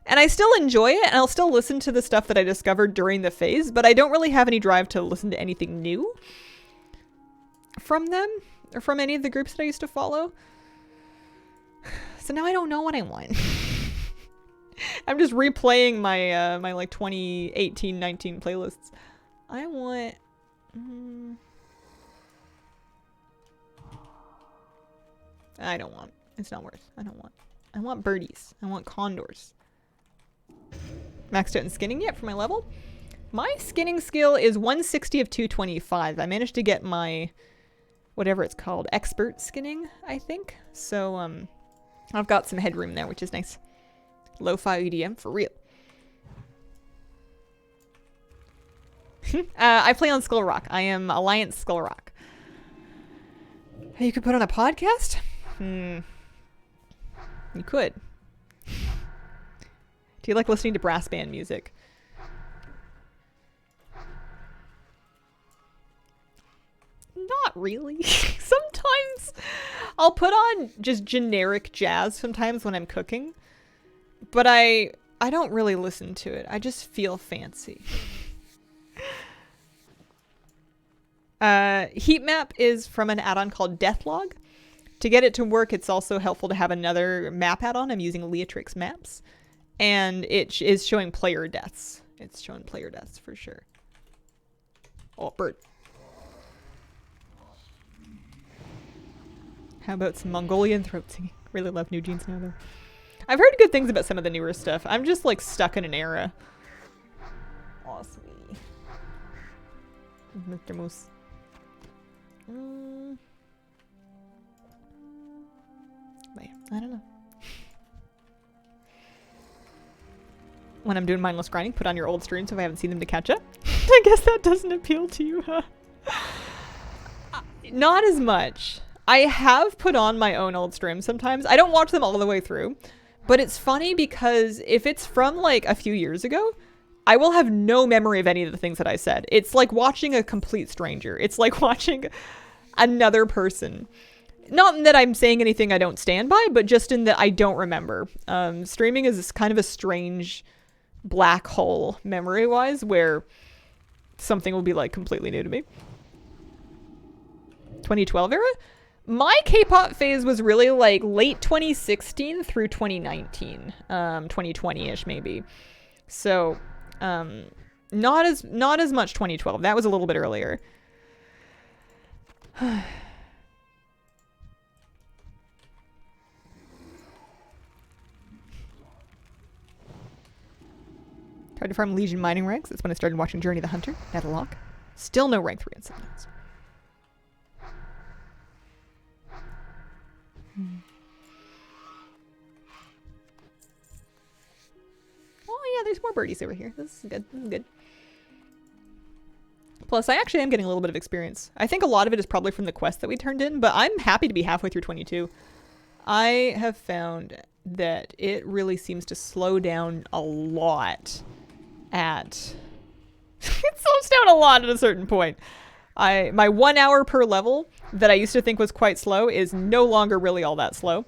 And I still enjoy it, and I'll still listen to the stuff that I discovered during the phase, but I don't really have any drive to listen to anything new from them, or from any of the groups that I used to follow. So now I don't know what I want. I'm just replaying my my like 2018-19 playlists. I want... I don't want. It's not worth. I don't want. I want birdies. I want condors. Maxed out in skinning yet for my level? My skinning skill is 160 of 225. I managed to get my, whatever it's called, expert skinning, I think. So, I've got some headroom there, which is nice. Lo-fi EDM for real. I play on Skull Rock. I am Alliance Skull Rock. You could put on a podcast? You could. Do you like listening to brass band music? Not really. Sometimes I'll put on just generic jazz sometimes when I'm cooking. But I don't really listen to it. I just feel fancy. Heat map is from an add-on called Deathlog. To get it to work, it's also helpful to have another map add-on. I'm using Leatrix Maps. And it is showing player deaths. It's showing player deaths for sure. Oh, bird. How about some Mongolian throat singing? Really love New Jeans now though. I've heard good things about some of the newer stuff. I'm just like stuck in an era. Awesome. Mr. Moose. I don't know. When I'm doing mindless grinding, put on your old streams if I haven't seen them to catch up. I guess that doesn't appeal to you, huh? Not as much. I have put on my own old streams sometimes. I don't watch them all the way through, But it's funny because if it's from like a few years ago, I will have no memory of any of the things that I said. It's like watching a complete stranger. It's like watching another person. Not that I'm saying anything I don't stand by, but just in that I don't remember. Streaming is kind of a strange black hole memory-wise where something will be like completely new to me. 2012 era? My K-pop phase was really like late 2016 through 2019, 2020-ish maybe. So, not as much 2012. That was a little bit earlier. Tried to farm Legion mining ranks. That's when I started watching Journey the Hunter at a lock. Still no rank 3 in Sunlands. Oh yeah, there's more birdies over here. This is good. This is good. Plus, I actually am getting a little bit of experience. I think a lot of it is probably from the quest that we turned in, but I'm happy to be halfway through 22. I have found that it really seems to slow down a lot at... it slows down a lot at a certain point. My 1 hour per level that I used to think was quite slow is no longer really all that slow.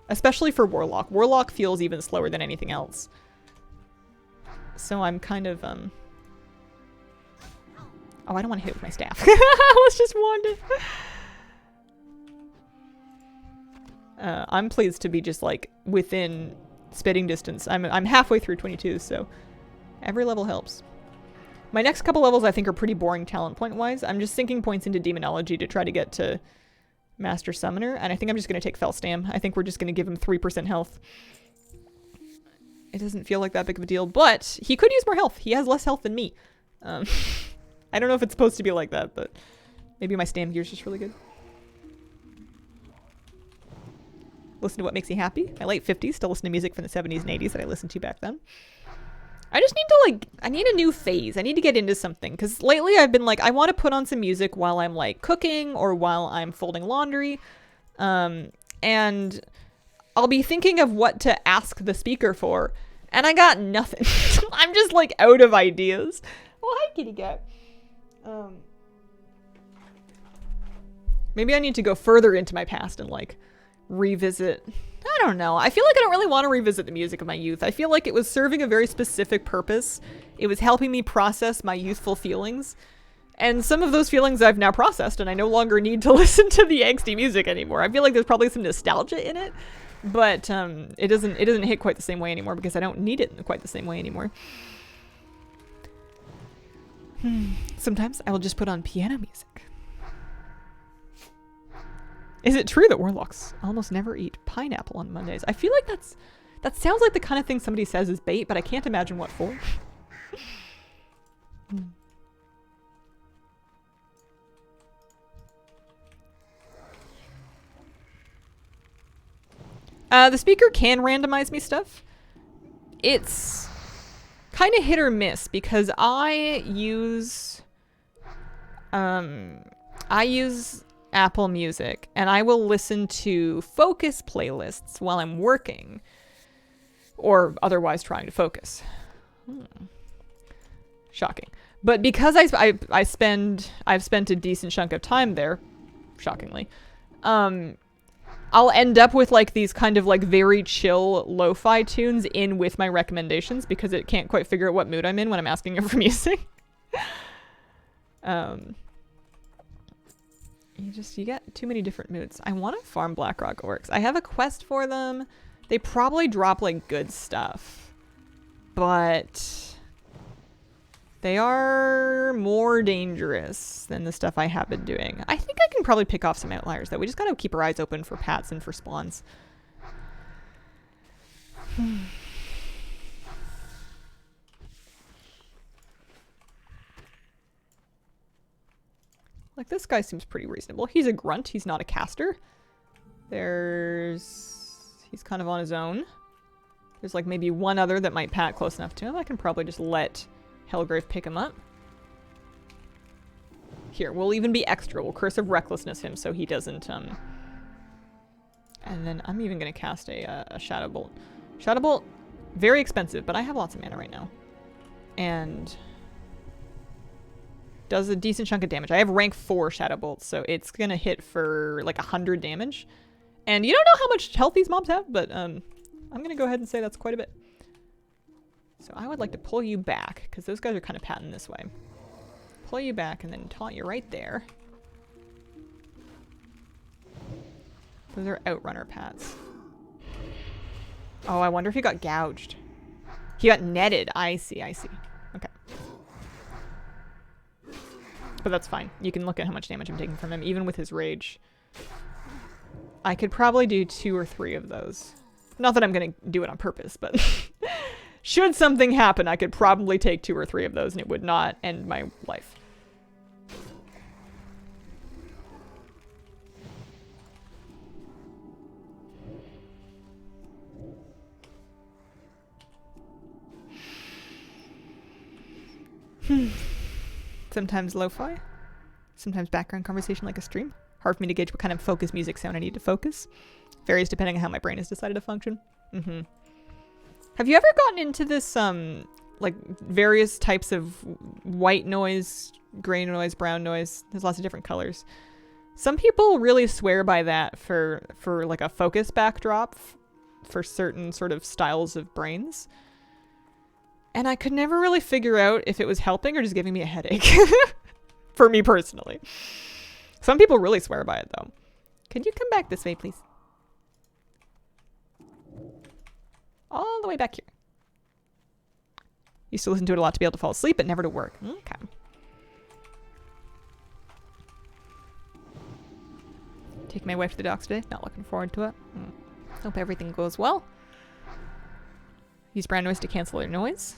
Especially for Warlock. Warlock feels even slower than anything else. So I'm kind of, Oh, I don't want to hit with my staff. Let's just wander. I'm pleased to be just, like, within spitting distance. I'm halfway through 22, so every level helps. My next couple levels I think are pretty boring talent point-wise. I'm just sinking points into Demonology to try to get to Master Summoner, and I think I'm just going to take Felstam. I think we're just going to give him 3% health. It doesn't feel like that big of a deal, but he could use more health. He has less health than me. I don't know if it's supposed to be like that, but maybe my stam gear is just really good. Listen to what makes me happy. My late 50s, still listen to music from the 70s and 80s that I listened to back then. I just need to, like, I need a new phase. I need to get into something, because lately I've been like, I want to put on some music while I'm, like, cooking or while I'm folding laundry. And I'll be thinking of what to ask the speaker for, and I got nothing. I'm just, like, out of ideas. Oh, hi, kitty cat. Maybe I need to go further into my past and, like, revisit... I don't know. I feel like I don't really want to revisit the music of my youth. I feel like it was serving a very specific purpose. It was helping me process my youthful feelings. And some of those feelings I've now processed, and I no longer need to listen to the angsty music anymore. I feel like there's probably some nostalgia in it, but it doesn't hit quite the same way anymore because I don't need it in quite the same way anymore. Sometimes I will just put on piano music. Is it true that warlocks almost never eat pineapple on Mondays? I feel like that sounds like the kind of thing somebody says is bait, but I can't imagine what for. The speaker can randomize me stuff. It's kind of hit or miss because I use Apple Music, and I will listen to focus playlists while I'm working or otherwise trying to focus. Shocking. But because I've spent a decent chunk of time there, shockingly, I'll end up with like these kind of like very chill lo-fi tunes in with my recommendations because it can't quite figure out what mood I'm in when I'm asking it for music. You get too many different moods. I want to farm Blackrock Orcs. I have a quest for them. They probably drop like good stuff, but they are more dangerous than the stuff I have been doing. I think I can probably pick off some outliers though. We just gotta keep our eyes open for pats and for spawns. Like, this guy seems pretty reasonable. He's a grunt. He's not a caster. He's kind of on his own. There's, like, maybe one other that might pat close enough to him. I can probably just let Hellgrave pick him up. Here, we'll even be extra. We'll Curse of Recklessness him so he doesn't And then I'm even going to cast a Shadow Bolt. Shadow Bolt, very expensive, but I have lots of mana right now. And does a decent chunk of damage. I have rank 4 Shadow Bolts, so it's going to hit for like 100 damage. And you don't know how much health these mobs have, but I'm going to go ahead and say that's quite a bit. So I would like to pull you back, because those guys are kind of patting this way. Pull you back and then taunt you right there. Those are Outrunner pats. Oh, I wonder if he got gouged. He got netted. I see, I see. Okay. But that's fine. You can look at how much damage I'm taking from him, even with his rage. I could probably do 2 or 3 of those. Not that I'm going to do it on purpose, but should something happen, I could probably take 2 or 3 of those and it would not end my life. Sometimes lo-fi, sometimes background conversation like a stream. Hard for me to gauge what kind of focus music sound I need to focus. Varies depending on how my brain has decided to function. Have you ever gotten into this, like, various types of white noise, gray noise, brown noise? There's lots of different colors. Some people really swear by that for like a focus backdrop for certain sort of styles of brains. And I could never really figure out if it was helping or just giving me a headache. For me personally. Some people really swear by it, though. Could you come back this way, please? All the way back here. Used to listen to it a lot to be able to fall asleep, but never to work. Okay. Taking my wife to the docks today. Not looking forward to it. Hope everything goes well. Use brown noise to cancel your noise.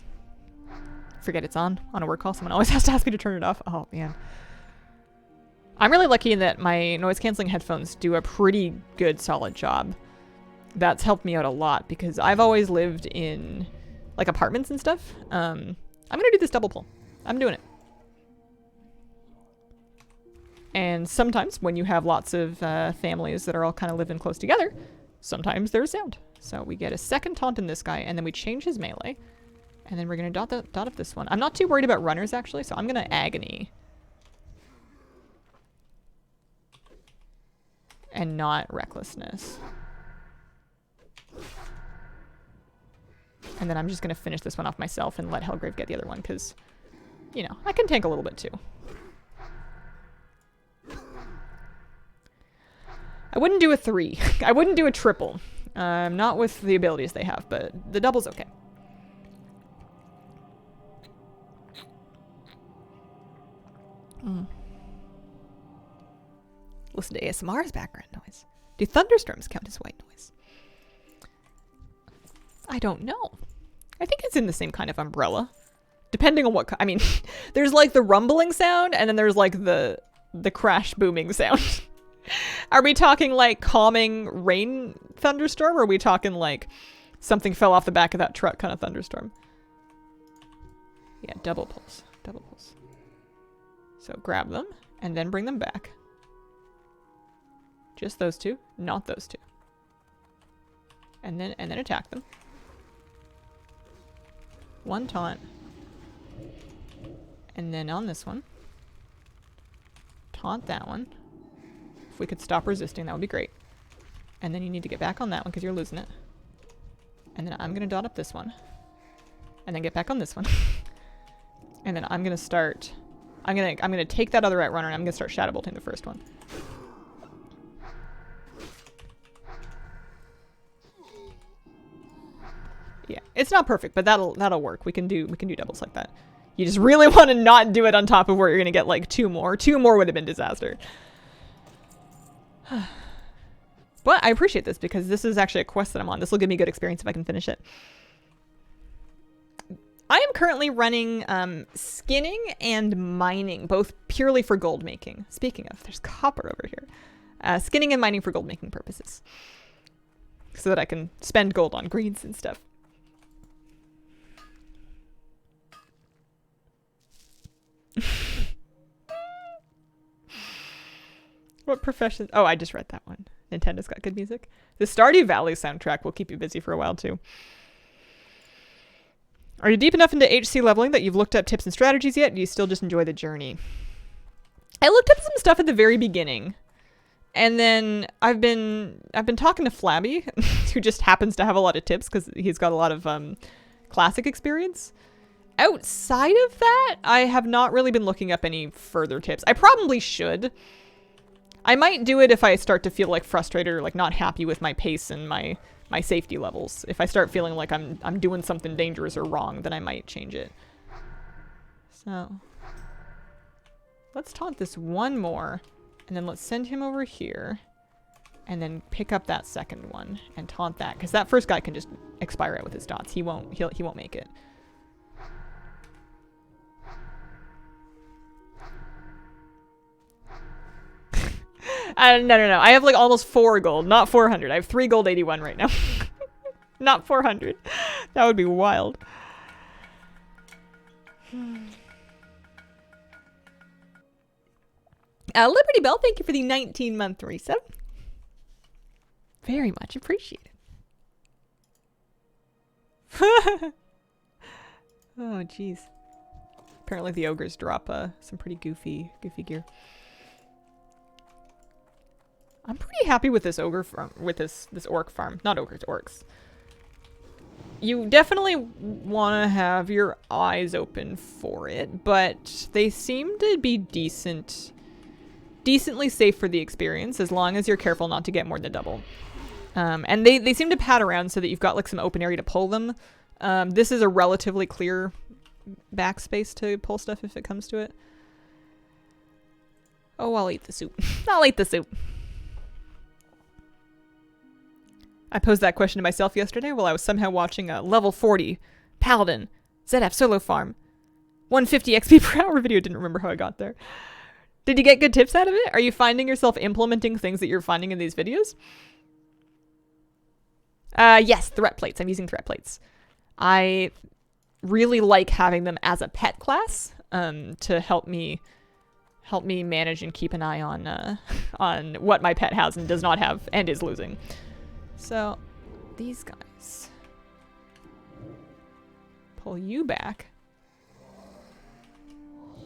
Forget it's on a work call. Someone always has to ask me to turn it off. Oh, man. I'm really lucky in that my noise canceling headphones do a pretty good, solid job. That's helped me out a lot because I've always lived in like apartments and stuff. I'm going to do this double pull. I'm doing it. And sometimes when you have lots of families that are all kind of living close together, sometimes there's sound. So we get a second taunt in this guy, and then we change his melee. And then we're going to dot up this one. I'm not too worried about runners, actually, so I'm going to agony. And not recklessness. And then I'm just going to finish this one off myself and let Hellgrave get the other one, because, you know, I can tank a little bit, too. I wouldn't do a 3. I wouldn't do a triple. Not with the abilities they have, but the double's okay. Listen to ASMR as background noise. Do thunderstorms count as white noise? I don't know. I think it's in the same kind of umbrella. Depending on what... I mean, there's like the rumbling sound, and then there's like the crash booming sound. Are we talking like calming rain thunderstorm, or are we talking like something fell off the back of that truck kind of thunderstorm? Yeah, double pulse. Double pulse. So grab them, and then bring them back. Just those two, not those two. And then attack them. One taunt. And then on this one, taunt that one. If we could stop resisting, that would be great. And then you need to get back on that one because you're losing it. And then I'm going to dot up this one. And then get back on this one. And then I'm going to start... I'm gonna take that other Outrunner and I'm going to start Shadow Bolting the first one. Yeah, it's not perfect, but that'll work. We can do doubles like that. You just really want to not do it on top of where you're going to get like 2 more. 2 more would have been disaster. But I appreciate this because this is actually a quest that I'm on. This will give me good experience if I can finish it. I am currently running skinning and mining, both purely for gold making. Speaking of, there's copper over here. Skinning and mining for gold making purposes. So that I can spend gold on greens and stuff. What profession? Oh, I just read that one. Nintendo's got good music. The Stardew Valley soundtrack will keep you busy for a while too. Are you deep enough into HC leveling that you've looked up tips and strategies yet? Do you still just enjoy the journey? I looked up some stuff at the very beginning. And then I've been talking to Flabby, who just happens to have a lot of tips because he's got a lot of classic experience. Outside of that, I have not really been looking up any further tips. I probably should. I might do it if I start to feel like frustrated or like not happy with my pace and my safety levels. If I start feeling like I'm doing something dangerous or wrong, then I might change it. So let's taunt this one more, and then let's send him over here, and then pick up that second one and taunt that, because that first guy can just expire out with his dots. He won't make it. No. I have like almost 4 gold, not 400. I have 3 gold 81 right now. Not 400. That would be wild. Liberty Bell, thank you for the 19-month resub. Very much appreciated. Oh, jeez. Apparently the ogres drop some pretty goofy gear. I'm pretty happy with this ogre farm, with this orc farm. Not ogres, orcs. You definitely want to have your eyes open for it, but they seem to be decently safe for the experience, as long as you're careful not to get more than double. And they seem to pad around so that you've got like some open area to pull them. This is a relatively clear backspace to pull stuff if it comes to it. Oh, I'll eat the soup. I'll eat the soup. I posed that question to myself yesterday while I was somehow watching a level 40 Paladin ZF solo farm 150 XP per hour video. Didn't remember how I got there. Did you get good tips out of it? Are you finding yourself implementing things that you're finding in these videos? Yes, threat plates. I'm using threat plates. I really like having them as a pet class to help me manage and keep an eye on what my pet has and does not have and is losing. So, these guys. Pull you back.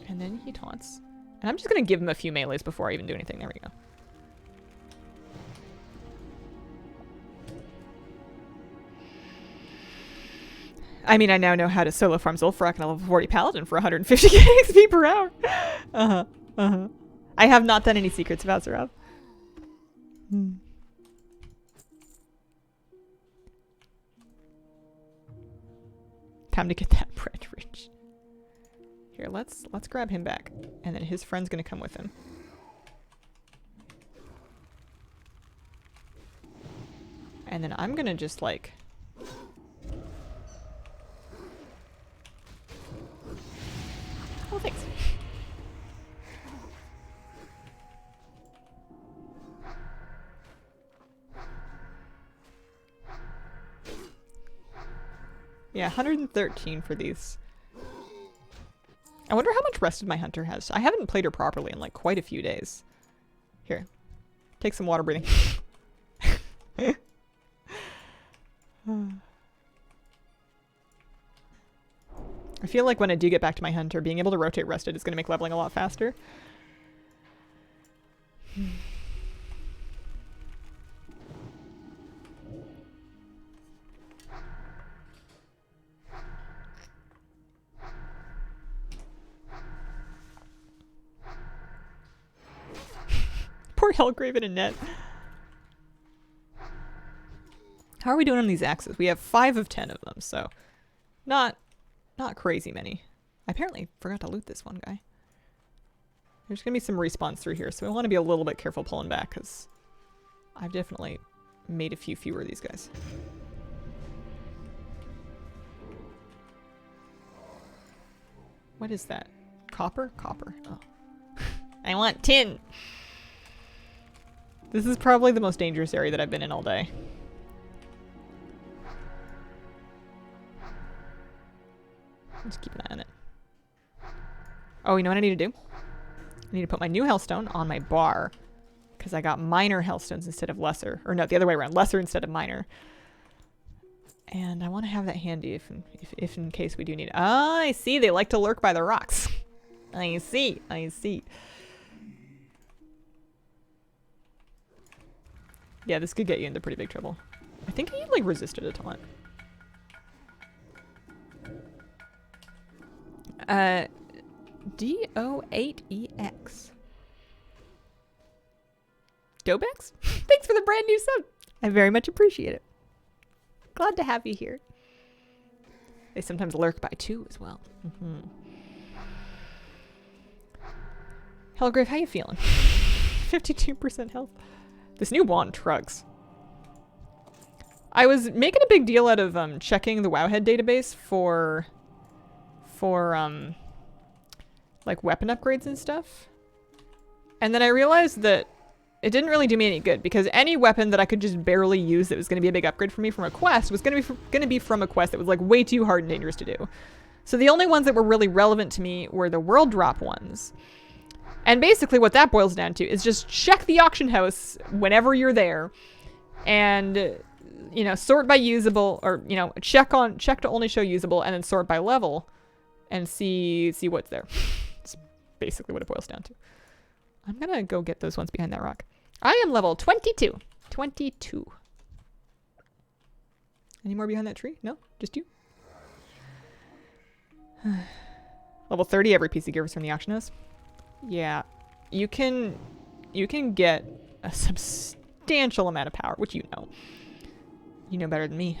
And then he taunts. And I'm just going to give him a few melees before I even do anything. There we go. I mean, I now know how to solo farm Zul'Farrak and a level 40 Paladin for 150 XP per hour. I have not done any secrets about Zerath. Time to get that Redridge. Here, let's grab him back, and then his friend's gonna come with him. And then I'm gonna just like oh, thanks. Yeah, 113 for these. I wonder how much rested my hunter has. I haven't played her properly in like quite a few days. Here, take some water breathing. I feel like when I do get back to my hunter, being able to rotate rested is going to make leveling a lot faster. Poor Hellgraven and Net. How are we doing on these axes? We have 5 of 10 of them, so not crazy many. I apparently forgot to loot this one guy. There's gonna be some respawns through here, so we want to be a little bit careful pulling back, because I've definitely made a few fewer of these guys. What is that? Copper? Copper. Oh. I want tin! This is probably the most dangerous area that I've been in all day. Just keep an eye on it. Oh, you know what I need to do? I need to put my new Hellstone on my bar. Because I got minor hellstones instead of lesser. Or no, the other way around. Lesser instead of minor. And I want to have that handy if in case we do need it. Ah, I see. They like to lurk by the rocks. I see. I see. Yeah, this could get you into pretty big trouble. I think he like resisted a taunt. DO8EX. Dobex? Thanks for the brand new sub. I very much appreciate it. Glad to have you here. They sometimes lurk by 2 as well. Hellgrave, how you feeling? 52% health. This new wand trucks. I was making a big deal out of checking the Wowhead database for like weapon upgrades and stuff. And then I realized that it didn't really do me any good because any weapon that I could just barely use that was going to be a big upgrade for me from a quest was going to be from a quest that was like way too hard and dangerous to do. So the only ones that were really relevant to me were the world drop ones. And basically what that boils down to is just check the auction house whenever you're there and, you know, sort by usable or, you know, check to only show usable and then sort by level and see what's there. It's basically what it boils down to. I'm going to go get those ones behind that rock. I am level 22. 22. Any more behind that tree? No? Just you? Level 30, every piece of gear is from the auction house. Yeah, you can get a substantial amount of power, which you know better than me.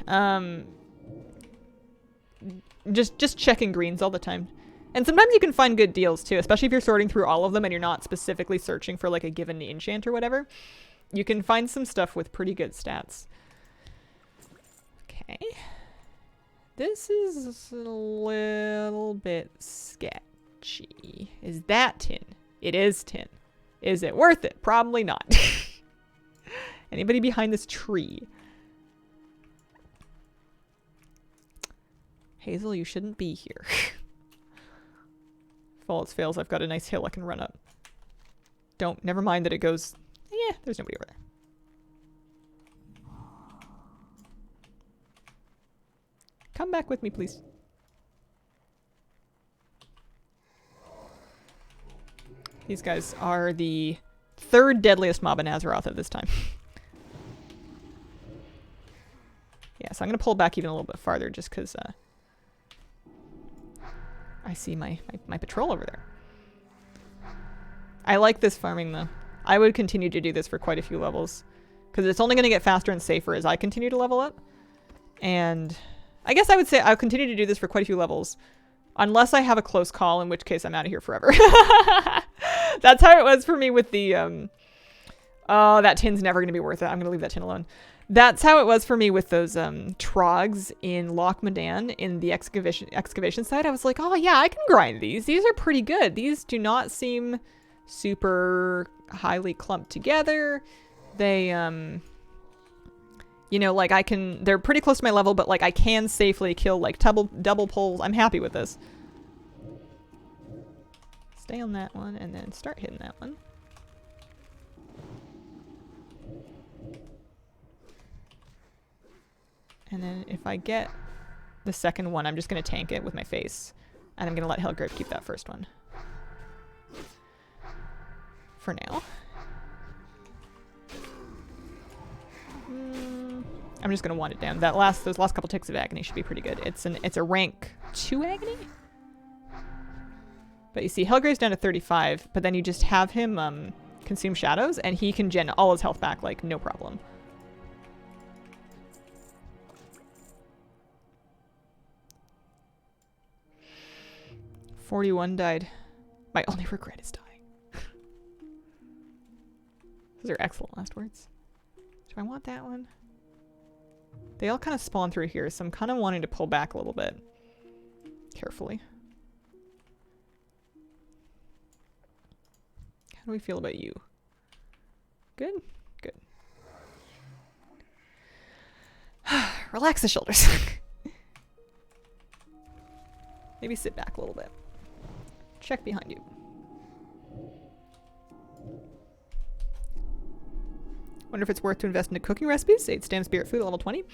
Just checking greens all the time, and sometimes you can find good deals too, especially if you're sorting through all of them and you're not specifically searching for like a given enchant or whatever. You can find some stuff with pretty good stats. Okay, this is a little bit sketchy. Is that tin? It is tin. Is it worth it? Probably not. Anybody behind this tree? Hazel, you shouldn't be here. If all else fails, I've got a nice hill I can run up. Never mind that it goes... Yeah, there's nobody over there. Come back with me, please. These guys are the 3rd deadliest mob in Azeroth at this time. Yeah, so I'm going to pull back even a little bit farther just because I see my patrol over there. I like this farming though. I would continue to do this for quite a few levels because it's only going to get faster and safer as I continue to level up. And I guess I would say I'll continue to do this for quite a few levels unless I have a close call, in which case I'm out of here forever. That's how it was for me with the, oh, that tin's never going to be worth it. I'm going to leave that tin alone. That's how it was for me with those trogs in Loch Modan in the excavation side. I was like, oh yeah, I can grind these. These are pretty good. These do not seem super highly clumped together. They, you know, like they're pretty close to my level, but like I can safely kill like double pulls. I'm happy with this. Stay on that one and then start hitting that one. And then if I get the second one, I'm just going to tank it with my face. And I'm going to let Hellgrave keep that first one. For now. I'm just going to wind it down. Those last couple ticks of agony should be pretty good. It's a rank 2 agony? But you see, Hellgrave's down to 35, but then you just have him consume shadows, and he can gen all his health back, like, no problem. "41 died. My only regret is dying." Those are excellent last words. Do I want that one? They all kind of spawn through here, so I'm kind of wanting to pull back a little bit. Carefully. How do we feel about you? Good? Good. Relax the shoulders. Maybe sit back a little bit. Check behind you. Wonder if it's worth to invest into cooking recipes. 8 stem spirit food at level 20.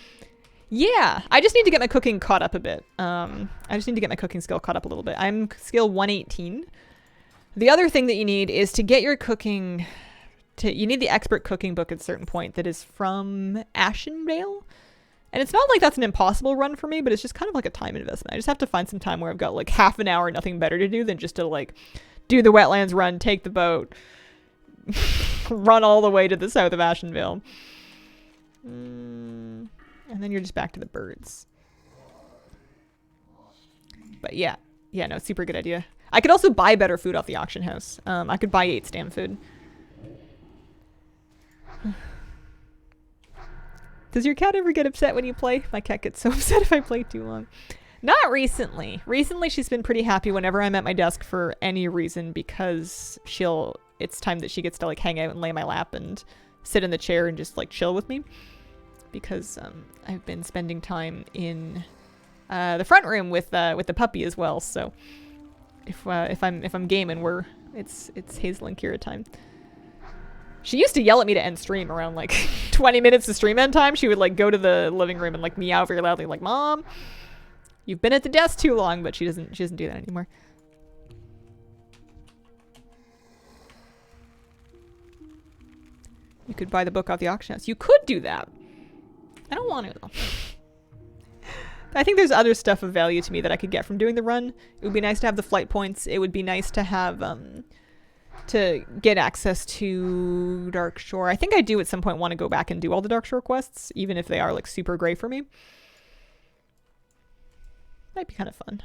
Yeah, I just need to get my cooking caught up a bit. I just need to get my cooking skill caught up a little bit. I'm skill 118. The other thing that you need is to get your cooking... You need the expert cooking book at a certain point that is from Ashenvale. And it's not like that's an impossible run for me, but it's just kind of like a time investment. I just have to find some time where I've got like half an hour, nothing better to do than just to like do the wetlands run, take the boat, run all the way to the south of Ashenvale. And then you're just back to the birds. But yeah, no, super good idea. I could also buy better food off the auction house. I could buy 8 stam food. Does your cat ever get upset when you play? My cat gets so upset if I play too long. Not recently. Recently, she's been pretty happy whenever I'm at my desk for any reason because it's time that she gets to like hang out and lay in my lap and sit in the chair and just like chill with me. Because I've been spending time in the front room with the puppy as well. So if I'm gaming, it's Hazel and Kira time. She used to yell at me to end stream around like 20 minutes to stream end time. She would like go to the living room and like meow very loudly like, "Mom, you've been at the desk too long," but she doesn't do that anymore. You could buy the book off the auction house. You could do that. I don't want to though. I think there's other stuff of value to me that I could get from doing the run. It would be nice to have the flight points. It would be nice to have to get access to Dark Shore. I think I do at some point want to go back and do all the Dark Shore quests, even if they are like super gray for me. Might be kind of fun.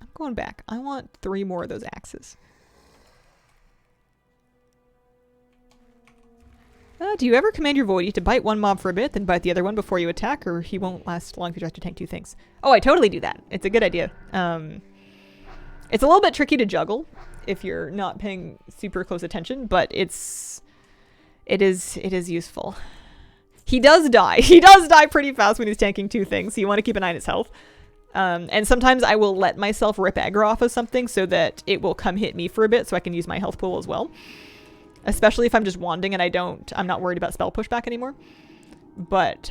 I'm going back. I want 3 more of those axes. Do you ever command your Voidy to bite one mob for a bit, then bite the other one before you attack, or he won't last long if you try to tank 2 things? Oh, I totally do that. It's a good idea. It's a little bit tricky to juggle if you're not paying super close attention, but it is useful. He does die. He does die pretty fast when he's tanking 2 things, so you want to keep an eye on his health. And sometimes I will let myself rip aggro off of something so that it will come hit me for a bit so I can use my health pool as well. Especially if I'm just wanding and I'm not worried about spell pushback anymore. But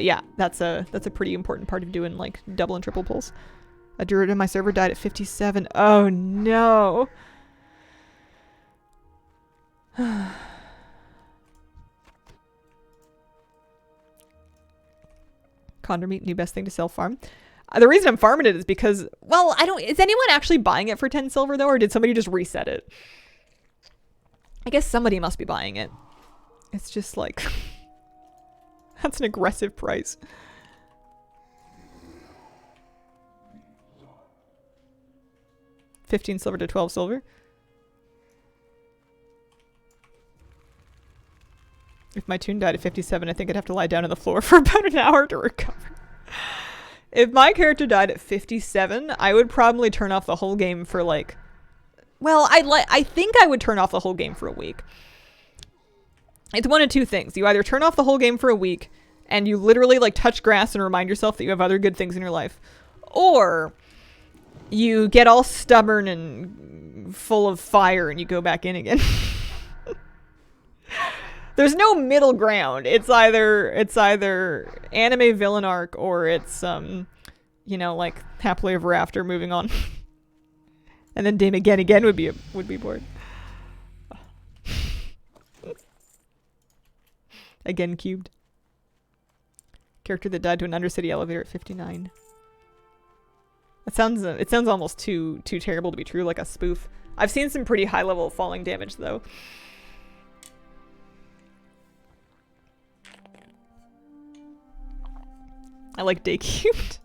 yeah, that's a pretty important part of doing like double and triple pulls. A druid in my server died at 57. Oh no. Condor meat, new best thing to sell farm. The reason I'm farming it is because, well, is anyone actually buying it for 10 silver though, or did somebody just reset it? I guess somebody must be buying it. It's just like... that's an aggressive price. $15 silver to 12 silver. If my tune died at 57, I think I'd have to lie down on the floor for about an hour to recover. If my character died at 57, I would probably turn off the whole game for like... Well, I think I would turn off the whole game for a week. It's one of 2 things. You either turn off the whole game for a week and you literally like touch grass and remind yourself that you have other good things in your life. Or you get all stubborn and full of fire and you go back in again. There's no middle ground. It's either anime villain arc or it's you know, like happily ever after, moving on. And then Dame again would be bored. Again cubed. Character that died to an undercity elevator at 59. It sounds almost too terrible to be true, like a spoof. I've seen some pretty high level falling damage though. I like day cubed.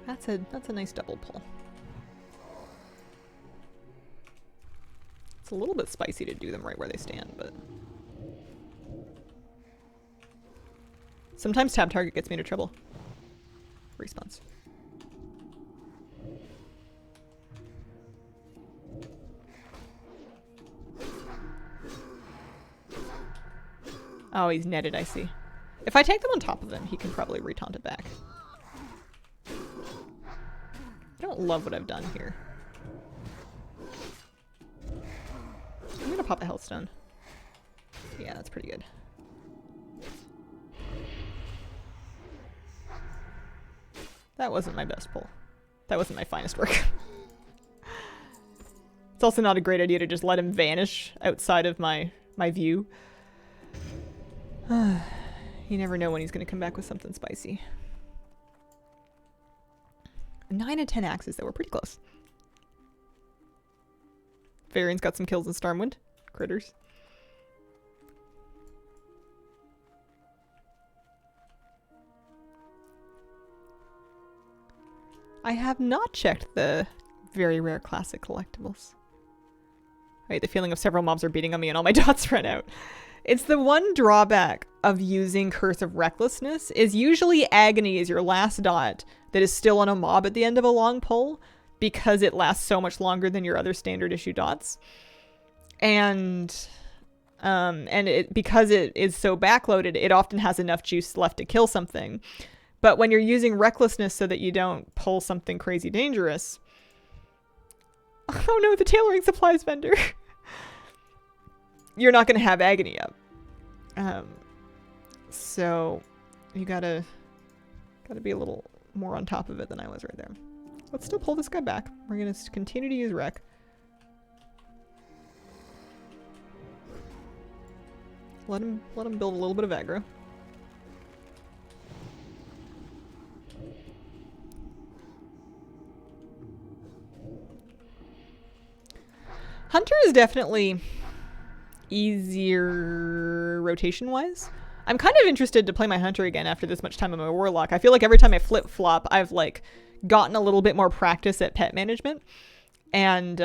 That's a nice double pull. It's a little bit spicy to do them right where they stand, but sometimes tab target gets me into trouble. Response. Oh, he's netted, I see. If I take them on top of him, he can probably retaunt it back. don't love what I've done here. I'm gonna pop a Hellstone. Yeah, that's pretty good. That wasn't my best pull. That wasn't my finest work. It's also not a great idea to just let him vanish outside of my view. You never know when he's going to come back with something spicy. 9 and 10 axes, though. We're pretty close. Varian's got some kills in Stormwind. Critters. I have not checked the very rare classic collectibles. Wait, the feeling of several mobs are beating on me and all my dots run out. It's the one drawback of using Curse of Recklessness is usually Agony is your last dot that is still on a mob at the end of a long pull because it lasts so much longer than your other standard issue dots. And because it is so backloaded, it often has enough juice left to kill something. But when you're using Recklessness so that you don't pull something crazy dangerous... Oh no, the tailoring supplies vendor! You're not going to have Agony up. So you gotta be a little more on top of it than I was right there. Let's still pull this guy back. We're going to continue to use Rec. Let him build a little bit of aggro. Hunter is definitely easier rotation-wise. I'm kind of interested to play my Hunter again after this much time on my Warlock. I feel like every time I flip-flop, I've like gotten a little bit more practice at pet management, and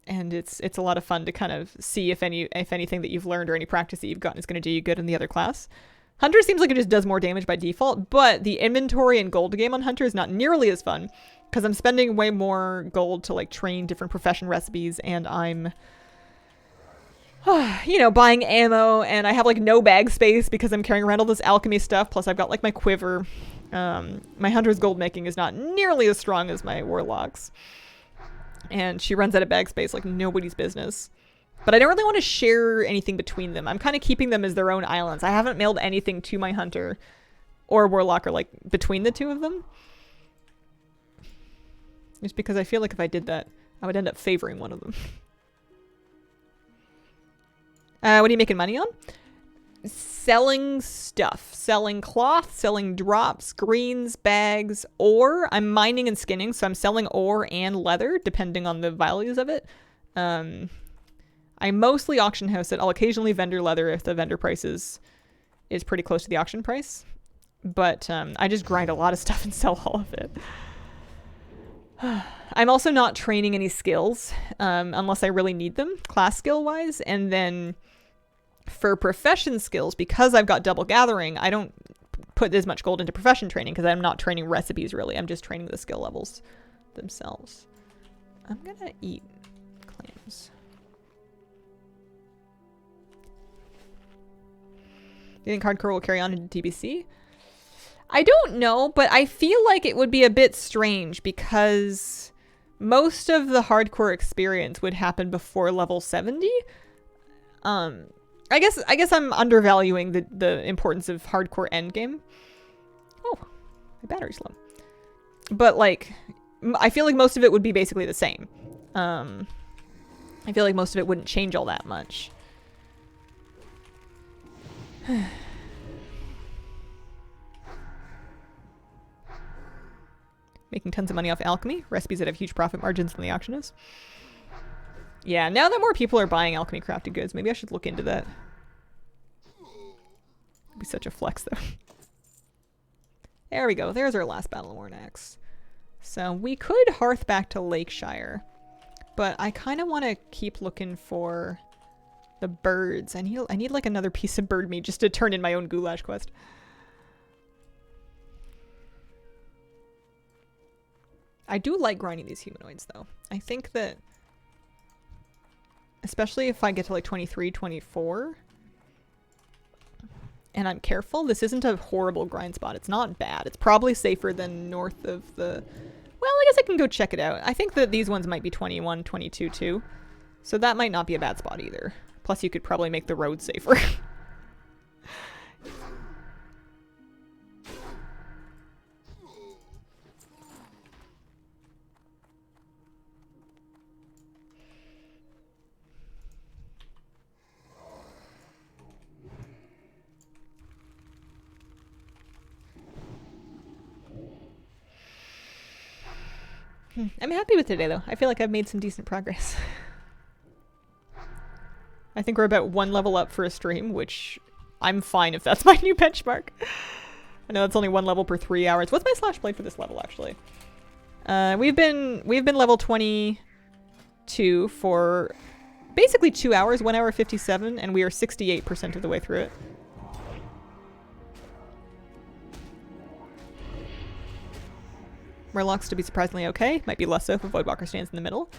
it's a lot of fun to kind of see if anything that you've learned or any practice that you've gotten is going to do you good in the other class. Hunter seems like it just does more damage by default, but the inventory and gold game on Hunter is not nearly as fun because I'm spending way more gold to like train different profession recipes, and I'm you know, buying ammo, and I have like no bag space because I'm carrying around all this alchemy stuff, plus I've got like my quiver. My Hunter's gold making is not nearly as strong as my Warlock's, and she runs out of bag space like nobody's business. But I don't really want to share anything between them. I'm kind of keeping them as their own islands. I haven't mailed anything to my Hunter or Warlock or like between the two of them. Just because I feel like if I did that, I would end up favoring one of them. What are you making money on? Selling stuff. Selling cloth, selling drops, greens, bags, ore. I'm mining and skinning, so I'm selling ore and leather, depending on the values of it. I mostly auction house it. I'll occasionally vendor leather if the vendor price is pretty close to the auction price. But I just grind a lot of stuff and sell all of it. I'm also not training any skills unless I really need them, class skill-wise. And then for profession skills, because I've got double gathering, I don't put as much gold into profession training because I'm not training recipes, really. I'm just training the skill levels themselves. I'm going to eat clams. Do you think hardcore will carry on into TBC? I don't know, but I feel like it would be a bit strange because most of the hardcore experience would happen before level 70. I guess I'm undervaluing the importance of hardcore endgame. Oh, my battery's low. But like, I feel like most of it would be basically the same. I feel like most of it wouldn't change all that much. Making tons of money off alchemy. Recipes that have huge profit margins than the auction is. Yeah, now that more people are buying alchemy crafted goods, maybe I should look into that. It'd be such a flex, though. There we go. There's our last Battle-Worn Axe. So we could hearth back to Lakeshire, but I kind of want to keep looking for the birds. I need like another piece of bird meat just to turn in my own goulash quest. I do like grinding these humanoids, though. I think that, especially if I get to like 23, 24, and I'm careful, this isn't a horrible grind spot. It's not bad. It's probably safer than north of the... Well, I guess I can go check it out. I think that these ones might be 21, 22 too. So that might not be a bad spot either. Plus you could probably make the road safer. I'm happy with today though. I feel like I've made some decent progress. I think we're about 1 level up for a stream, which I'm fine if that's my new benchmark. I know that's only 1 level per 3 hours. What's my slash play for this level actually? We've been level 22 for basically 2 hours, 1 hour 57, and we are 68% of the way through it. Murloc's to be surprisingly okay. Might be less so if a Voidwalker stands in the middle.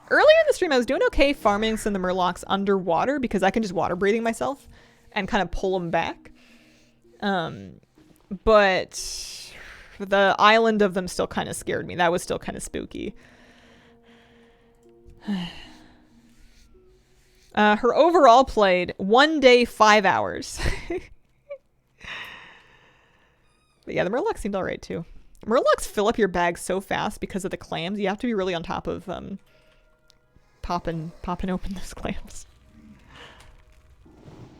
Earlier in the stream, I was doing okay farming some of the Murlocs underwater because I can just water breathing myself and kind of pull them back. But the island of them still kind of scared me. That was still kind of spooky. Her overall played 1 day, 5 hours. But yeah, the Murlocs seemed alright too. Murlocs fill up your bag so fast because of the clams. You have to be really on top of popping open those clams.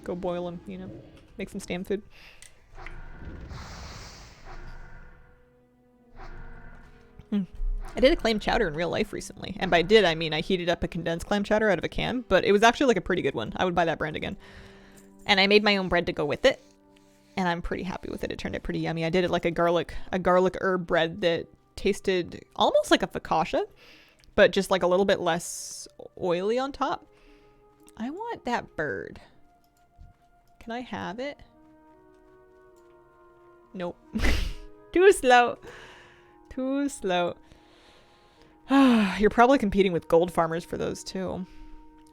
Go boil them, you know. Make some stam food. I did a clam chowder in real life recently. And by did, I mean I heated up a condensed clam chowder out of a can. But it was actually like a pretty good one. I would buy that brand again. And I made my own bread to go with it. And I'm pretty happy with it. It turned out pretty yummy. I did it like a garlic herb bread that tasted almost like a focaccia, but just like a little bit less oily on top. I want that bird. Can I have it? Nope. Too slow. Too slow. You're probably competing with gold farmers for those too.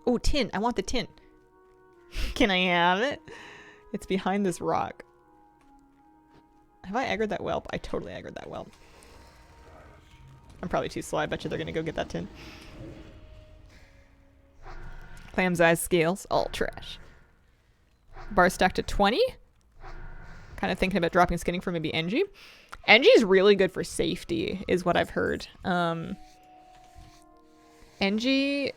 Oh, tin. I want the tin. Can I have it? It's behind this rock. Have I aggroed that whelp? I totally aggroed that whelp. I'm probably too slow. I bet you they're gonna go get that tin. Clam's eyes scales. All trash. Bar stacked to 20. Kind of thinking about dropping skinning for maybe Engie. Engie's really good for safety, is what I've heard. Engie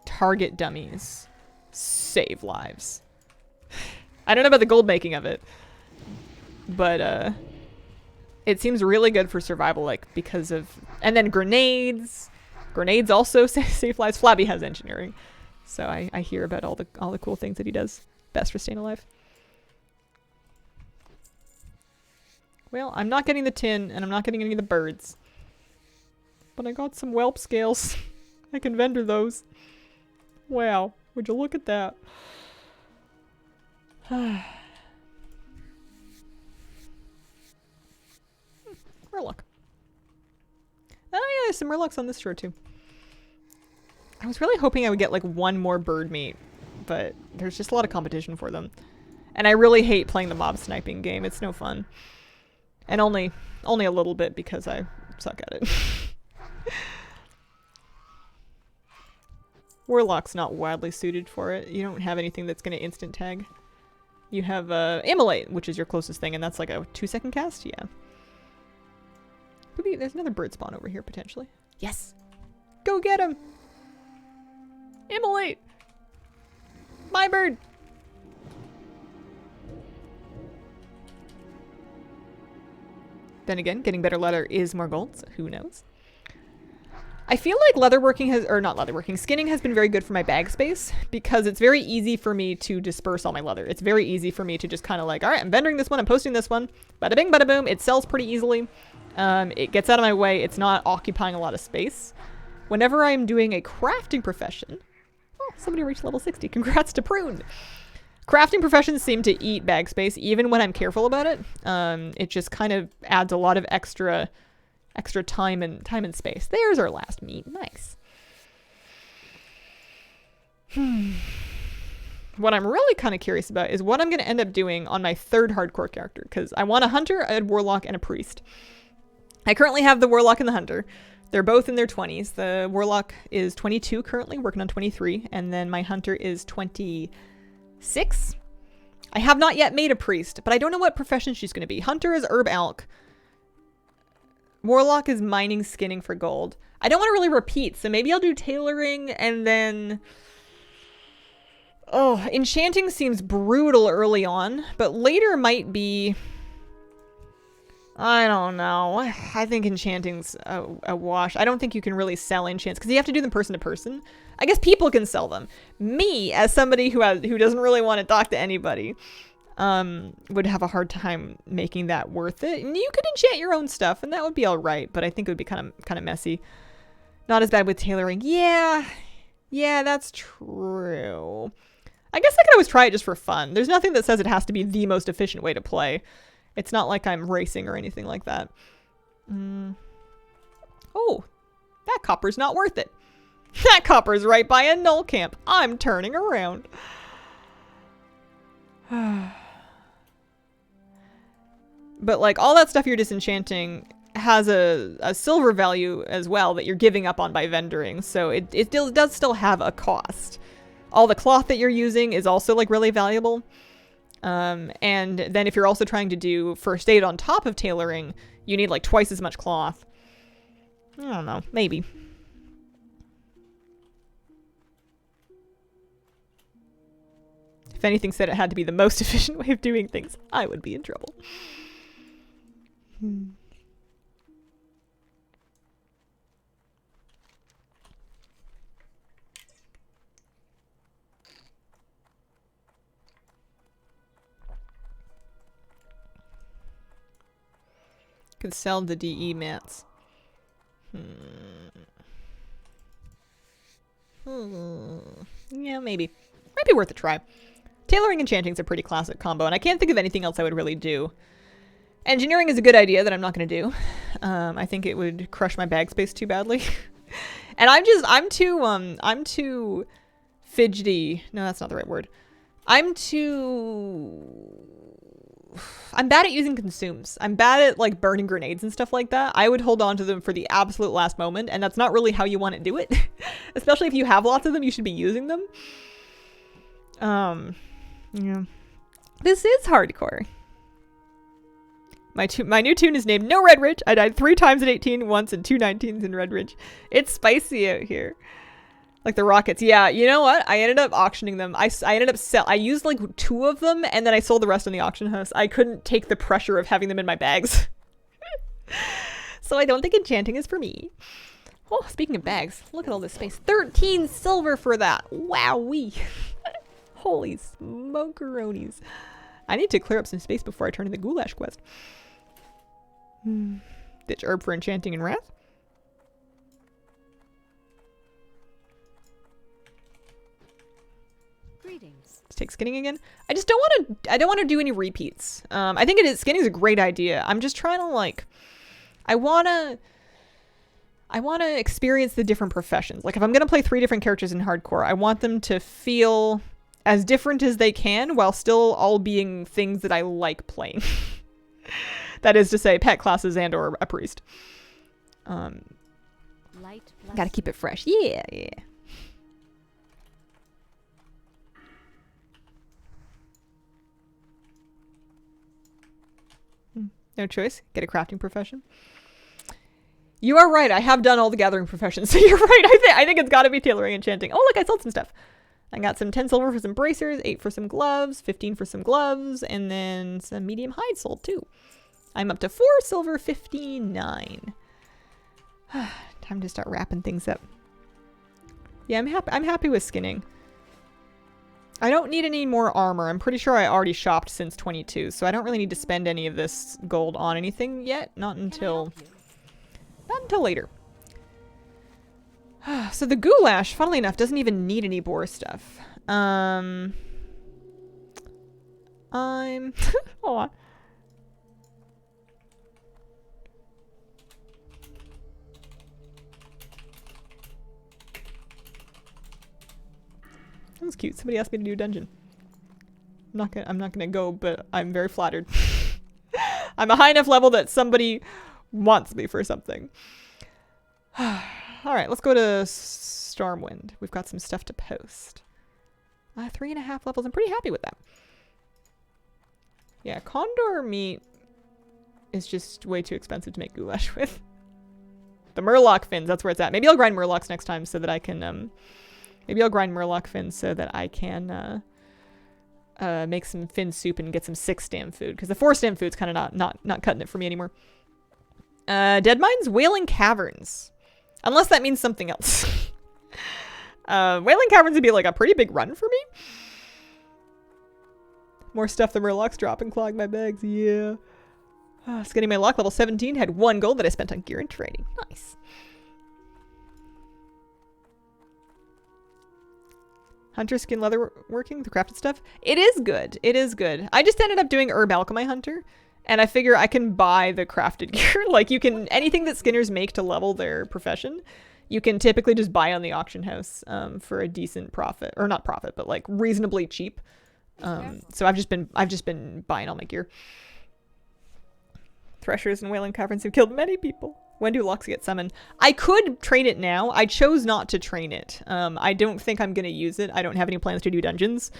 target dummies save lives. I don't know about the gold making of it, but it seems really good for survival, like because of, and then grenades also save lives. Flabby has engineering, so I hear about all the cool things that he does. Best for staying alive. Well, I'm not getting the tin, and I'm not getting any of the birds, but I got some whelp scales. I can vendor those. Wow, would you look at that? Murloc. Oh yeah, there's some Murlocs on this shore too. I was really hoping I would get like 1 more bird meat, but there's just a lot of competition for them. And I really hate playing the mob sniping game. It's no fun. And only a little bit because I suck at it. Warlock's not wildly suited for it. You don't have anything that's going to instant tag. You have Immolate, which is your closest thing, and that's like a 2-second cast? Yeah. There's another bird spawn over here, potentially. Yes! Go get him! Immolate! My bird! Then again, getting better leather is more gold, so who knows? I feel like skinning has been very good for my bag space because it's very easy for me to disperse all my leather. It's very easy for me to just kind of like, all right, I'm vendoring this one, I'm posting this one, bada bing, bada boom. It sells pretty easily. It gets out of my way. It's not occupying a lot of space. Whenever I'm doing a crafting profession, oh, somebody reached level 60. Congrats to Prune. Crafting professions seem to eat bag space even when I'm careful about it. It just kind of adds a lot of extra time and space. There's our last meat. Nice. What I'm really kind of curious about is what I'm going to end up doing on my 3rd hardcore character, because I want a hunter, a warlock, and a priest. I currently have the warlock and the hunter. They're both in their 20s. The Warlock is 22 currently, working on 23, and then my Hunter is 26. I have not yet made a priest, but I don't know what profession she's going to be. Hunter is herb alch. Warlock is mining, skinning for gold. I don't want to really repeat, so maybe I'll do tailoring and then... Oh, enchanting seems brutal early on, but later might be... I don't know. I think enchanting's a wash. I don't think you can really sell enchants because you have to do them person to person. I guess people can sell them. Me, as somebody who doesn't really want to talk to anybody, would have a hard time making that worth it. And you could enchant your own stuff, and that would be all right. But I think it would be kind of messy. Not as bad with tailoring. Yeah, that's true. I guess I could always try it just for fun. There's nothing that says it has to be the most efficient way to play. It's not like I'm racing or anything like that. Oh, that copper's not worth it. That copper's right by a null camp. I'm turning around. But like all that stuff you're disenchanting has a silver value as well that you're giving up on by vendoring. So it does still have a cost. All the cloth that you're using is also like really valuable. And then if you're also trying to do first aid on top of tailoring, you need like twice as much cloth. I don't know, maybe. If anything said it had to be the most efficient way of doing things, I would be in trouble. Could sell the DE mats. Yeah, maybe. Might be worth a try. Tailoring and enchanting is a pretty classic combo, and I can't think of anything else I would really do. Engineering is a good idea that I'm not going to do. I think it would crush my bag space too badly. And I'm too fidgety. No, that's not the right word. I'm bad at using consumes. I'm bad at like burning grenades and stuff like that. I would hold on to them for the absolute last moment, and that's not really how you want to do it. Especially if you have lots of them, you should be using them. Yeah. This is hardcore. My new tune is named No Redridge. I died 3 times at 18, once and 2 19s in Redridge. It's spicy out here. Like the rockets. Yeah, you know what? I ended up auctioning them. I used like 2 of them and then I sold the rest on the auction house. I couldn't take the pressure of having them in my bags. So I don't think enchanting is for me. Oh, speaking of bags, look at all this space. 13 silver for that. Wowee. Holy smokeronies. I need to clear up some space before I turn in the goulash quest. Ditch herb for enchanting and wrath. Greetings. Let's take skinning again. I don't want to do any repeats. I think skinning is a great idea. I'm just trying to like, I want to experience the different professions. Like if I'm going to play 3 different characters in hardcore, I want them to feel as different as they can while still all being things that I like playing. That is to say pet classes and or a priest. Gotta keep it fresh. Yeah. No choice. Get a crafting profession. You are right. I have done all the gathering professions. So you're right. I think it's got to be tailoring and enchanting. Oh, look, I sold some stuff. I got some 10 silver for some bracers, 8 for some gloves, 15 for some gloves, and then some medium hide sold too. I'm up to 4 silver, 59. Time to start wrapping things up. Yeah, I'm happy with skinning. I don't need any more armor. I'm pretty sure I already shopped since 22, so I don't really need to spend any of this gold on anything yet. Not until later. So the goulash, funnily enough, doesn't even need any boar stuff. Hold on. That was cute. Somebody asked me to do a dungeon. I'm not gonna go, but I'm very flattered. I'm a high enough level that somebody wants me for something. All right, let's go to Stormwind. We've got some stuff to post. 3.5 levels. I'm pretty happy with that. Yeah, condor meat is just way too expensive to make goulash with. The Murloc fins, that's where it's at. Maybe I'll grind Murlocs next time so that I can, maybe I'll grind Murloc fins so that I can, make some fin soup and get some 6-stam food. Because the 4-stam food's kind of not cutting it for me anymore. Dead Mines? Wailing Caverns. Unless that means something else. Wailing Caverns would be like a pretty big run for me. More stuff the Murlocs drop and clog my bags. Yeah. Getting my lock level 17. Had 1 gold that I spent on gear and trading. Nice. Hunter skin leather working, the crafted stuff. It is good. It is good. I just ended up doing Herb Alchemy Hunter. And I figure I can buy the crafted gear. Like you can, anything that skinners make to level their profession, you can typically just buy on the auction house for a decent profit. Or not profit, but like reasonably cheap. So I've just been buying all my gear. Threshers and Wailing Caverns have killed many people. When do locks get summoned? I could train it now. I chose not to train it. I don't think I'm going to use it. I don't have any plans to do dungeons.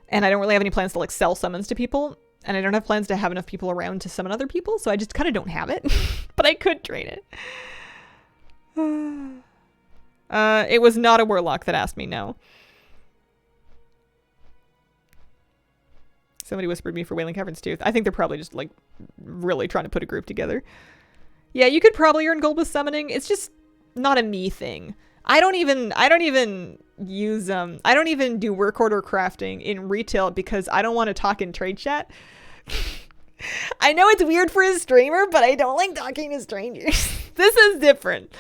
And I don't really have any plans to like sell summons to people. And I don't have plans to have enough people around to summon other people. So I just kind of don't have it. But I could train it. It was not a Warlock that asked me, no. Somebody whispered me for Wailing Caverns too. I think they're probably just like really trying to put a group together. Yeah, you could probably earn gold with summoning. It's just not a me thing. I don't even use I don't even do work order crafting in retail because I don't want to talk in trade chat. I know it's weird for a streamer, but I don't like talking to strangers. This is different.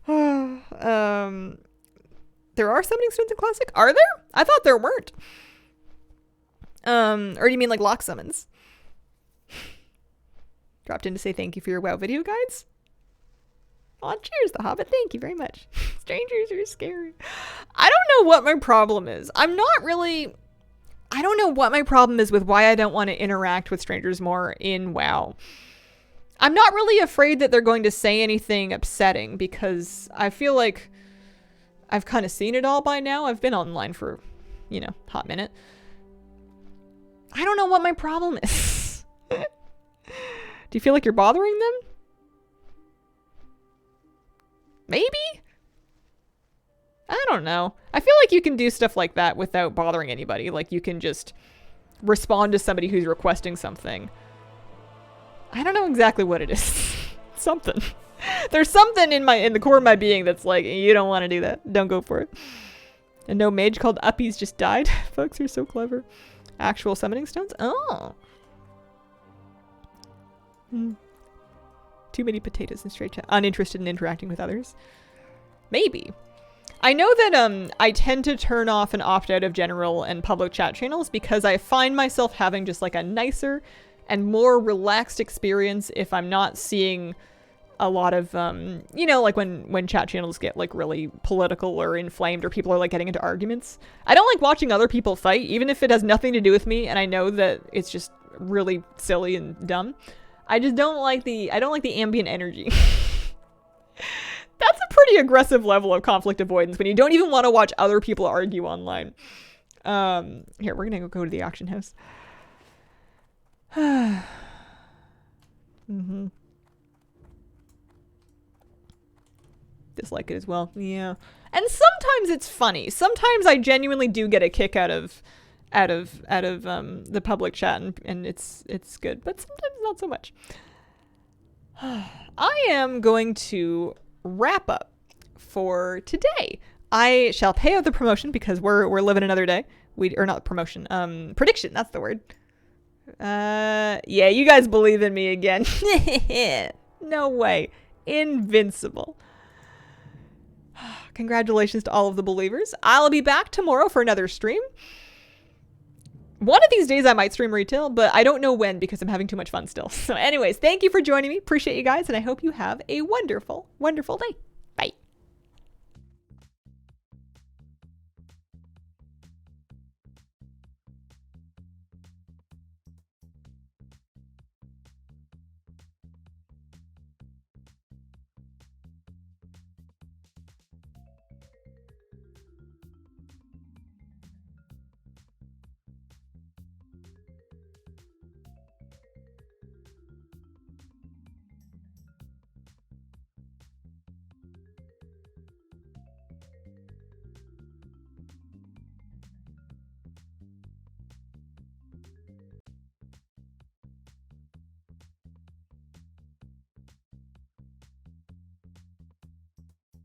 There are summoning stones in Classic? Are there? I thought there weren't. Or do you mean like lock summons? Dropped in to say thank you for your WoW video guides. Aw, cheers, The Hobbit. Thank you very much. Strangers are scary. I don't know what my problem is. I don't know what my problem is with why I don't want to interact with strangers more in WoW. I'm not really afraid that they're going to say anything upsetting because I feel like I've kind of seen it all by now. I've been online for, a hot minute. I don't know what my problem is. Do you feel like you're bothering them? Maybe? I don't know. I feel like you can do stuff like that without bothering anybody. Like you can just respond to somebody who's requesting something. I don't know exactly what it is. Something. There's something in the core of my being that's like, you don't want to do that. Don't go for it. And no mage called Uppies just died. Folks are so clever. Actual summoning stones? Oh. Too many potatoes in straight chat. Uninterested in interacting with others. Maybe. I know that I tend to turn off and opt out of general and public chat channels because I find myself having just like a nicer and more relaxed experience if I'm not seeing a lot of, like when chat channels get like really political or inflamed or people are like getting into arguments. I don't like watching other people fight, even if it has nothing to do with me and I know that it's just really silly and dumb. I just don't like the ambient energy. That's a pretty aggressive level of conflict avoidance when you don't even want to watch other people argue online. Here, we're gonna go to the auction house. Dislike it as well. Yeah. And sometimes it's funny. Sometimes I genuinely do get a kick out of the public chat and it's good, but sometimes not so much. I am going to wrap up for today. I shall pay out the promotion because we're living another day. Or not promotion. Prediction, that's the word. Yeah, you guys believe in me again. No way. Invincible. Congratulations to all of the believers. I'll be back tomorrow for another stream. One of these days I might stream retail, but I don't know when because I'm having too much fun still. So anyways, thank you for joining me. Appreciate you guys, and I hope you have a wonderful, wonderful day.